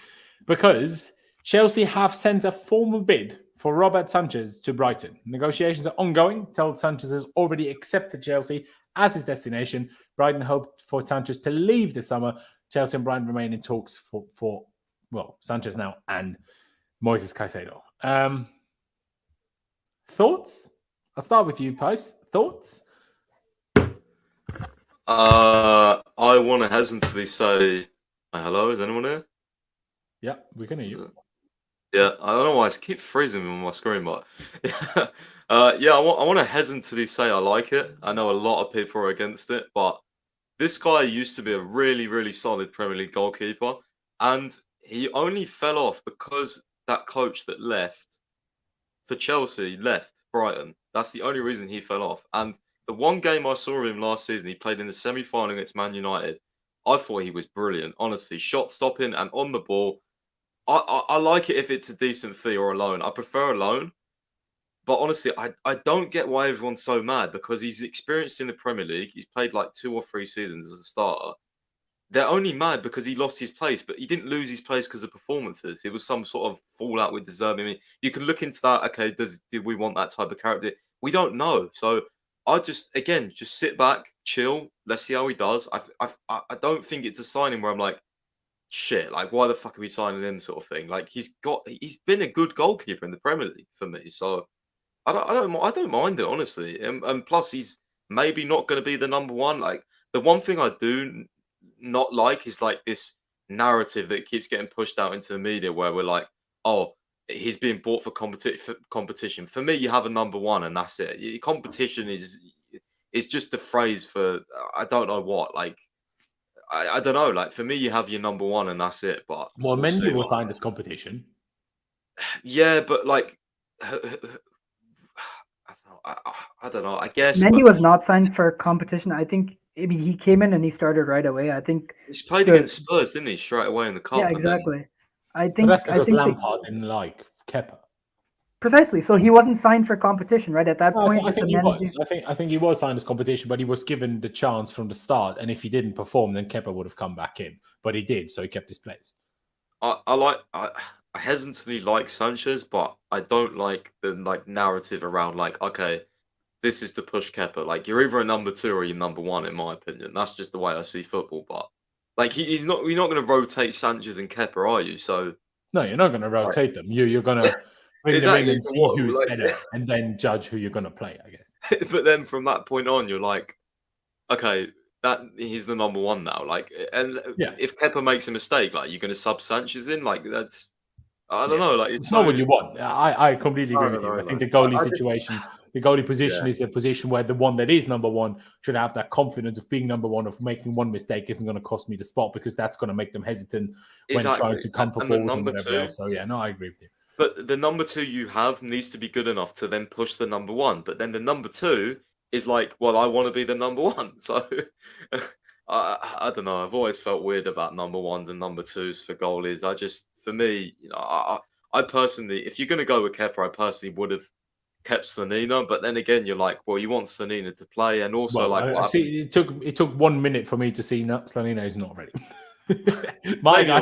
Speaker 1: because Chelsea have sent a formal bid for Robert Sanchez to Brighton. Negotiations are ongoing. Todd Sanchez has already accepted Chelsea as his destination. Brighton hoped for Sanchez to leave this summer. Chelsea and Brighton remain in talks for Sanchez now and Moises Caicedo. Thoughts? I'll start with you, Pys. Thoughts?
Speaker 2: I want to hesitantly say, hello, is anyone here?
Speaker 1: Yeah, we can hear you.
Speaker 2: Yeah, I don't know why I keep freezing on my screen, but yeah, I want to hesitantly say I like it. I know a lot of people are against it, but this guy used to be a really, really solid Premier League goalkeeper, and he only fell off because that coach that left for Chelsea left Brighton. That's the only reason he fell off. And the one game I saw him last season, he played in the semi-final against Man United. I thought he was brilliant, honestly. Shot stopping and on the ball. I like it if it's a decent fee or a loan. I prefer a loan. But honestly, I don't get why everyone's so mad, because he's experienced in the Premier League. He's played like 2 or 3 seasons as a starter. They're only mad because he lost his place, but he didn't lose his place because of performances. It was some sort of fallout with De Zerbi. I mean, you can look into that. Okay, did we want that type of character? We don't know. So I just sit back, chill. Let's see how he does. I don't think it's a signing where I'm like, shit, like why the fuck are we signing him, sort of thing. Like he's been a good goalkeeper in the Premier League for me. So I don't mind it, honestly. And plus he's maybe not going to be the number one. Like the one thing I do not like is like this narrative that keeps getting pushed out into the media where we're like, oh, he's being bought for competition. For me, you have a number one and that's it. Competition is just a phrase for I don't know what. Like I don't know. Like for me, you have your number one and that's it. But
Speaker 1: well, Mendy was signed as competition.
Speaker 2: Yeah, but like I don't know. I guess
Speaker 4: Mendy was not signed for competition. I think he came in and he started right away. I think
Speaker 2: he's played against Spurs, didn't he? Straight away in the cup.
Speaker 4: Yeah, exactly.
Speaker 1: I think that's because Lampard didn't like Kepa.
Speaker 4: Precisely. So he wasn't signed for competition, right? At that point,
Speaker 1: I think he was. I think he was signed as competition, but he was given the chance from the start. And if he didn't perform, then Kepa would have come back in. But he did, so he kept his place.
Speaker 2: I hesitantly like Sanchez, but I don't like the narrative around okay, this is to push Kepa. Like you're either a number 2 or you're number 1, in my opinion. That's just the way I see football. But you're not going to rotate Sanchez and Kepa, are you? So
Speaker 1: no, you're not going to rotate them. You're going to bring them in and see who's better, and then judge who you're going to play, I guess.
Speaker 2: But then from that point on, you're like, okay, that he's the number 1 now. And if Kepa makes a mistake, you're going to sub Sanchez in. That's I don't know. It's
Speaker 1: not what you want. I completely agree with you. I think the goalie situation. The goalie position is a position where the one that is number 1 should have that confidence of being number 1, of making one mistake isn't going to cost me the spot, because that's going to make them hesitant when trying to come for balls and whatever else. So I agree with you.
Speaker 2: But the number 2 you have needs to be good enough to then push the number 1. But then the number 2 is like, well, I want to be the number 1. So I don't know. I've always felt weird about number 1s and number 2s for goalies. For me, I personally, if you're going to go with Kepa, I personally would have kept Slonina, but then again, you're like, well, you want Slonina to play, and also
Speaker 1: it took 1 minute for me to see Slonina is not ready. my guy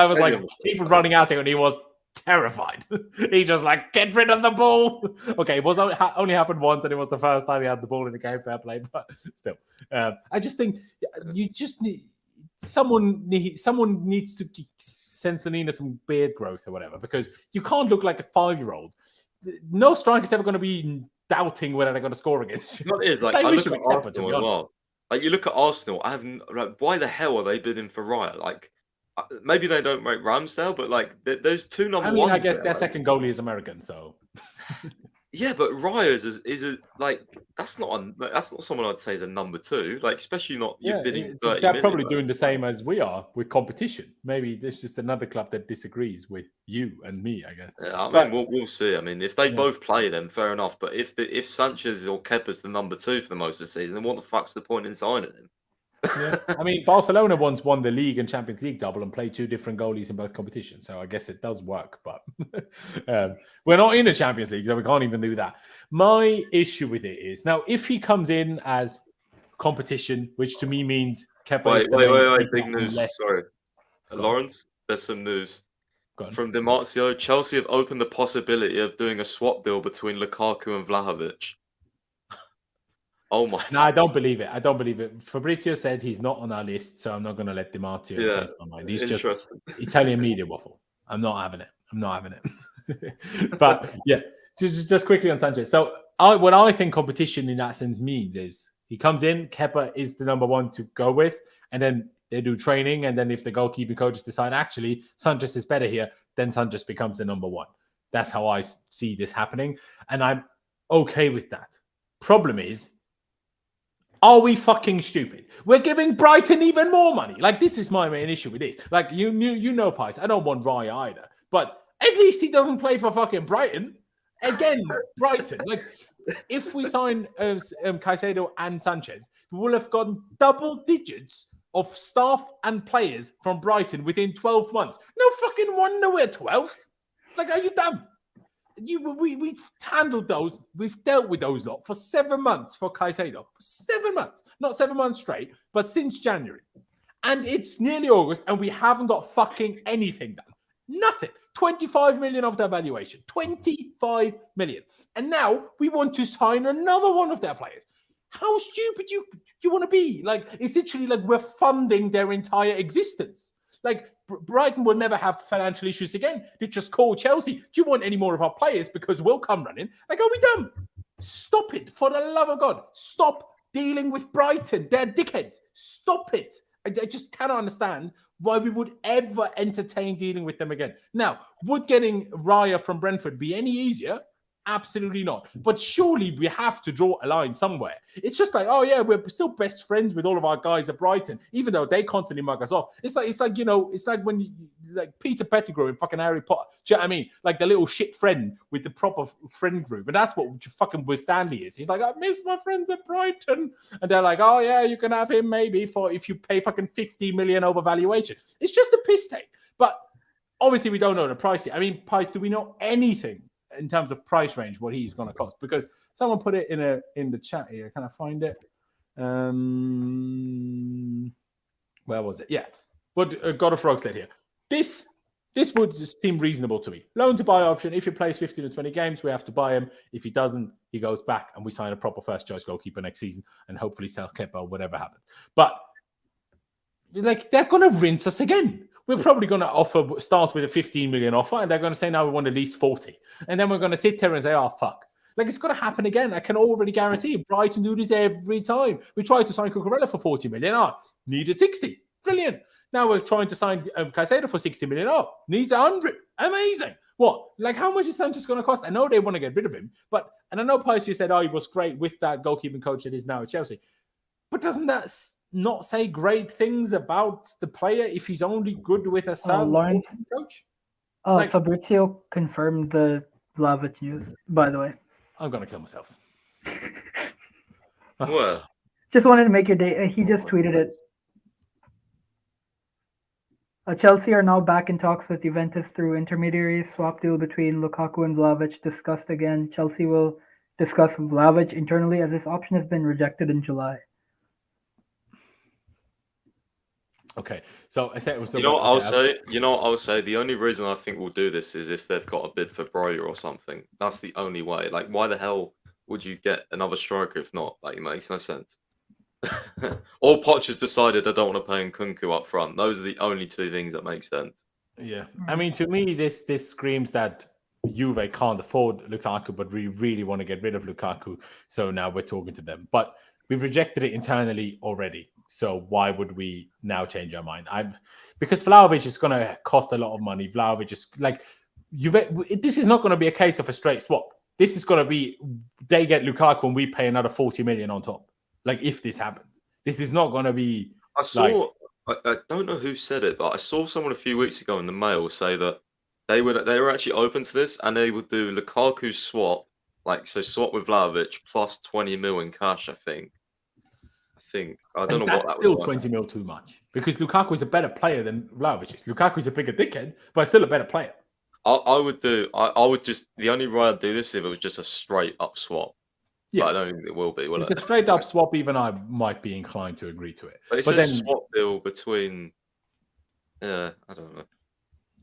Speaker 1: was like, people running at him, and he was terrified. He just get rid of the ball. Okay, it was only happened once, and it was the first time he had the ball in the game. Fair play, but still, I just think you just need someone needs to send Slonina some beard growth or whatever, because you can't look like a 5-year-old. No striker's ever going to be doubting whether they're going to score against you.
Speaker 2: It is I look at Arsenal as well. You look at Arsenal. I have why the hell are they bidding for Raya? Maybe they don't rate Ramsdale, but those 2 number 1s.
Speaker 1: I guess their second goalie is American, so.
Speaker 2: Yeah, but Raya is that's not someone I'd say is a number 2. Especially not you're bidding 30
Speaker 1: they're probably doing the same as we are with competition. Maybe there's just another club that disagrees with you and me, I guess.
Speaker 2: Yeah, we'll see. I mean, if they both play, then fair enough. But if Sanchez or Kepa's the number 2 for the most of the season, then what the fuck's the point in signing him?
Speaker 1: Yeah. I mean, Barcelona once won the league and Champions League double and played 2 different goalies in both competitions. So I guess it does work, but we're not in the Champions League, so we can't even do that. My issue with it is now if he comes in as competition, which to me means Kepa is the main
Speaker 2: wait.
Speaker 1: keeper
Speaker 2: Big news.
Speaker 1: unless-
Speaker 2: Sorry.
Speaker 1: Go on.
Speaker 2: Lawrence, there's some news.
Speaker 1: Go on.
Speaker 2: From Dimarzio, Chelsea have opened the possibility of doing a swap deal between Lukaku and Vlahovic. Oh my!
Speaker 1: No, I don't believe it. I don't believe it. Fabrizio said he's not on our list, so I'm not going to let Dimarzio change my mind. He's just Italian media waffle. I'm not having it. I'm not having it. But yeah, just quickly on Sanchez. So what I think competition in that sense means is he comes in, Kepa is the number one to go with, and then they do training, and then if the goalkeeping coaches decide actually Sanchez is better here, then Sanchez becomes the number one. That's how I see this happening, and I'm okay with that. Problem is, are we fucking stupid? We're giving Brighton even more money. Like, this is my main issue with this. Like, you know, Pies, I don't want Raya either. But at least he doesn't play for fucking Brighton. Again, Brighton. Like, if we sign Caicedo and Sanchez, we will have gotten double digits of staff and players from Brighton within 12 months. No fucking wonder we're 12th. Like, are you dumb? We've handled those. We've dealt with those lot for 7 months for Caicedo. 7 months. Not 7 months straight, but since January. And it's nearly August, and we haven't got fucking anything done. Nothing. 25 million of their valuation. 25 million. And now we want to sign another one of their players. How stupid you want to be? Like, it's literally like we're funding their entire existence. Like, Brighton will never have financial issues again. They just call Chelsea. Do you want any more of our players? Because we'll come running. Like, are we done? Stop it. For the love of God. Stop dealing with Brighton. They're dickheads. Stop it. I just cannot understand why we would ever entertain dealing with them again. Now, would getting Raya from Brentford be any easier? Absolutely not. But surely we have to draw a line somewhere. It's just like, oh yeah, we're still best friends with all of our guys at Brighton, even though they constantly mug us off. It's like you know, it's like when like Peter Pettigrew in fucking Harry Potter. Do you know what I mean? Like the little shit friend with the proper friend group, and that's what fucking Will Stanley is. He's like, I miss my friends at Brighton, and they're like, oh yeah, you can have him maybe for if you pay fucking 50 million over valuation. It's just a piss take. But obviously we don't know the price yet. I mean, Pies, do we know anything in terms of price range, what he's going to cost? Because someone put it in the chat here. Can I find it? Where was it? Yeah. But God of Frogs said here. This would seem reasonable to me. Loan to buy option. If he plays 15 to 20 games, we have to buy him. If he doesn't, he goes back and we sign a proper first choice goalkeeper next season and hopefully sell Kepa or whatever happens. But like, they're going to rinse us again. We're probably going to start with a 15 million offer, and they're going to say, now we want at least 40. And then we're going to sit there and say, oh, fuck. Like, it's going to happen again. I can already guarantee Brighton do this every time. We tried to sign Cucurella for 40 million. Oh, needed 60. Brilliant. Now we're trying to sign Caicedo for 60 million. Oh, needs 100. Amazing. What? Like, how much is Sanchez going to cost? I know they want to get rid of him, and I know Pies, you said, oh, he was great with that goalkeeping coach that is now at Chelsea. But doesn't that not say great things about the player if he's only good with a
Speaker 4: Laurenz
Speaker 1: coach?
Speaker 4: Fabrizio confirmed the Vlahovic news, by the way.
Speaker 1: I'm going to kill myself.
Speaker 2: Well,
Speaker 4: just wanted to make your day. He just tweeted it. Chelsea are now back in talks with Juventus through intermediaries. Swap deal between Lukaku and Vlahovic discussed again. Chelsea will discuss Vlahovic internally as this option has been rejected in July.
Speaker 1: Okay, so I said it was.
Speaker 2: I'll say. The only reason I think we'll do this is if they've got a bid for Broja or something. That's the only way. Like, why the hell would you get another striker if not? Like, it makes no sense. Or Poch has decided I don't want to pay Nkunku up front. Those are the only two things that make sense.
Speaker 1: Yeah, I mean, to me, this screams that Juve can't afford Lukaku, but we really want to get rid of Lukaku. So now we're talking to them, but we've rejected it internally already. So why would we now change our mind? Because Vlahovic is going to cost a lot of money. Vlahovic is like, this is not going to be a case of a straight swap. This is going to be, they get Lukaku and we pay another 40 million on top. Like, if this happens, this is not going to be. I
Speaker 2: don't know who said it, but I saw someone a few weeks ago in the Mail say that they were actually open to this and they would do Lukaku swap, swap with Vlahovic plus 20 mil in cash. I think. I don't know
Speaker 1: And
Speaker 2: what
Speaker 1: that's
Speaker 2: that
Speaker 1: still
Speaker 2: would
Speaker 1: 20 mil too much because Lukaku is a better player than Vlahovic is. Lukaku is a bigger dickhead, but still a better player.
Speaker 2: I would just, the only way I'd do this if it was just a straight up swap.
Speaker 1: Yeah,
Speaker 2: but I don't think it will be, will
Speaker 1: it's
Speaker 2: it?
Speaker 1: a straight up swap. Even I might be inclined to agree to it.
Speaker 2: But it's
Speaker 1: but
Speaker 2: a
Speaker 1: then,
Speaker 2: swap deal between. I don't know.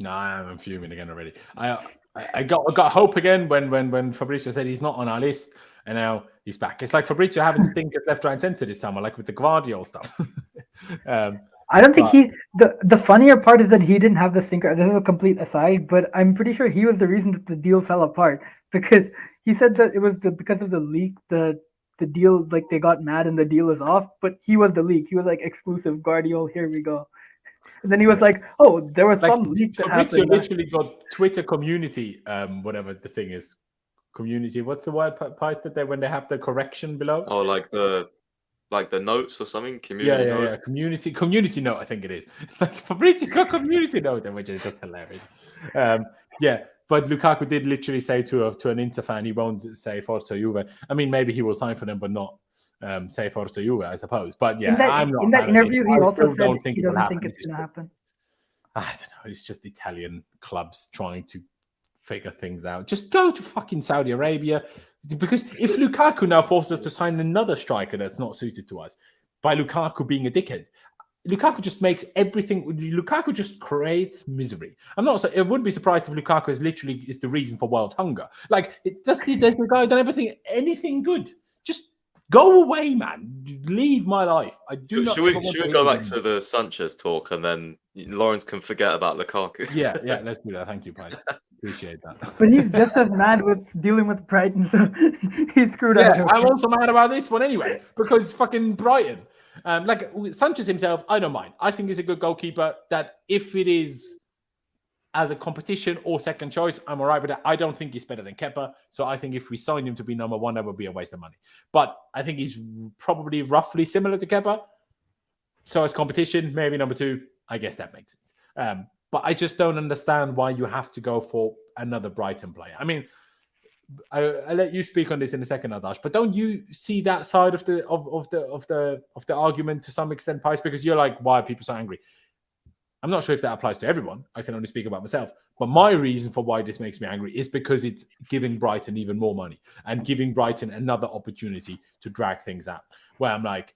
Speaker 1: No, I'm fuming again already. I got hope again when Fabrizio said he's not on our list, and now he's back. It's like Fabrizio having stinkers left, right, and centre this summer, like with the Guardiola stuff.
Speaker 4: I don't think the funnier part is that he didn't have the stinker. This is a complete aside, but I'm pretty sure he was the reason that the deal fell apart because he said that it was because of the leak, the deal, like they got mad and the deal is off, but he was the leak. He was like exclusive Guardiola, here we go. And then he was like, "Oh, there was
Speaker 1: like
Speaker 4: some leak that
Speaker 1: Fabrizio
Speaker 4: happened."
Speaker 1: literally got Twitter community, whatever the thing is, community. What's the word? Pies that they when they have the correction below?
Speaker 2: Oh, like the notes or something. Community note.
Speaker 1: Yeah. Community note. I think it is. Like Fabrizio got community note, which is just hilarious. Yeah. But Lukaku did literally say to an Inter fan, he won't say Forza Juve. I mean, maybe he will sign for them, but not say Forza Juve, I suppose. But yeah, I'm not.
Speaker 4: In that interview, he also said he doesn't
Speaker 1: happen.
Speaker 4: think it's going to happen.
Speaker 1: I don't know. It's just Italian clubs trying to figure things out. Just go to fucking Saudi Arabia. Because if Lukaku now forces us to sign another striker that's not suited to us by Lukaku being a dickhead, Lukaku just makes everything. Lukaku just creates misery. I'm not. I wouldn't be surprised if Lukaku is the reason for world hunger. Like does the guy done anything good? Just go away, man. Leave my life. I do not.
Speaker 2: Should we go back to the Sanchez talk and then Laurenz can forget about Lukaku?
Speaker 1: Yeah, let's do that. Thank you, Pai. Appreciate that.
Speaker 4: But he's just as mad with dealing with Brighton, so he's screwed up.
Speaker 1: Yeah, I'm also mad about this one anyway because fucking Brighton. Like Sanchez himself, I don't mind. I think he's a good goalkeeper. That if it is as a competition or second choice, I'm all right with that. I don't think he's better than Kepa. So I think if we sign him to be number one, that would be a waste of money. But I think he's probably roughly similar to Kepa. So as competition, maybe number two, I guess that makes sense. But I just don't understand why you have to go for another Brighton player. I mean, I'll let you speak on this in a second, Adash. But don't you see that side of the argument to some extent, Pies? Because you're like, why are people so angry? I'm not sure if that applies to everyone. I can only speak about myself. But my reason for why this makes me angry is because it's giving Brighton even more money and giving Brighton another opportunity to drag things out. Where I'm like,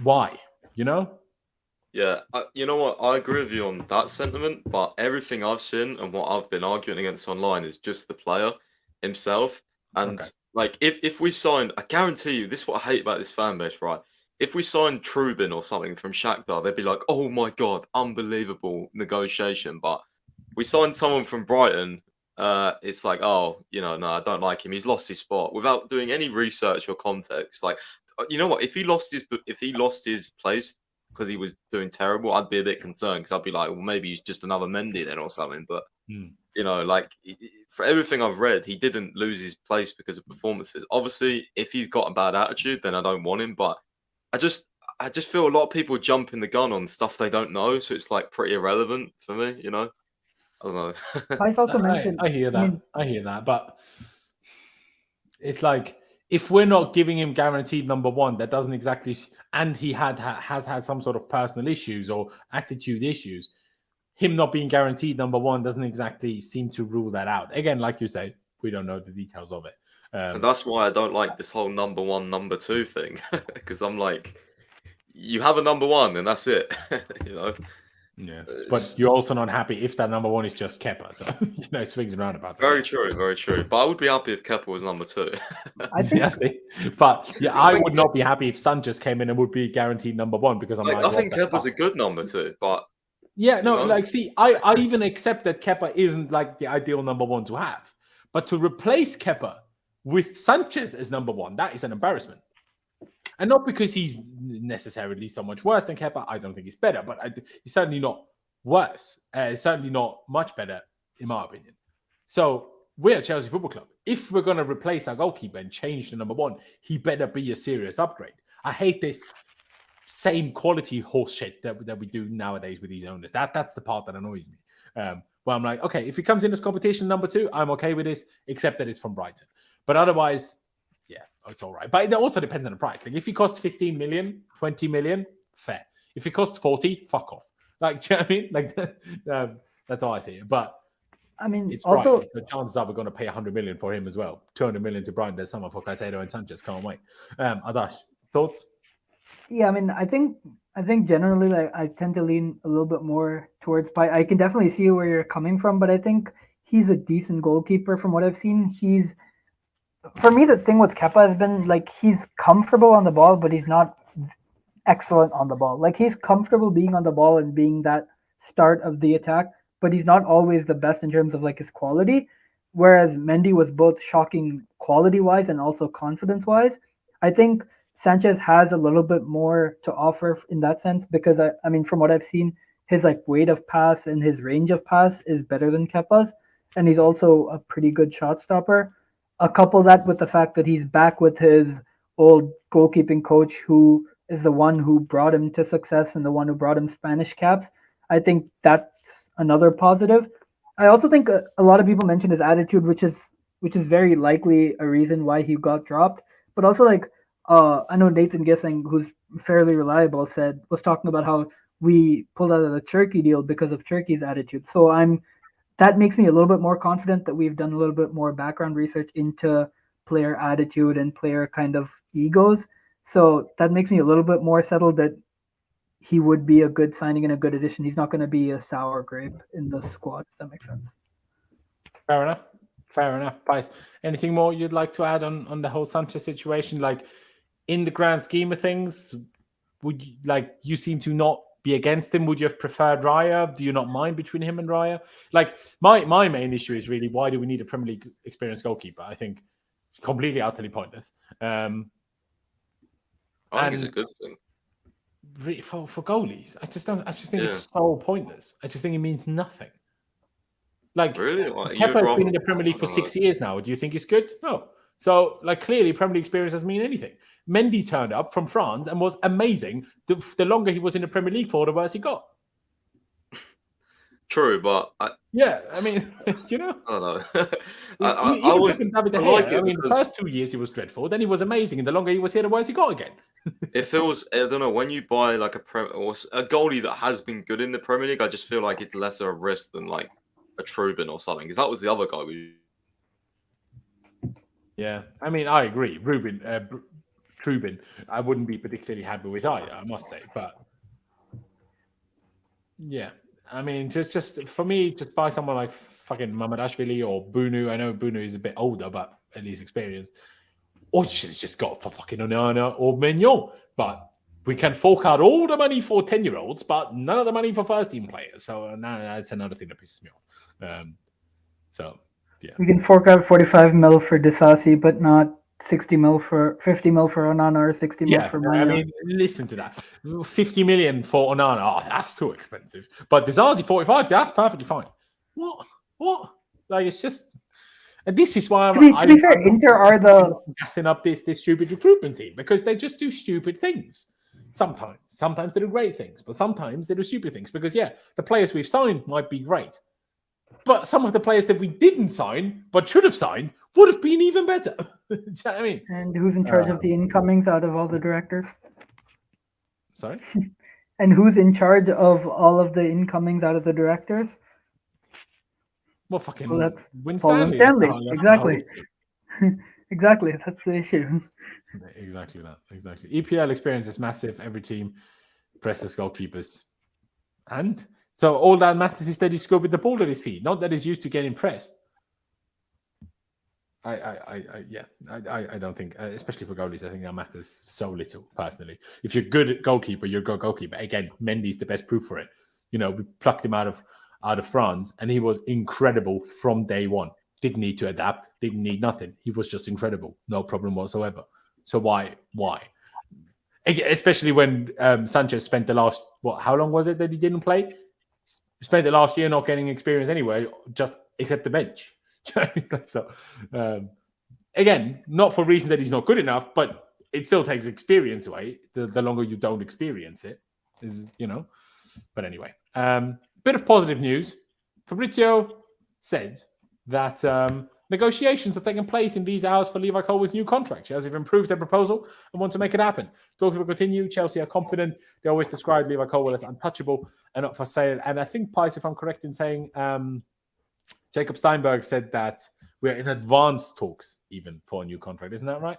Speaker 1: why? You know?
Speaker 2: Yeah, you know what? I agree with you on that sentiment, but everything I've seen and what I've been arguing against online is just the player himself. And like, if we signed, I guarantee you, this is what I hate about this fan base, right? If we signed Trubin or something from Shakhtar, they'd be like, "Oh my god, unbelievable negotiation." But we signed someone from Brighton. It's like, oh, no, I don't like him. He's lost his spot without doing any research or context. Like, you know what? If he lost his place because he was doing terrible, I'd be a bit concerned because I'd be like, well, maybe he's just another Mendy then or something. But like for everything I've read, he didn't lose his place because of performances. Obviously, if he's got a bad attitude, then I don't want him. But I just feel a lot of people jumping the gun on stuff they don't know, so it's like pretty irrelevant for me. I don't know.
Speaker 4: I also mentioned.
Speaker 1: I hear that. I hear that, but it's like, if we're not giving him guaranteed number one, that doesn't exactly, and he has had some sort of personal issues or attitude issues, him not being guaranteed number one doesn't exactly seem to rule that out. Again, like you say, we don't know the details of it.
Speaker 2: And that's why I don't like this whole number one, number two thing, because I'm like, you have a number one and that's it,
Speaker 1: Yeah, but you're also not happy if that number one is just Kepa. So it swings and roundabouts.
Speaker 2: Very true, very true. But I would be happy if Kepa was number two.
Speaker 4: I think,
Speaker 1: I would not be happy if Sanchez came in and would be guaranteed number one because
Speaker 2: I think Kepa's a good number two, but
Speaker 1: I even accept that Kepa isn't like the ideal number one to have, but to replace Kepa with Sanchez as number one, that is an embarrassment. And not because he's necessarily so much worse than Kepa. I don't think he's better, but he's certainly not worse. Certainly not much better, in my opinion. So we're at Chelsea Football Club. If we're going to replace our goalkeeper and change the number one, he better be a serious upgrade. I hate this same quality horse shit that we do nowadays with these owners. That's the part that annoys me. Well, I'm like, okay, if he comes in as competition number two, I'm okay with this, except that it's from Brighton. But otherwise, yeah, it's all right. But it also depends on the price. Like if he costs 15 million, 20 million, fair. If it costs 40, fuck off. Like, do you know what I mean? Like, that's how I see it. But
Speaker 4: I mean,
Speaker 1: it's
Speaker 4: also,
Speaker 1: Brighton. The chances are we're going to pay 100 million for him as well. 200 million to Brighton. There's someone for Caicedo and Sanchez. Can't wait. Adash, thoughts?
Speaker 4: yeah, I mean, I think generally, like, I tend to lean a little bit more towards. I can definitely see where you're coming from, but I think he's a decent goalkeeper from what I've seen. For me, the thing with Kepa has been like he's comfortable on the ball, but he's not excellent on the ball. Like he's comfortable being on the ball and being that start of the attack, but he's not always the best in terms of like his quality. Whereas Mendy was both shocking quality-wise and also confidence-wise. I think Sanchez has a little bit more to offer in that sense because I mean, from what I've seen, his like weight of pass and his range of pass is better than Kepa's, and he's also a pretty good shot stopper. Couple that with the fact that he's back with his old goalkeeping coach, who is the one who brought him to success and the one who brought him Spanish caps. I think that's another positive. I also think a lot of people mentioned his attitude, which is very likely a reason why he got dropped. But also, like I know Nathan Gissing, who's fairly reliable, was talking about how we pulled out of the Turkey deal because of Turkey's attitude. So that makes me a little bit more confident that we've done a little bit more background research into player attitude and player kind of egos. So that makes me a little bit more settled that he would be a good signing and a good addition. He's not going to be a sour grape in the squad, if that makes sense.
Speaker 1: Fair enough. Pies. Anything more you'd like to add on the whole Sanchez situation? Like, in the grand scheme of things, would you, like, you seem to not be against him? Would you have preferred Raya? Do you not mind between him and Raya? Like, my main issue is really, why do we need a Premier League experienced goalkeeper? I think completely utterly pointless.
Speaker 2: I think it's a good thing.
Speaker 1: For goalies, I just think it's so pointless. I just think it means nothing. Like,
Speaker 2: really? Like,
Speaker 1: Kepa's been in the Premier League for 6 years now. Do you think it's good? No. So, like, clearly Premier League experience doesn't mean anything. Mendy turned up from France and was amazing. The longer he was in the Premier League for, the worse he got.
Speaker 2: True, but
Speaker 1: I mean, you know,
Speaker 2: I don't know.
Speaker 1: The first 2 years he was dreadful. Then he was amazing, and the longer he was here, the worse he got again.
Speaker 2: It feels, I don't know, when you buy like a goalie that has been good in the Premier League, I just feel like it's lesser a risk than like a Trubin or something, because that was the other guy
Speaker 1: Yeah, I mean, I agree. Trubin, I wouldn't be particularly happy with either, I must say. But yeah, I mean, just for me, just buy someone like fucking Mamadashvili or Bunu. I know Bunu is a bit older, but at least experienced. Or you should have just got for fucking Onana or Mignon. But we can fork out all the money for 10-year-olds, but none of the money for first-team players. So that's another thing that pisses me off. So, yeah.
Speaker 4: We can fork out 45 mil for Disasi, but not 50 mil for Onana or 60 mil for Mignon.
Speaker 1: I mean, listen to that. 50 million for Onana, that's too expensive. But Disasi 45, that's perfectly fine. What? Like, it's just... And this is why
Speaker 4: to be fair, Inter are the
Speaker 1: gassing up this stupid recruitment team, because they just do stupid things. Sometimes they do great things, but sometimes they do stupid things. Because the players we've signed might be great, but some of the players that we didn't sign but should have signed would have been even better. Do you know what I mean?
Speaker 4: And who's in charge of the incomings out of all the directors?
Speaker 1: Sorry.
Speaker 4: And who's in charge of all of the incomings out of the directors?
Speaker 1: Well, fucking
Speaker 4: that's
Speaker 1: Winstanley.
Speaker 4: Stanley. Exactly. Exactly. That's the issue.
Speaker 1: Exactly that. Exactly. EPL experience is massive. Every team presses goalkeepers. And so all that matters is that he's good with the ball at his feet, not that he's used to getting pressed. I don't think, especially for goalies, I think that matters so little, personally. If you're good at goalkeeper, you're a good goalkeeper. Again, Mendy's the best proof for it. You know, we plucked him out of France, and he was incredible from day one. Didn't need to adapt, didn't need nothing. He was just incredible, no problem whatsoever. So why? Especially when Sanchez spent the last, how long was it that he didn't play? Spent the last year not getting experience anyway, just except the bench. So, again, not for reasons that he's not good enough, but it still takes experience away the longer you don't experience it, you know. But anyway, bit of positive news. Fabrizio said that Negotiations are taking place in these hours for Levi Colwill's new contract. Chelsea have improved their proposal and want to make it happen. Talks will continue. Chelsea are confident. They always describe Levi Colwill as untouchable and not for sale. And I think, Pais, if I'm correct in saying, Jacob Steinberg said that we're in advanced talks even for a new contract. Isn't that right?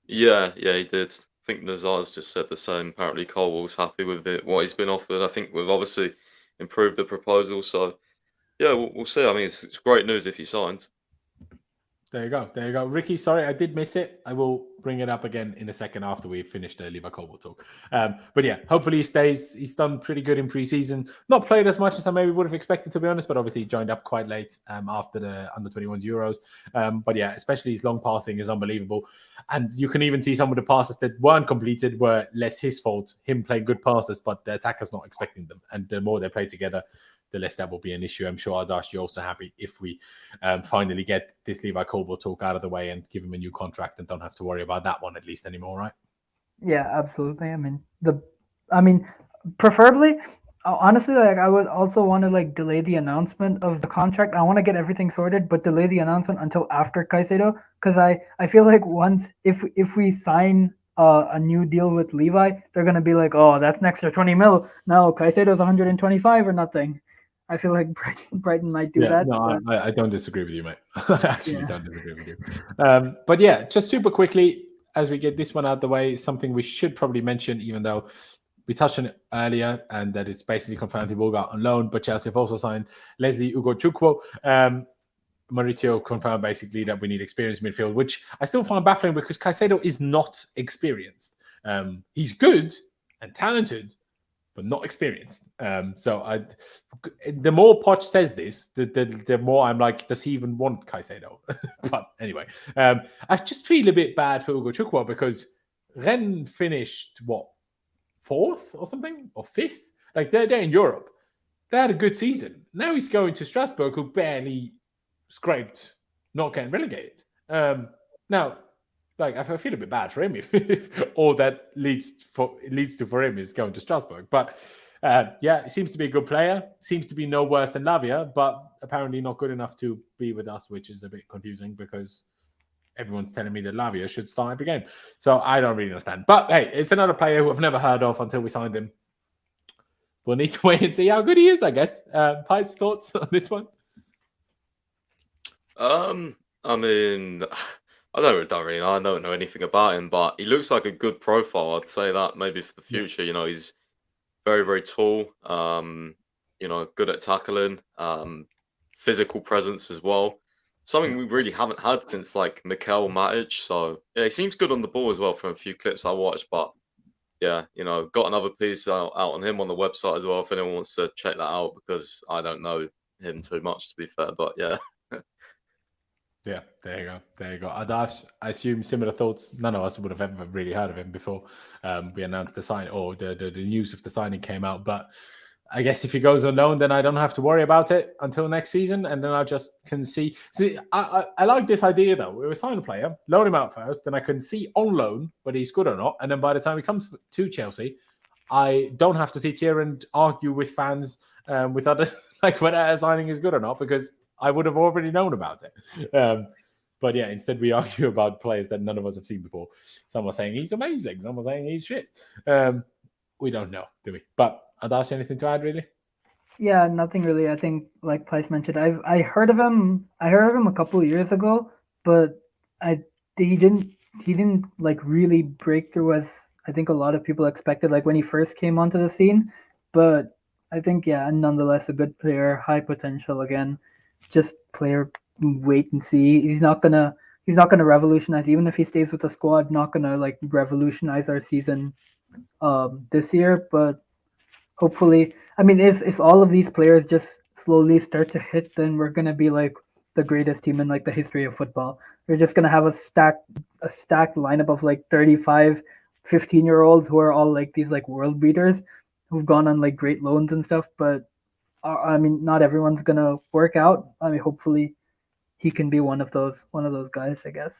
Speaker 2: Yeah, he did. I think Nazar's just said the same. Apparently, Colwell's happy with what he's been offered. I think we've obviously improved the proposal. So, yeah, we'll see. I mean, it's great news if he signs.
Speaker 1: There you go. Ricky, sorry, I did miss it. I will bring it up again in a second after we've finished the Levi Colwill talk. But yeah, hopefully he stays. He's done pretty good in pre-season. Not played as much as I maybe would have expected, to be honest, but obviously he joined up quite late after the Under-21s Euros. But yeah, especially his long passing is unbelievable. And you can even see some of the passes that weren't completed were less his fault, him playing good passes, but the attacker's not expecting them. And the more they play together, the less that will be an issue. I'm sure, Adash, you're also happy if we finally get this Levi Colwill talk out of the way and give him a new contract and don't have to worry about that one at least anymore, right?
Speaker 4: Yeah, absolutely. I mean, preferably, honestly, like I would also want to like delay the announcement of the contract. I want to get everything sorted, but delay the announcement until after Caicedo, because I feel like once if we sign a new deal with Levi, they're gonna be like, oh, that's an extra 20 mil. No, Caicedo's 125 or nothing. I feel like Brighton might do that.
Speaker 1: No, I don't disagree with you, mate. I actually don't disagree with you. But yeah, just super quickly, as we get this one out of the way, something we should probably mention, even though we touched on it earlier, and that it's basically confirmed he will go out on loan, but Chelsea have also signed Lesley Ugochukwu. Mauricio confirmed basically that we need experienced midfield, which I still find baffling because Caicedo is not experienced. He's good and talented, but not experienced. So the more Poch says this, the more I'm like, does he even want Caicedo? But anyway, I just feel a bit bad for Ugochukwu because Rennes finished, fourth or something? Or fifth? Like, they're in Europe. They had a good season. Now he's going to Strasbourg, who barely scraped not getting relegated. Now, like, I feel a bit bad for him if all that leads to for him is going to Strasbourg. But yeah, he seems to be a good player. Seems to be no worse than Lavia, but apparently not good enough to be with us, which is a bit confusing because everyone's telling me that Lavia should start every game. So I don't really understand. But hey, it's another player who I've never heard of until we signed him. We'll need to wait and see how good he is, I guess. Pies, thoughts on this one?
Speaker 2: I mean, I don't really know. I don't know anything about him, but he looks like a good profile. I'd say that maybe for the future. You know, he's very, very tall. You know, good at tackling. Physical presence as well. Something we really haven't had since like Mykhailo Mudryk. So yeah, he seems good on the ball as well from a few clips I watched. But yeah, you know, got another piece out on him on the website as well if anyone wants to check that out because I don't know him too much to be fair. But yeah.
Speaker 1: Yeah, there you go. Adash, I assume similar thoughts. None of us would have ever really heard of him before we announced the sign or the news of the signing came out. But I guess if he goes on loan, then I don't have to worry about it until next season, and then I just can see. See, I like this idea though. We sign a player, loan him out first, then I can see on loan whether he's good or not, and then by the time he comes to Chelsea, I don't have to sit here and argue with fans with others like whether a signing is good or not because I would have already known about it. But yeah, instead we argue about players that none of us have seen before. Some are saying he's amazing. Some are saying he's shit. We don't know, do we? But Adash, anything to add, really?
Speaker 4: Yeah, nothing really. I think, like Pice mentioned, I heard of him. I heard of him a couple of years ago, but he didn't like really break through as I think a lot of people expected. Like when he first came onto the scene, but I think nonetheless a good player, high potential again. Just player, wait and see. He's not gonna revolutionize. Even if he stays with the squad, not gonna like revolutionize our season this year. But hopefully, I mean, if all of these players just slowly start to hit, then we're gonna be like the greatest team in like the history of football. We're just gonna have a stacked lineup of like 35, 15-year-olds who are all like these like world beaters who've gone on like great loans and stuff, but. I mean, not everyone's gonna work out. I mean, hopefully, he can be one of those guys. I guess.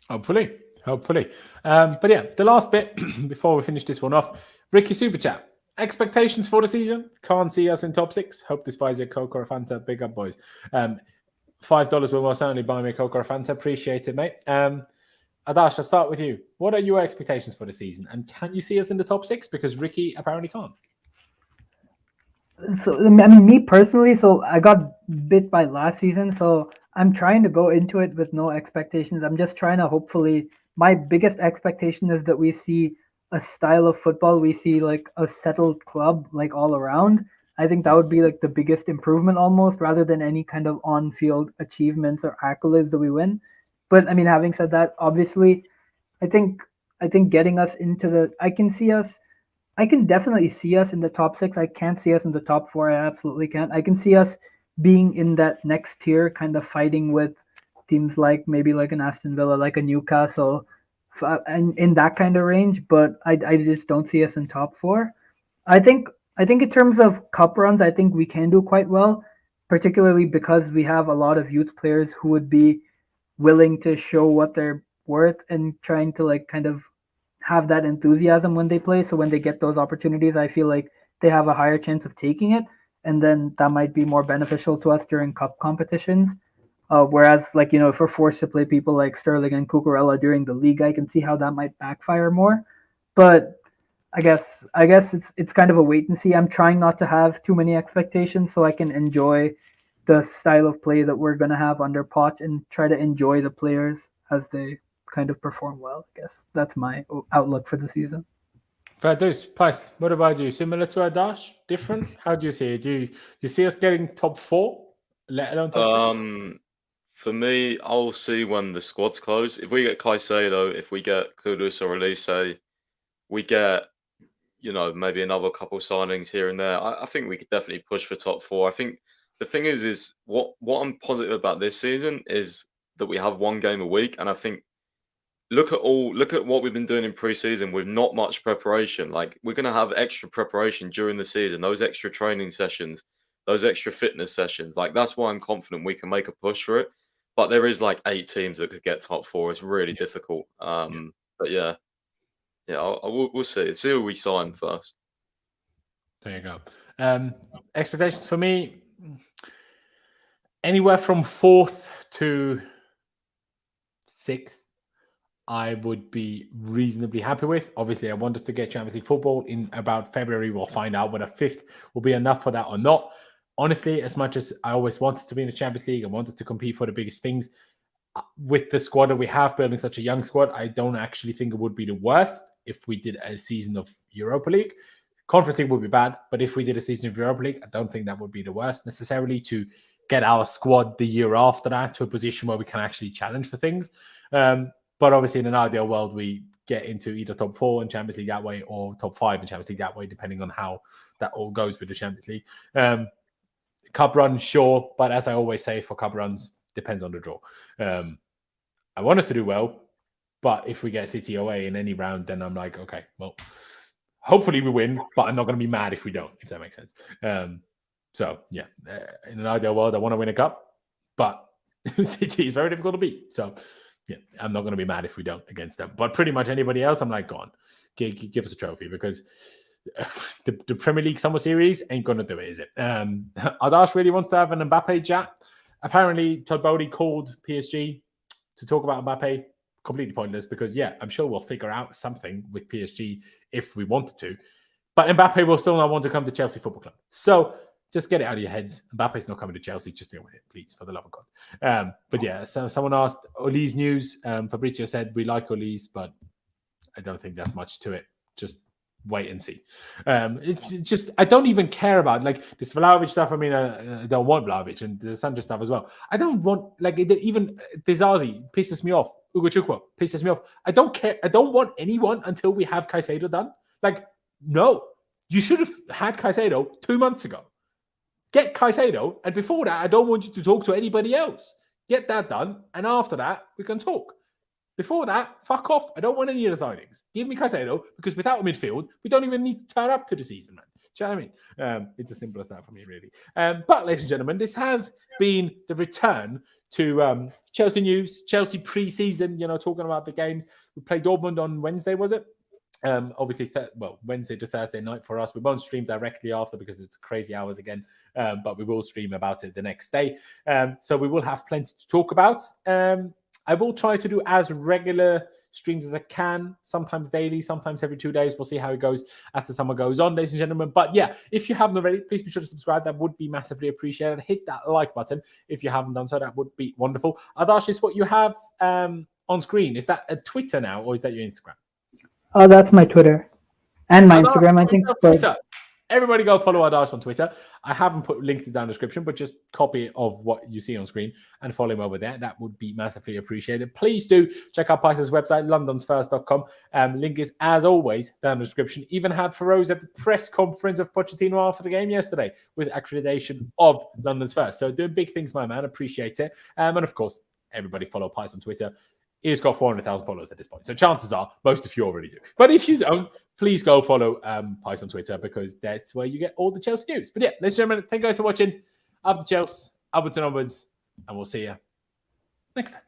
Speaker 1: Hopefully. But yeah, the last bit before we finish this one off, Ricky Super Chat. Expectations for the season? Can't see us in top 6. Hope despite your Coke or Fanta. Big up, boys. $5 will most certainly buy me a Coca or Fanta. Appreciate it, mate. Adash, I'll start with you. What are your expectations for the season? And can you see us in the top 6? Because Ricky apparently can't.
Speaker 4: So, I mean, me personally, so I got bit by last season, so I'm trying to go into it with no expectations. I'm just trying to hopefully, my biggest expectation is that we see a style of football. We see like a settled club, like all around. I think that would be like the biggest improvement almost, rather than any kind of on-field achievements or accolades that we win. But I mean, having said that, obviously, I think getting us into I can definitely see us in the top 6. I can't see us in the top 4. I absolutely can't. I can see us being in that next tier, kind of fighting with teams like maybe like an Aston Villa, like a Newcastle, and in that kind of range. But I just don't see us in top 4. I think in terms of cup runs, I think we can do quite well, particularly because we have a lot of youth players who would be willing to show what they're worth and trying to like kind of have that enthusiasm when they play. So when they get those opportunities, I feel like they have a higher chance of taking it. And then that might be more beneficial to us during cup competitions. Whereas, like, you know, if we're forced to play people like Sterling and Cucurella during the league, I can see how that might backfire more. But I guess it's kind of a wait and see. I'm trying not to have too many expectations so I can enjoy the style of play that we're going to have under Poch and try to enjoy the players as they kind of perform well. I guess that's my outlook for the season.
Speaker 1: Fair dues. Pice, what about you? Similar to Adash? Different? How do you see it? Do you see us getting top 4, let alone top 6?
Speaker 2: For me, I'll see when the squad's close. If we get Caicedo, if we get Kudus or Elise, we get, you know, maybe another couple signings here and there, I think we could definitely push for top 4. I think the thing is what I'm positive about this season is that we have one game a week, and I think look at what we've been doing in pre-season with not much preparation. Like, we're going to have extra preparation during the season, those extra training sessions, those extra fitness sessions. Like, that's why I'm confident we can make a push for it. But there is like 8 teams that could get top 4. It's really difficult. But yeah, we'll see. See who we sign first.
Speaker 1: There you go. Expectations for me, anywhere from 4th to 6th. I would be reasonably happy with. Obviously, I want us to get Champions League football in about February. We'll find out whether 5th will be enough for that or not. Honestly, as much as I always want us to be in the Champions League, I want us to compete for the biggest things. With the squad that we have, building such a young squad, I don't actually think it would be the worst if we did a season of Europa League. Conference League would be bad, but if we did a season of Europa League, I don't think that would be the worst necessarily to get our squad the year after that to a position where we can actually challenge for things. But obviously, in an ideal world, we get into either top 4 in Champions League that way or top 5 in Champions League that way, depending on how that all goes with the Champions League. Cup run, sure. But as I always say, for cup runs, depends on the draw. I want us to do well. But if we get City away in any round, then I'm like, okay, well, hopefully we win. But I'm not going to be mad if we don't, if that makes sense. So, yeah, in an ideal world, I want to win a cup. But City is very difficult to beat. So, yeah, I'm not going to be mad if we don't against them. But pretty much anybody else, I'm like, go on, give us a trophy, because the Premier League Summer Series ain't going to do it, is it? Adash really wants to have an Mbappe chat. Apparently, Todd Boehly called PSG to talk about Mbappe. Completely pointless, because, yeah, I'm sure we'll figure out something with PSG if we wanted to. But Mbappe will still not want to come to Chelsea Football Club. So just get it out of your heads. Mbappe's not coming to Chelsea. Just deal with it, please, for the love of God. But yeah, so someone asked Oli's news. Fabrizio said, we like Oli's, but I don't think there's much to it. Just wait and see. It's just, I don't even care about, like, this Vlahovic stuff. I mean, I don't want Vlahovic, and the Sanchez stuff as well. I don't want, like, even Disasi pisses me off. Ugochukwu pisses me off. I don't care. I don't want anyone until we have Caicedo done. Like, no. You should have had Caicedo 2 months ago. Get Caicedo, and before that, I don't want you to talk to anybody else. Get that done, and after that, we can talk. Before that, fuck off. I don't want any of the signings. Give me Caicedo, because without a midfield, we don't even need to turn up to the season, man. Do you know what I mean? It's as simple as that for me, really. But, ladies and gentlemen, this has been the return to Chelsea news, Chelsea pre-season, talking about the games. We played Dortmund on Wednesday, was it? Obviously, Wednesday to Thursday night for us. We won't stream directly after because it's crazy hours again, but we will stream about it the next day. So we will have plenty to talk about. I will try to do as regular streams as I can, sometimes daily, sometimes every 2 days. We'll see how it goes as the summer goes on, ladies and gentlemen. But yeah, if you haven't already, please be sure to subscribe. That would be massively appreciated. Hit that like button if you haven't done so. That would be wonderful. Adash, is what you have on screen. Is that a Twitter now, or is that your Instagram?
Speaker 4: Oh, that's my Twitter and my Instagram, I think.
Speaker 1: Twitter. Everybody go follow Adash on Twitter. I haven't put linked it down in the description, but just copy of what you see on screen and follow him over there. That would be massively appreciated. Please do check out Pys's website, londonsfirst.com. Link is, as always, down in the description. Even had Feroz at the press conference of Pochettino after the game yesterday with accreditation of London's First. So doing big things, my man. Appreciate it. And of course, everybody follow Pys on Twitter. He's got 400,000 followers at this point. So chances are most of you already do. But if you don't, please go follow Pys on Twitter because that's where you get all the Chelsea news. But yeah, ladies and gentlemen, thank you guys for watching. Up to Chelsea, upwards and onwards, and we'll see you next time.